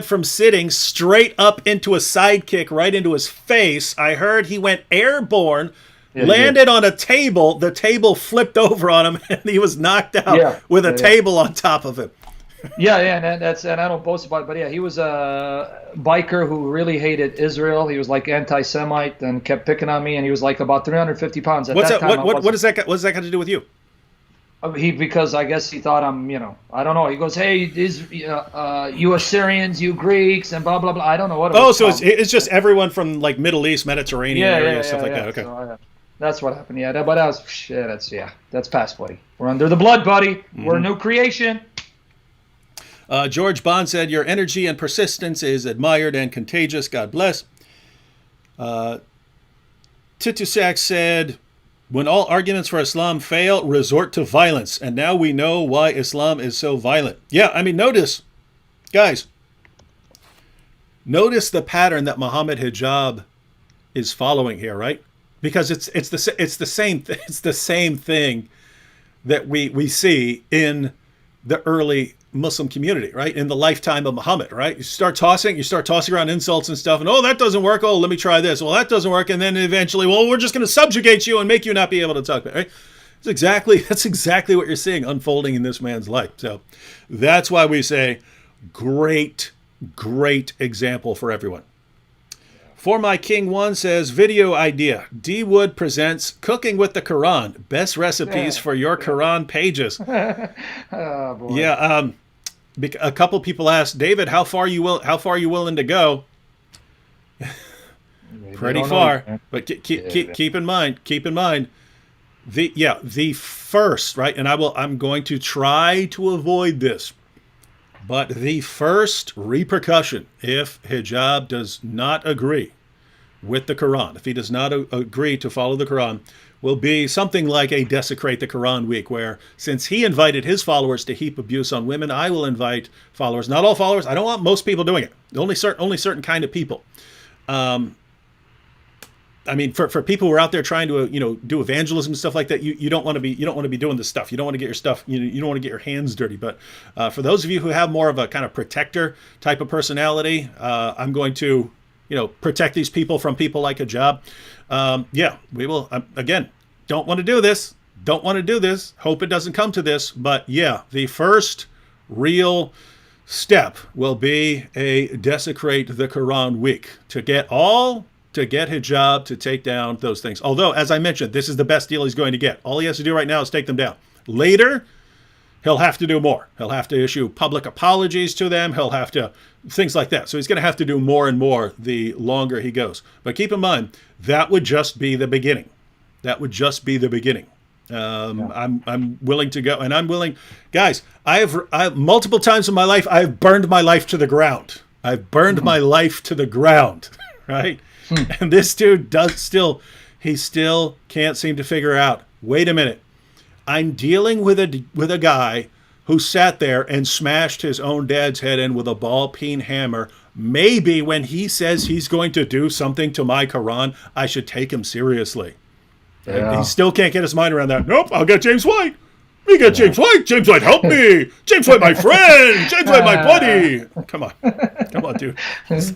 from sitting straight up into a sidekick right into his face. I heard he went airborne, landed on a table. The table flipped over on him, and he was knocked out with a table on top of him. And I don't boast about it, but he was a biker who really hated Israel. He was like anti-Semite and kept picking on me, and he was like about 350 pounds at that time. What does that got to do with you? Because I guess he thought I'm, I don't know. He goes, hey, you Assyrians, you Greeks, and blah blah blah. I don't know what. So it's just everyone from like Middle East, Mediterranean area, stuff like that. Okay. So, that's what happened. Yeah, but that's past, buddy. We're under the blood, buddy. Mm-hmm. We're a new creation. George Bond said, your energy and persistence is admired and contagious. God bless. Titusak said, when all arguments for Islam fail, resort to violence. And now we know why Islam is so violent. Yeah, I mean, notice the pattern that Mohammed Hijab is following here, right? Because it's the same thing that we see in the early Muslim community, right? In the lifetime of Muhammad, right? You start tossing around insults and stuff, and that doesn't work. Oh, let me try this. Well, that doesn't work, and then eventually, we're just going to subjugate you and make you not be able to talk. Right? That's exactly what you're seeing unfolding in this man's life. So that's why we say, great example for everyone. For My King 1 says, video idea. D Wood presents Cooking with the Quran. Best recipes for your Quran pages. Oh, boy. Yeah. A couple people asked, David, how far are you willing to go? Pretty far. But keep in mind, the first, right? And I'm going to try to avoid this. But the first repercussion, if hijab does not agree with the Quran, if he does not agree to follow the Quran, will be something like a Desecrate the Quran week, where since he invited his followers to heap abuse on women, I will invite followers, not all followers. I don't want most people doing it. Only certain kind of people. I mean, for people who are out there trying to, do evangelism and stuff like that, you don't want to be doing this stuff. You don't want to get your stuff, you don't want to get your hands dirty. But for those of you who have more of a kind of protector type of personality, I'm going to, protect these people from people like Hijab. Yeah, we will. Again, don't want to do this. Don't want to do this. Hope it doesn't come to this. But yeah, the first real step will be a Desecrate the Quran week to get Hijab to take down those things. Although, as I mentioned, this is the best deal he's going to get. All he has to do right now is take them down. Later, he'll have to do more. He'll have to issue public apologies to them. He'll have to, things like that. So he's going to have to do more and more the longer he goes. But keep in mind, that would just be the beginning. That would just be the beginning. I'm willing to go, and I'm willing, guys. I've multiple times in my life, I've burned my life to the ground. I've burned my life to the ground, right? And this dude he still can't seem to figure out, wait a minute, I'm dealing with a guy who sat there and smashed his own dad's head in with a ball-peen hammer. Maybe when he says he's going to do something to my Quran, I should take him seriously. Yeah. He still can't get his mind around that. Nope, I'll get James White. We got James White. James White, help me. James White, my friend. James White, my buddy. Come on, dude. It's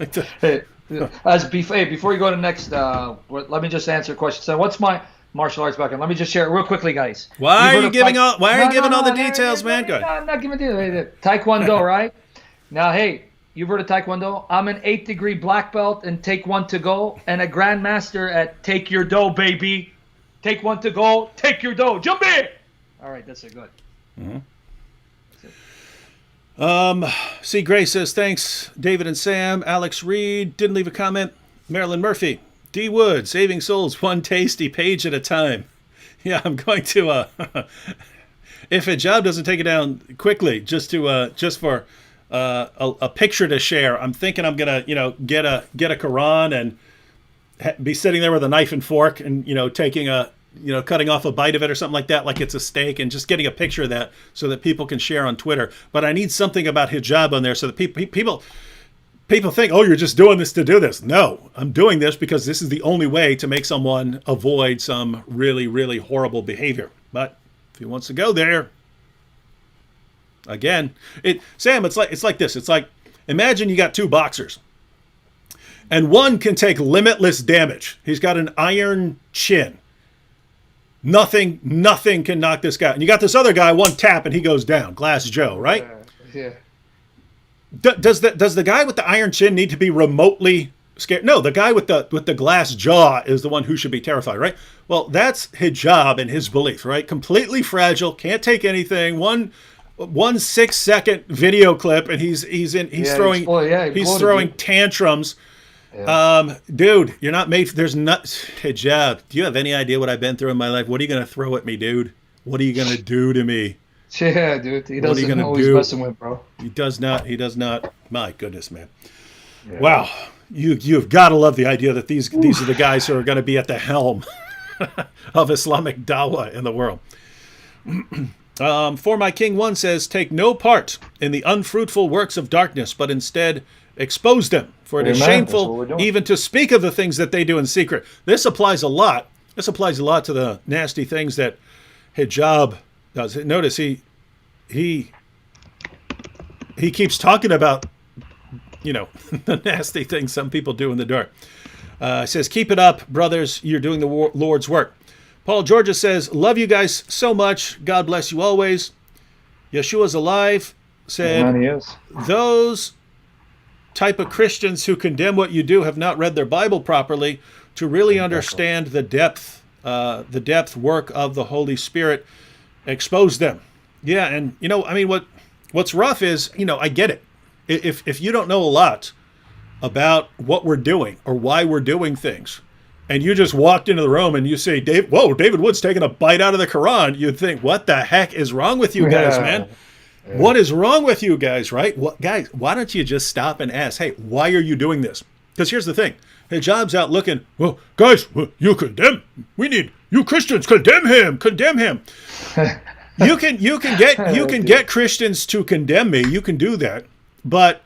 like before you go to next, let me just answer a question. So, what's my martial arts background? Let me just share it real quickly, guys. Why are you giving all the details, man? Go ahead. I'm not giving details. Taekwondo, right? Now, hey, you've heard of Taekwondo? I'm an 8th degree black belt in Take One to Go and a grandmaster at Take Your Dough, baby. Take one to go. Take your dough. Jump in. All right, that's it. Good. C. Gray says, thanks, David and Sam. Alex Reed didn't leave a comment. Marilyn Murphy. D. Wood, saving souls one tasty page at a time. Yeah, I'm going to, if Hijab doesn't take it down quickly, just for a picture to share, I'm thinking I'm going to, get a Quran and be sitting there with a knife and fork and, taking cutting off a bite of it or something like that, like it's a steak, and just getting a picture of that so that people can share on Twitter. But I need something about hijab on there so that people think, oh, you're just doing this to do this. No, I'm doing this because this is the only way to make someone avoid some really, really horrible behavior. But if he wants to go there, again, Sam, it's like this. It's like, imagine you got two boxers. And one can take limitless damage. He's got an iron chin. Nothing can knock this guy. And you got this other guy, one tap and he goes down. Glass Joe, right? Yeah. Does the guy with the iron chin need to be remotely scared? No, the guy with the glass jaw is the one who should be terrified, right? Well, that's Hijab and his belief, right? Completely fragile, can't take anything. One 6-second video clip and he's throwing tantrums. Yeah. Dude, you're not made. There's not Hijab. Do you have any idea what I've been through in my life? What are you gonna throw at me, dude? What are you gonna do to me? Yeah, dude. He doesn't know what he's messing with, bro. He does not. My goodness, man. Yeah. Wow, you've got to love the idea that these are the guys who are going to be at the helm of Islamic dawah in the world. For my King One says, take no part in the unfruitful works of darkness, but instead expose them, for it is shameful even to speak of the things that they do in secret. This applies a lot. This applies a lot to the nasty things that Hijab does. Notice he keeps talking about, the nasty things some people do in the dark. Says, keep it up, brothers. You're doing the Lord's work. Paul Georgia says, love you guys so much. God bless you always. Yeshua's alive. Said, he is. Those type of Christians who condemn what you do have not read their Bible properly to really understand the depth work of the Holy Spirit. Expose them. Yeah, and what's rough is, I get it. If you don't know a lot about what we're doing or why we're doing things, and you just walked into the room and you say, David Wood's taking a bite out of the Quran, you'd think, what the heck is wrong with you guys, man? Yeah. What is wrong with you guys, right? Guys, why don't you just stop and ask, hey, why are you doing this? Because here's the thing. Hijab's out looking, well, guys, you condemn. You Christians condemn him. You can get Christians to condemn me. You can do that. But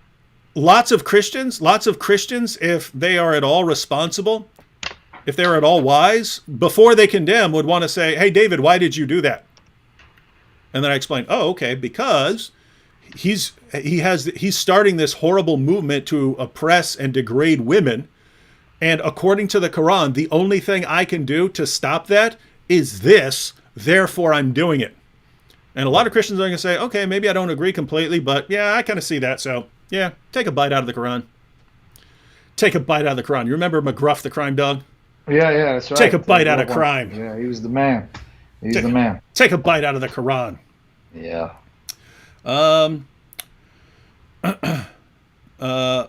lots of Christians, if they are at all responsible, if they're at all wise, before they condemn, would want to say, hey, David, why did you do that? And then I explain, oh, okay, because he's starting this horrible movement to oppress and degrade women. And according to the Quran, the only thing I can do to stop that is this. Therefore, I'm doing it. And a lot of Christians are going to say, okay, maybe I don't agree completely, but yeah, I kind of see that. So yeah, take a bite out of the Quran. Take a bite out of the Quran. You remember McGruff, the crime dog? Yeah, that's right. Take a bite out of crime. Yeah, he was the man. He's the man. Take a bite out of the Quran. Yeah.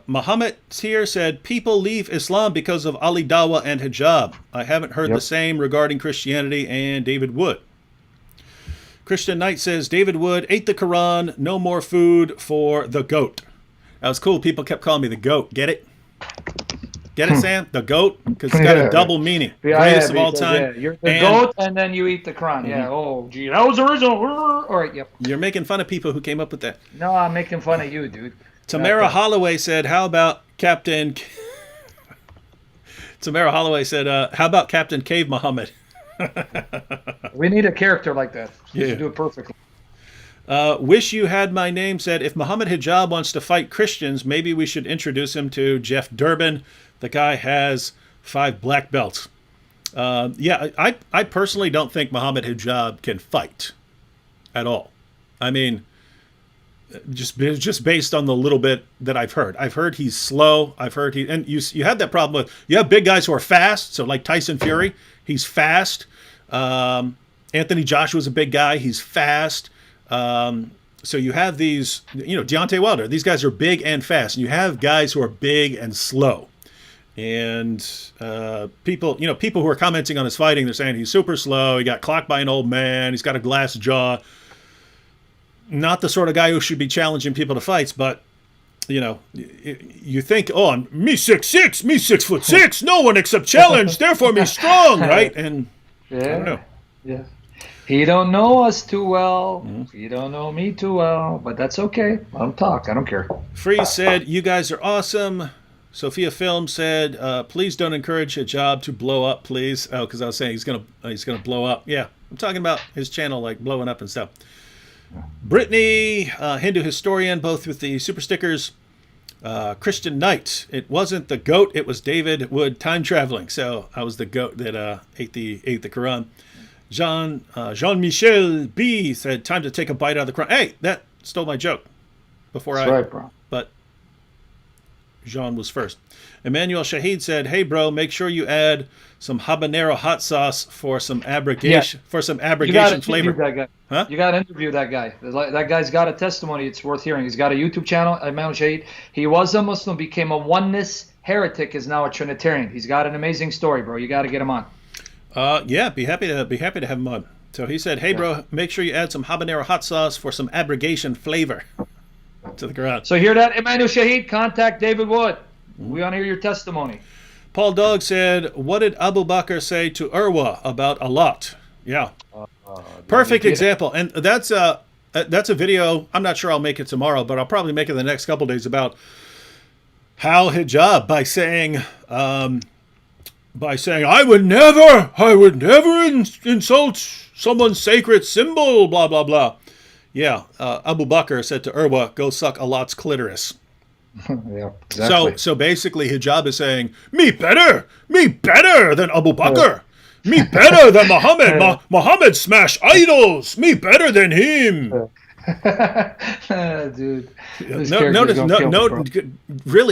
Mohammed here said, people leave Islam because of Ali Dawah and hijab. I haven't heard the same regarding Christianity and David Wood. Christian Knight says, David Wood ate the Quran, no more food for the goat. That was cool. People kept calling me the goat. Get it? Get it, Sam? The goat? Because it's got a double meaning. Greatest of all time. Yeah. You're the goat, and then you eat the Quran. Mm-hmm. Yeah. Oh, gee, that was original. All right, yep. You're making fun of people who came up with that. No, I'm making fun of you, dude. Tamara Holloway said, how about Captain... Tamara Holloway said, how about Captain Cave Muhammad? We need a character like that. You should do it perfectly. Wish You Had My Name said, if Mohammed Hijab wants to fight Christians, maybe we should introduce him to Jeff Durbin. The guy has 5 black belts. I personally don't think Mohammed Hijab can fight at all. I mean, just based on the little bit that I've heard. I've heard he's slow. And you had that problem with, you have big guys who are fast. So like Tyson Fury, he's fast. Anthony Joshua's a big guy. He's fast. So you have these, Deontay Wilder, these guys are big and fast. And you have guys who are big and slow. And people who are commenting on his fighting, they're saying he's super slow. He got clocked by an old man. He's got a glass jaw. Not the sort of guy who should be challenging people to fights, but you think, oh, me 6'6", me 6'6", no one except challenge, therefore me strong, right? And I don't know. Yeah. He don't know us too well. Mm-hmm. He don't know me too well, but that's okay. Let him talk. I don't care. Freeze said, you guys are awesome. Sophia Film said, please don't encourage Hijab to blow up, please. Oh, because I was saying he's gonna blow up. Yeah, I'm talking about his channel like blowing up and stuff. Brittany, Hindu historian, both with the super stickers. Christian Knight, it wasn't the goat, it was David Wood time traveling. So I was the goat that ate the Quran. Jean-Michel B said, time to take a bite out of the Quran. Hey, that stole my joke That's right, bro. But Jean was first. Emmanuel Shahid said, hey, bro, make sure you add some habanero hot sauce for some abrogation flavor. That guy. Huh? You got to interview that guy. That guy's got a testimony. It's worth hearing. He's got a YouTube channel, Emmanuel Shahid. He was a Muslim, became a oneness heretic, is now a Trinitarian. He's got an amazing story, bro. You got to get him on. Be happy to have him on. So he said, hey, bro, make sure you add some habanero hot sauce for some abrogation flavor to the Quran. So hear that, Emmanuel Shahid? Contact David Wood. We want to hear your testimony. Paul Dog said, what did Abu Bakr say to Urwa about a lot? Yeah. Perfect example. And that's a video. I'm not sure I'll make it tomorrow, but I'll probably make it the next couple days about how Hijab, by saying I would never insult someone's sacred symbol, blah, blah, blah. Yeah. Abu Bakr said to Urwa, go suck Allah's clitoris. Yeah, exactly. So basically Hijab is saying, me better than Abu Bakr. Me better than Muhammad. Muhammad smashed idols. Me better than him. Dude.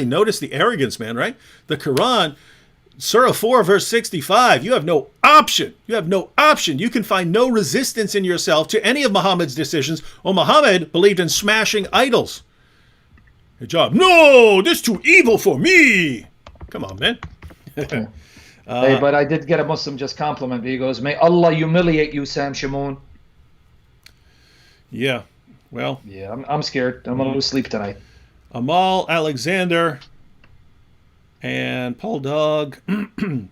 Notice the arrogance, man, right? The Quran, Surah 4, verse 65, you have no option. You can find no resistance in yourself to any of Muhammad's decisions. Well, Muhammad believed in smashing idols. Hijab, no, this is too evil for me. Come on, man. Hey, but I did get a Muslim just compliment me. He goes, "May Allah humiliate you, Sam Shamoon." Yeah. Well, Yeah, I'm scared. I'm gonna lose sleep tonight. Amal Alexander and Paul Dog.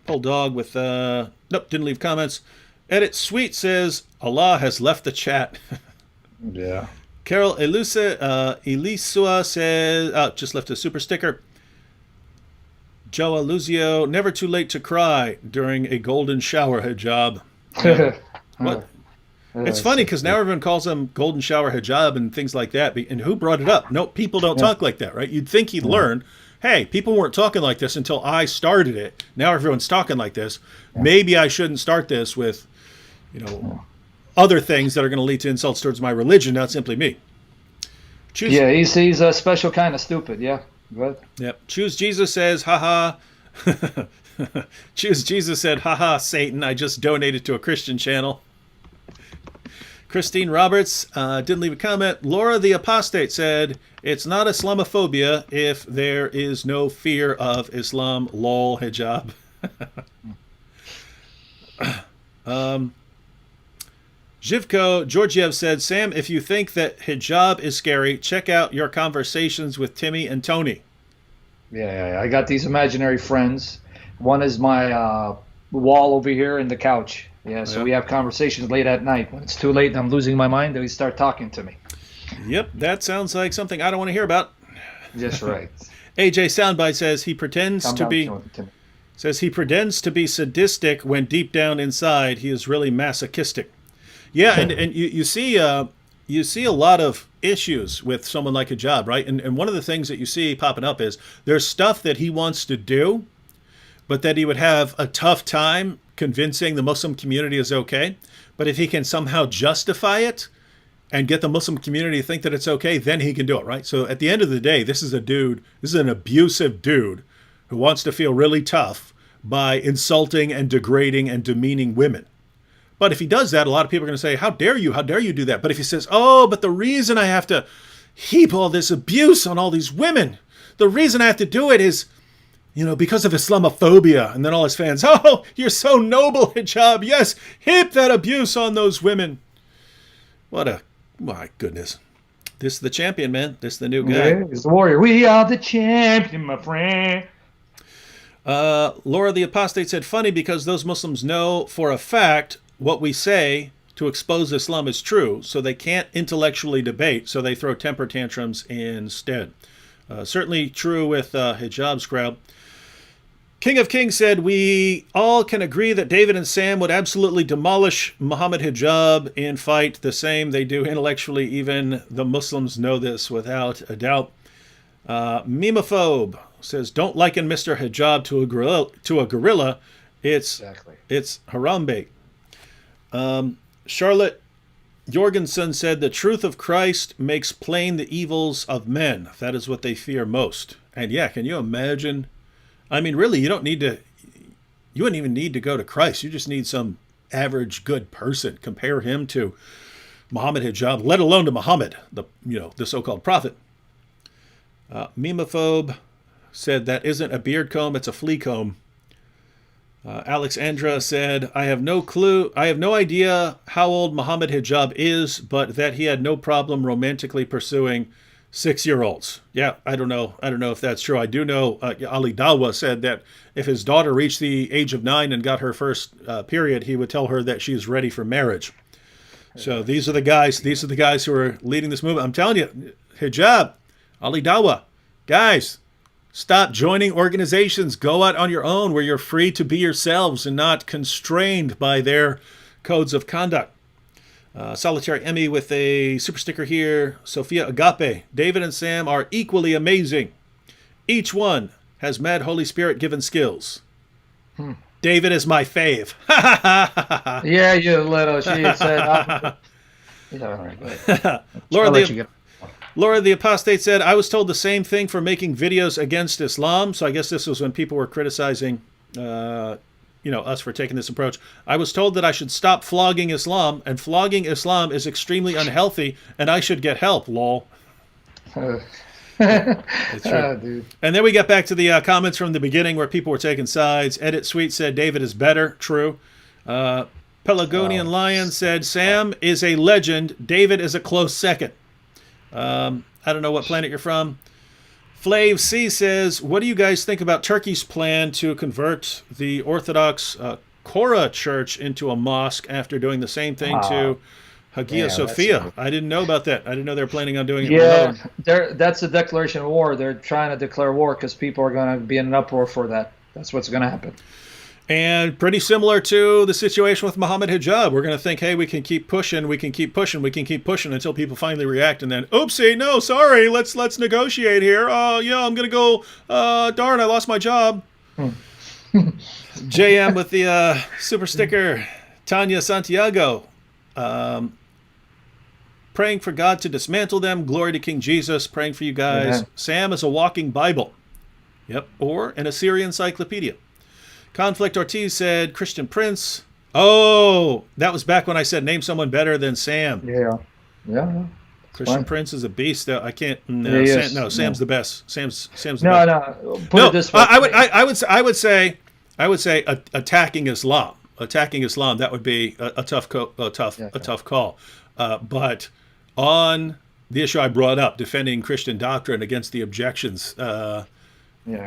Paul Dog with nope, didn't leave comments. Edit Sweet says Allah has left the chat. Yeah. Carol Elisua says just left a super sticker. Joe Aluzio, never too late to cry during a golden shower hijab. Yeah. What? It's funny because now everyone calls them golden shower hijab and things like that. And who brought it up? No, people don't talk like that, right? You'd think he'd learn. Hey, people weren't talking like this until I started it. Now everyone's talking like this. Maybe I shouldn't start this with, other things that are going to lead to insults towards my religion, not simply me. He's a special kind of stupid. Yeah. Good. Yep. Choose Jesus says, haha. Choose Jesus said, haha, Satan. I just donated to a Christian channel. Christine Roberts didn't leave a comment. Laura the Apostate said, it's not Islamophobia if there is no fear of Islam. Lol, hijab. Zhivko Georgiev said, Sam, if you think that hijab is scary, check out your conversations with Timmy and Tony. Yeah. I got these imaginary friends. One is my wall over here in the couch. Yeah, so we have conversations late at night. When it's too late and I'm losing my mind, they start talking to me. Yep, that sounds like something I don't want to hear about. Just right. AJ Soundbite says he pretends to be sadistic when deep down inside he is really masochistic. Yeah, and you see a lot of issues with someone like Hijab, right? And one of the things that you see popping up is there's stuff that he wants to do, but that he would have a tough time convincing the Muslim community is okay. But if he can somehow justify it and get the Muslim community to think that it's okay, then he can do it, right? So at the end of the day, this is an abusive dude who wants to feel really tough by insulting and degrading and demeaning women. But if he does that, a lot of people are going to say, how dare you do that? But if he says, oh, but the reason I have to heap all this abuse on all these women, the reason I have to do it is, because of Islamophobia. And then all his fans, oh, you're so noble, Hijab. Yes, heap that abuse on those women. My goodness. This is the champion, man. This is the new guy. Yeah, he's the warrior. We are the champion, my friend. Laura the Apostate said, funny because those Muslims know for a fact what we say to expose Islam is true, so they can't intellectually debate, so they throw temper tantrums instead. Certainly true with Hijab's crowd. King of Kings said, we all can agree that David and Sam would absolutely demolish Mohammed Hijab in fight the same they do intellectually. Even the Muslims know this without a doubt. Memophobe says, don't liken Mr. Hijab to a gorilla. It's Harambe. Charlotte Jorgensen said, the truth of Christ makes plain the evils of men. That is what they fear most. And yeah, can you imagine? I mean, really, you wouldn't even need to go to Christ. You just need some average good person. Compare him to Muhammad Hijab, let alone to Muhammad, the so-called prophet. Memophobe said that isn't a beard comb, it's a flea comb. Alex Andra said, I have no idea how old Muhammad Hijab is, but that he had no problem romantically pursuing 6-year-olds. Yeah, I don't know if that's true. I do know Ali Dawa said that if his daughter reached the age of 9 and got her first period, he would tell her that she's ready for marriage. So these are the guys who are leading this movement. I'm telling you, Hijab, Ali Dawa, guys, stop joining organizations. Go out on your own where you're free to be yourselves and not constrained by their codes of conduct. Solitary Emmy with a super sticker here. Sophia Agape. David and Sam are equally amazing. Each one has mad Holy Spirit given skills. David is my fave. Yeah, you little. She said. Yeah, all right, go ahead. Laura the Apostate said, I was told the same thing for making videos against Islam. So I guess this was when people were criticizing us for taking this approach. I was told that I should stop flogging Islam, and flogging Islam is extremely unhealthy, and I should get help, lol. It's true. Dude. And then we got back to the comments from the beginning where people were taking sides. Edit Sweet said David is better. True. Pelargonian Lion said Sam is a legend. David is a close second. I don't know what planet you're from. Flav C says, what do you guys think about Turkey's plan to convert the Orthodox Korah Church into a mosque after doing the same thing to Hagia Sophia? I didn't know about that. I didn't know they were planning on doing it. Yeah, that's a declaration of war. They're trying to declare war because people are going to be in an uproar for that. That's what's going to happen. And pretty similar to the situation with Mohammed Hijab. We're going to think, hey, we can keep pushing, we can keep pushing, we can keep pushing until people finally react. And then, oopsie, no, sorry, let's negotiate here. Yeah, I'm going to go, darn, I lost my job. JM with the super sticker. Tanya Santiago. Praying for God to dismantle them. Glory to King Jesus. Praying for you guys. Amen. Sam is a walking Bible. Yep. Or an Assyrian encyclopedia. Conflict Ortiz said Christian Prince. Oh, that was back when I said name someone better than Sam. Yeah. Christian Prince is a beast. I can't. Sam's the best. Sam's the best. No. Put it this way. I would say attacking Islam. Attacking Islam. That would be a tough call. But on the issue I brought up, defending Christian doctrine against the objections.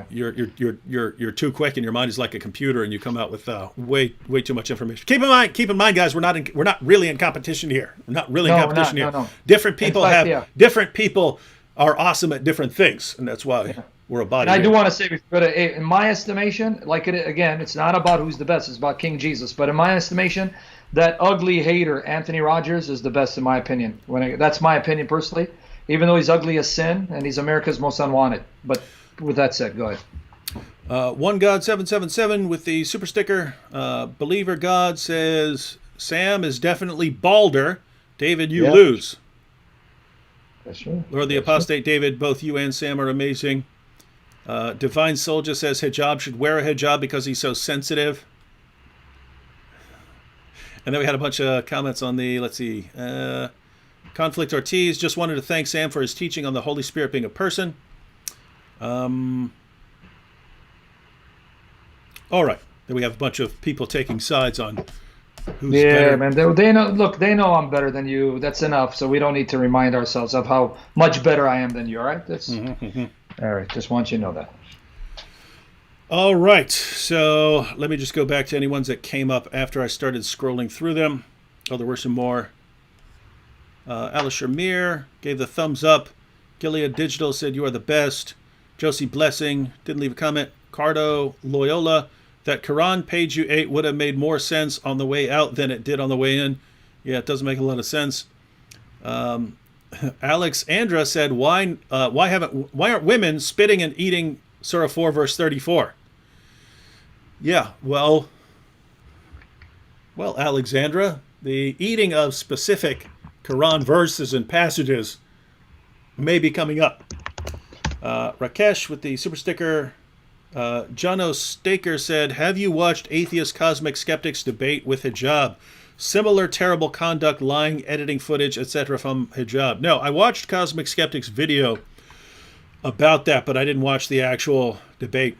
You're too quick, and your mind is like a computer, and you come out with way too much information. Keep in mind, guys, we're not really in competition here. We're not really in competition here. No. Different people are awesome at different things, and that's why we're a body. And I do want to say, but in my estimation, again, it's not about who's the best; it's about King Jesus. But in my estimation, that ugly hater Anthony Rogers is the best in my opinion. That's my opinion personally. Even though he's ugly as sin, and he's America's most unwanted, but. With that said, go ahead. One God 777 with the super sticker. Believer God says Sam is definitely balder. David, you lose. That's right. Lord the Apostate David, both you and Sam are amazing. Divine Soldier says Hijab should wear a hijab because he's so sensitive. And then we had a bunch of comments on the, let's see, Conflict Ortiz just wanted to thank Sam for his teaching on the Holy Spirit being a person. All right. Then we have a bunch of people taking sides on who's better. Man. They know. Look, they know I'm better than you. That's enough. So we don't need to remind ourselves of how much better I am than you. All right. All right. Just want you to know that. All right. So let me just go back to any ones that came up after I started scrolling through them. Oh, there were some more. Alice Shamir gave the thumbs up. Gilead Digital said you are the best. Josie Blessing didn't leave a comment. Cardo Loyola, that Quran page you ate would have made more sense on the way out than it did on the way in. Yeah, it doesn't make a lot of sense. Alex Andra said, why aren't women spitting and eating Surah 4 verse 34? Yeah, well, Alexandra, the eating of specific Quran verses and passages may be coming up. Rakesh with the super sticker. Jono Staker said, have you watched atheist cosmic skeptics debate with hijab? Similar terrible conduct, lying, editing footage, etc. from hijab. No, I watched Cosmic Skeptic's video about that, but I didn't watch the actual debate.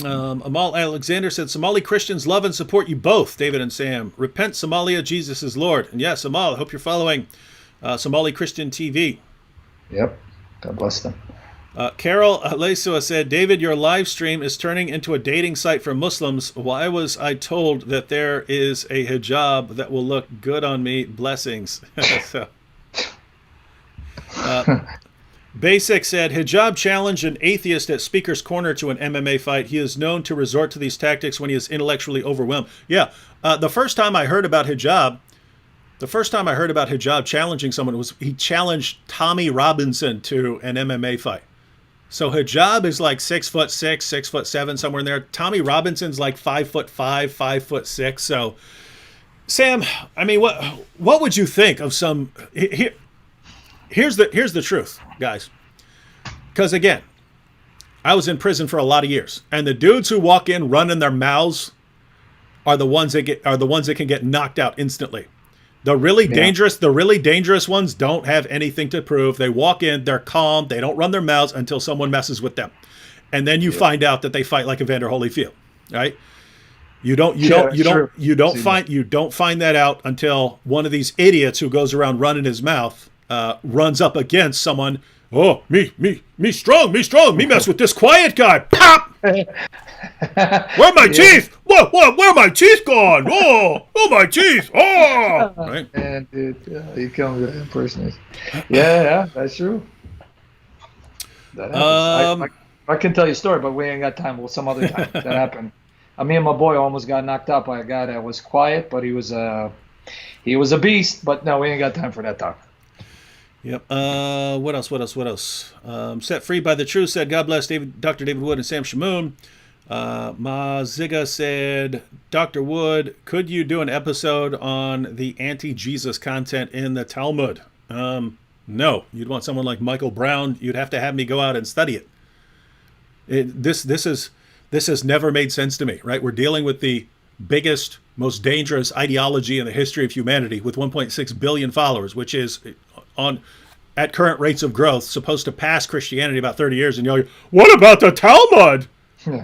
Amal Alexander said, Somali Christians love and support you both, David and Sam. Repent, Somalia, Jesus is Lord. And yes, Amal, I hope you're following Somali Christian TV. Yep. God bless them. Carol Alesua said, David, your live stream is turning into a dating site for Muslims. Why was I told that there is a hijab that will look good on me? Blessings. Basic said, hijab challenged an atheist at Speaker's Corner to an MMA fight. He is known to resort to these tactics when he is intellectually overwhelmed. Yeah, the first time I heard about hijab challenging someone was he challenged Tommy Robinson to an MMA fight. So hijab is like 6'6", 6'7", somewhere in there. Tommy Robinson's like 5'5", 5'6". So, Sam, I mean, what would you think of some? Here's the truth, guys. Because again, I was in prison for a lot of years, and the dudes who walk in running their mouths are the ones that can get knocked out instantly. The really dangerous ones don't have anything to prove. They walk in, they're calm, they don't run their mouths until someone messes with them. And then you find out that they fight like Evander Holyfield, right? You don't find that out until one of these idiots who goes around running his mouth runs up against someone. Oh, me strong, me mess with this quiet guy. Pop! Where are my teeth? What? Where are my teeth gone? Oh, my teeth. Oh, right. And you come to impersonate. Yeah, that's true. That happens. I can tell you a story, but we ain't got time. Well, some other time. That happened. Me and my boy almost got knocked out by a guy that was quiet, but he was a beast. But no, we ain't got time for that talk. Yep. What else? Set Free by the Truth said, God bless Dr. David Wood and Sam Shamoon. Maziga said, Dr. Wood, could you do an episode on the anti-Jesus content in the Talmud? No. You'd want someone like Michael Brown. You'd have to have me go out and study it. This has never made sense to me, right? We're dealing with the biggest, most dangerous ideology in the history of humanity with 1.6 billion followers, which is at current rates of growth supposed to pass Christianity about 30 years. And you're like, what about the Talmud?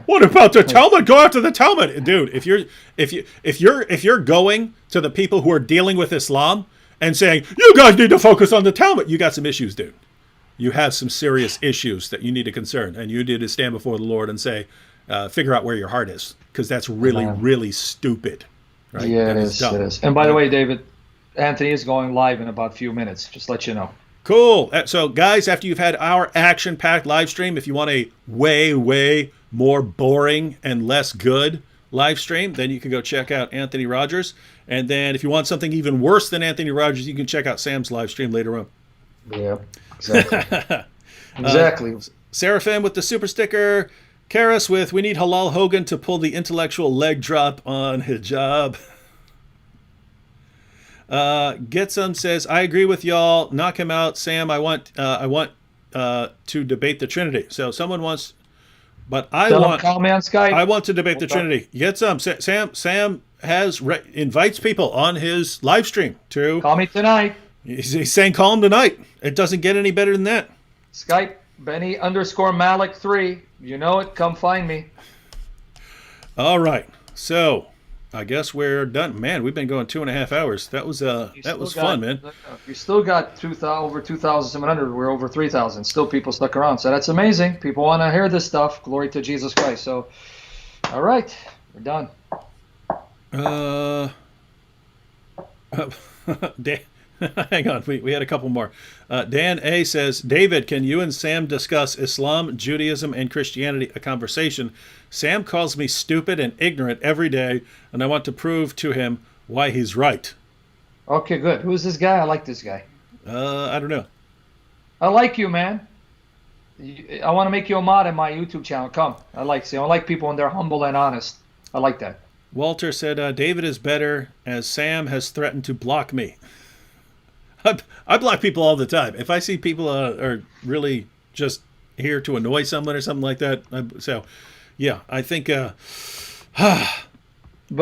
What about the Talmud? Go after the Talmud, dude. If you're going to the people who are dealing with Islam and saying you guys need to focus on the Talmud, you got some issues, dude. You have some serious issues that you need to concern, and you need to stand before the Lord and say, figure out where your heart is, because that's really stupid. Right? Yeah, it is. And by the way, David, Anthony is going live in about a few minutes. Just let you know. Cool. So, guys, after you've had our action-packed live stream, if you want a way more boring and less good live stream, then you can go check out Anthony Rogers. And then if you want something even worse than Anthony Rogers, you can check out Sam's live stream later on. Yeah, exactly. Exactly. Seraphim with the super sticker. Karis with, we need Halal Hogan to pull the intellectual leg drop on Hijab. Getsum says, I agree with y'all. Knock him out, Sam. I want to debate the Trinity. So someone wants, but call me on Skype. I want to debate the Trinity. Getsum. Sam has invites people on his live stream to call me tonight. He's saying call him tonight. It doesn't get any better than that. Skype Benny_Malik 3. You know it. Come find me. All right. So I guess we're done. Man, we've been going 2.5 hours. That was fun, man. We still got over 2,700. We're over 3,000. Still people stuck around. So that's amazing. People want to hear this stuff. Glory to Jesus Christ. So, all right, we're done. Hang on, we had a couple more. Dan A says, David, can you and Sam discuss Islam, Judaism, and Christianity, a conversation? Sam calls me stupid and ignorant every day, and I want to prove to him why he's right. Okay, good. Who's this guy? I like this guy. I don't know. I like you, man. I want to make you a mod in my YouTube channel. Come. I like people when they're humble and honest. I like that. Walter said, David is better as Sam has threatened to block me. I block people all the time. If I see people are really just here to annoy someone or something like that. Yeah, I think... But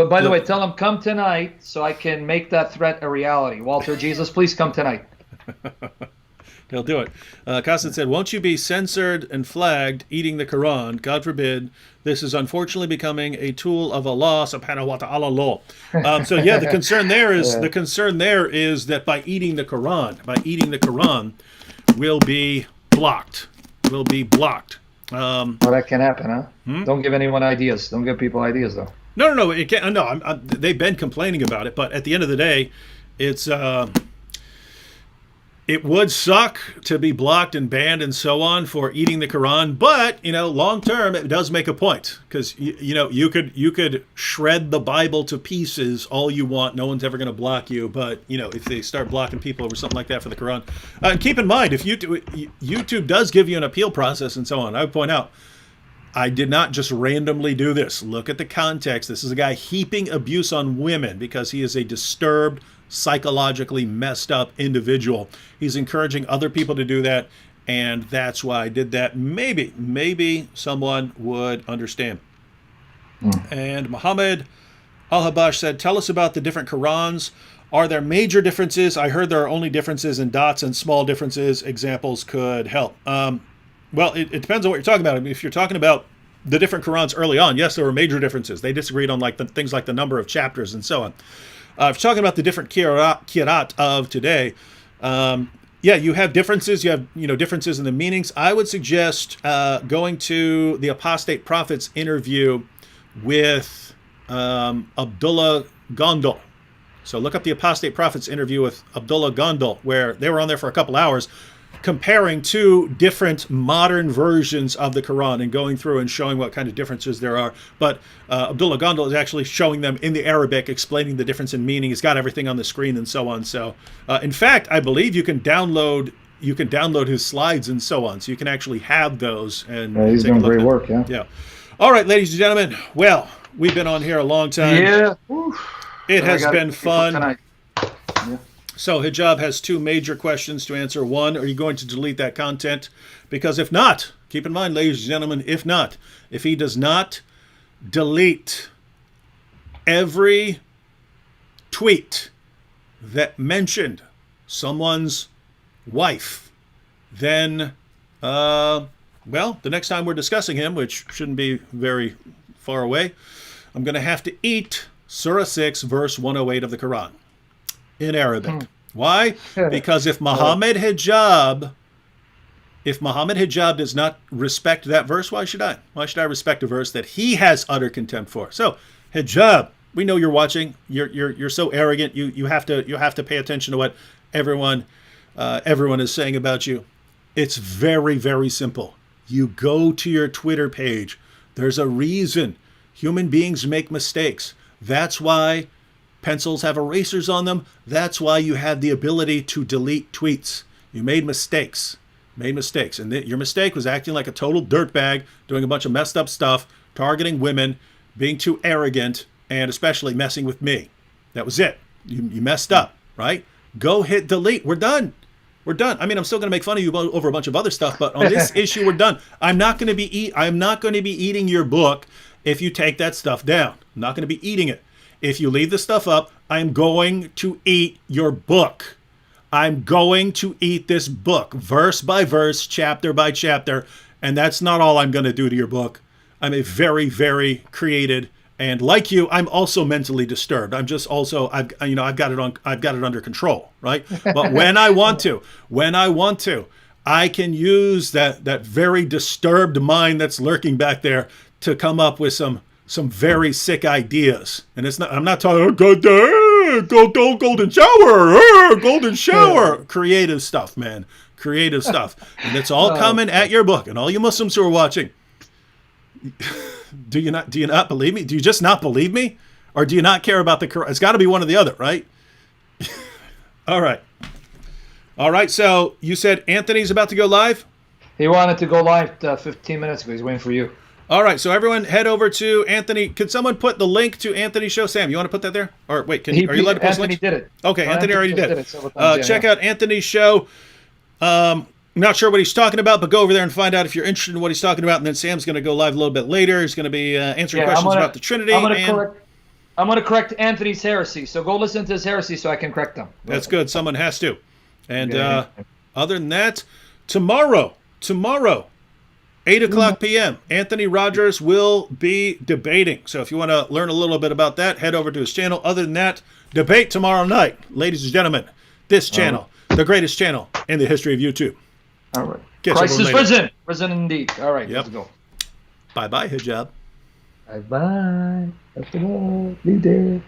by the way, tell him come tonight so I can make that threat a reality. Walter, Jesus, please come tonight. He'll do it. Costin said, won't you be censored and flagged eating the Quran? God forbid. This is unfortunately becoming a tool of Allah subhanahu wa ta'ala law. So yeah, the concern there is that by eating the Quran, we'll be blocked. Well, that can happen, huh? Don't give anyone ideas. Don't give people ideas, though. No. It can't. No, they've been complaining about it, but at the end of the day, it's it would suck to be blocked and banned and so on for eating the Quran, but long term it does make a point, because you could shred the Bible to pieces all you want. No one's ever going to block you, but if they start blocking people over something like that for the Quran, and keep in mind, if YouTube does give you an appeal process and so on, I would point out, I did not just randomly do this. Look at the context. This is a guy heaping abuse on women because he is a disturbed, psychologically messed up individual. He's encouraging other people to do that, and that's why I did that. Maybe someone would understand. And Mohammed Al-Habash said, tell us about the different Qurans. Are there major differences? I heard there are only differences in dots and small differences. Examples could help. Well, it depends on what you're talking about. I mean, if you're talking about the different Qurans early on, yes, there were major differences. They disagreed on like things like the number of chapters and so on. If you're talking about the different Qira'at of today, yeah, you have differences. You have differences in the meanings. I would suggest going to the apostate prophet's interview with Abdullah Gondal. So look up the apostate prophet's interview with Abdullah Gondal, where they were on there for a couple hours, comparing two different modern versions of the Quran and going through and showing what kind of differences there are. But Abdullah Gondal is actually showing them in the Arabic, explaining the difference in meaning. He's got everything on the screen and so on. So, in fact, I believe you can download his slides and so on. So you can actually have those. And he's doing great work. Yeah. All right, ladies and gentlemen. Well, we've been on here a long time. Yeah. It has been fun. Yeah. So Hijab has two major questions to answer. One, are you going to delete that content? Because if not, keep in mind, ladies and gentlemen, if he does not delete every tweet that mentioned someone's wife, then, well, the next time we're discussing him, which shouldn't be very far away, I'm going to have to eat Surah 6, verse 108 of the Quran in Arabic. Why? Because if Mohammed Hijab does not respect that verse, why should I? Why should I respect a verse that he has utter contempt for? So, Hijab, we know you're watching. You're so arrogant. You have to pay attention to what everyone is saying about you. It's very, very simple. You go to your Twitter page. There's a reason. Human beings make mistakes. That's why pencils have erasers on them. That's why you have the ability to delete tweets. You made mistakes. And your mistake was acting like a total dirtbag, doing a bunch of messed up stuff, targeting women, being too arrogant, and especially messing with me. That was it. You messed up, right? Go hit delete. We're done. I mean, I'm still going to make fun of you over a bunch of other stuff, but on this issue, we're done. I'm not going to be eating your book if you take that stuff down. I'm not going to be eating it. If you leave the stuff up, I'm going to eat your book. I'm going to eat this book, verse by verse, chapter by chapter, and that's not all I'm going to do to your book. I'm a very, very created, and like you, I'm also mentally disturbed. I'm just also I've got it under control, right? But when I want to, I can use that very disturbed mind that's lurking back there to come up with some very sick ideas. And I'm not talking golden shower, creative stuff, man, creative stuff. And it's all coming at your book. And all you Muslims who are watching, do you not believe me? Do you just not believe me? Or do you not care about the Quran? It's got to be one or the other, right? All right. So you said Anthony's about to go live? He wanted to go live 15 minutes ago. He's waiting for you. All right, so everyone head over to Anthony. Could someone put the link to Anthony's show? Sam, you want to put that there? Or wait, are you allowed to post links? Anthony did it. Okay, Anthony already did it. Times, check out Anthony's show. Not sure what he's talking about, but go over there and find out if you're interested in what he's talking about. And then Sam's going to go live a little bit later. He's going to be answering questions about the Trinity. I'm going to correct Anthony's heresy. So go listen to his heresy so I can correct them. That's good. Someone has to. And other than that, tomorrow, 8 o'clock p.m., Anthony Rogers will be debating. So if you want to learn a little bit about that, head over to his channel. Other than that, debate tomorrow night. Ladies and gentlemen, this channel, the greatest channel in the history of YouTube. All right. Christ is risen. Risen indeed. All right, let's go. Bye-bye, Hijab. Bye-bye. Be there.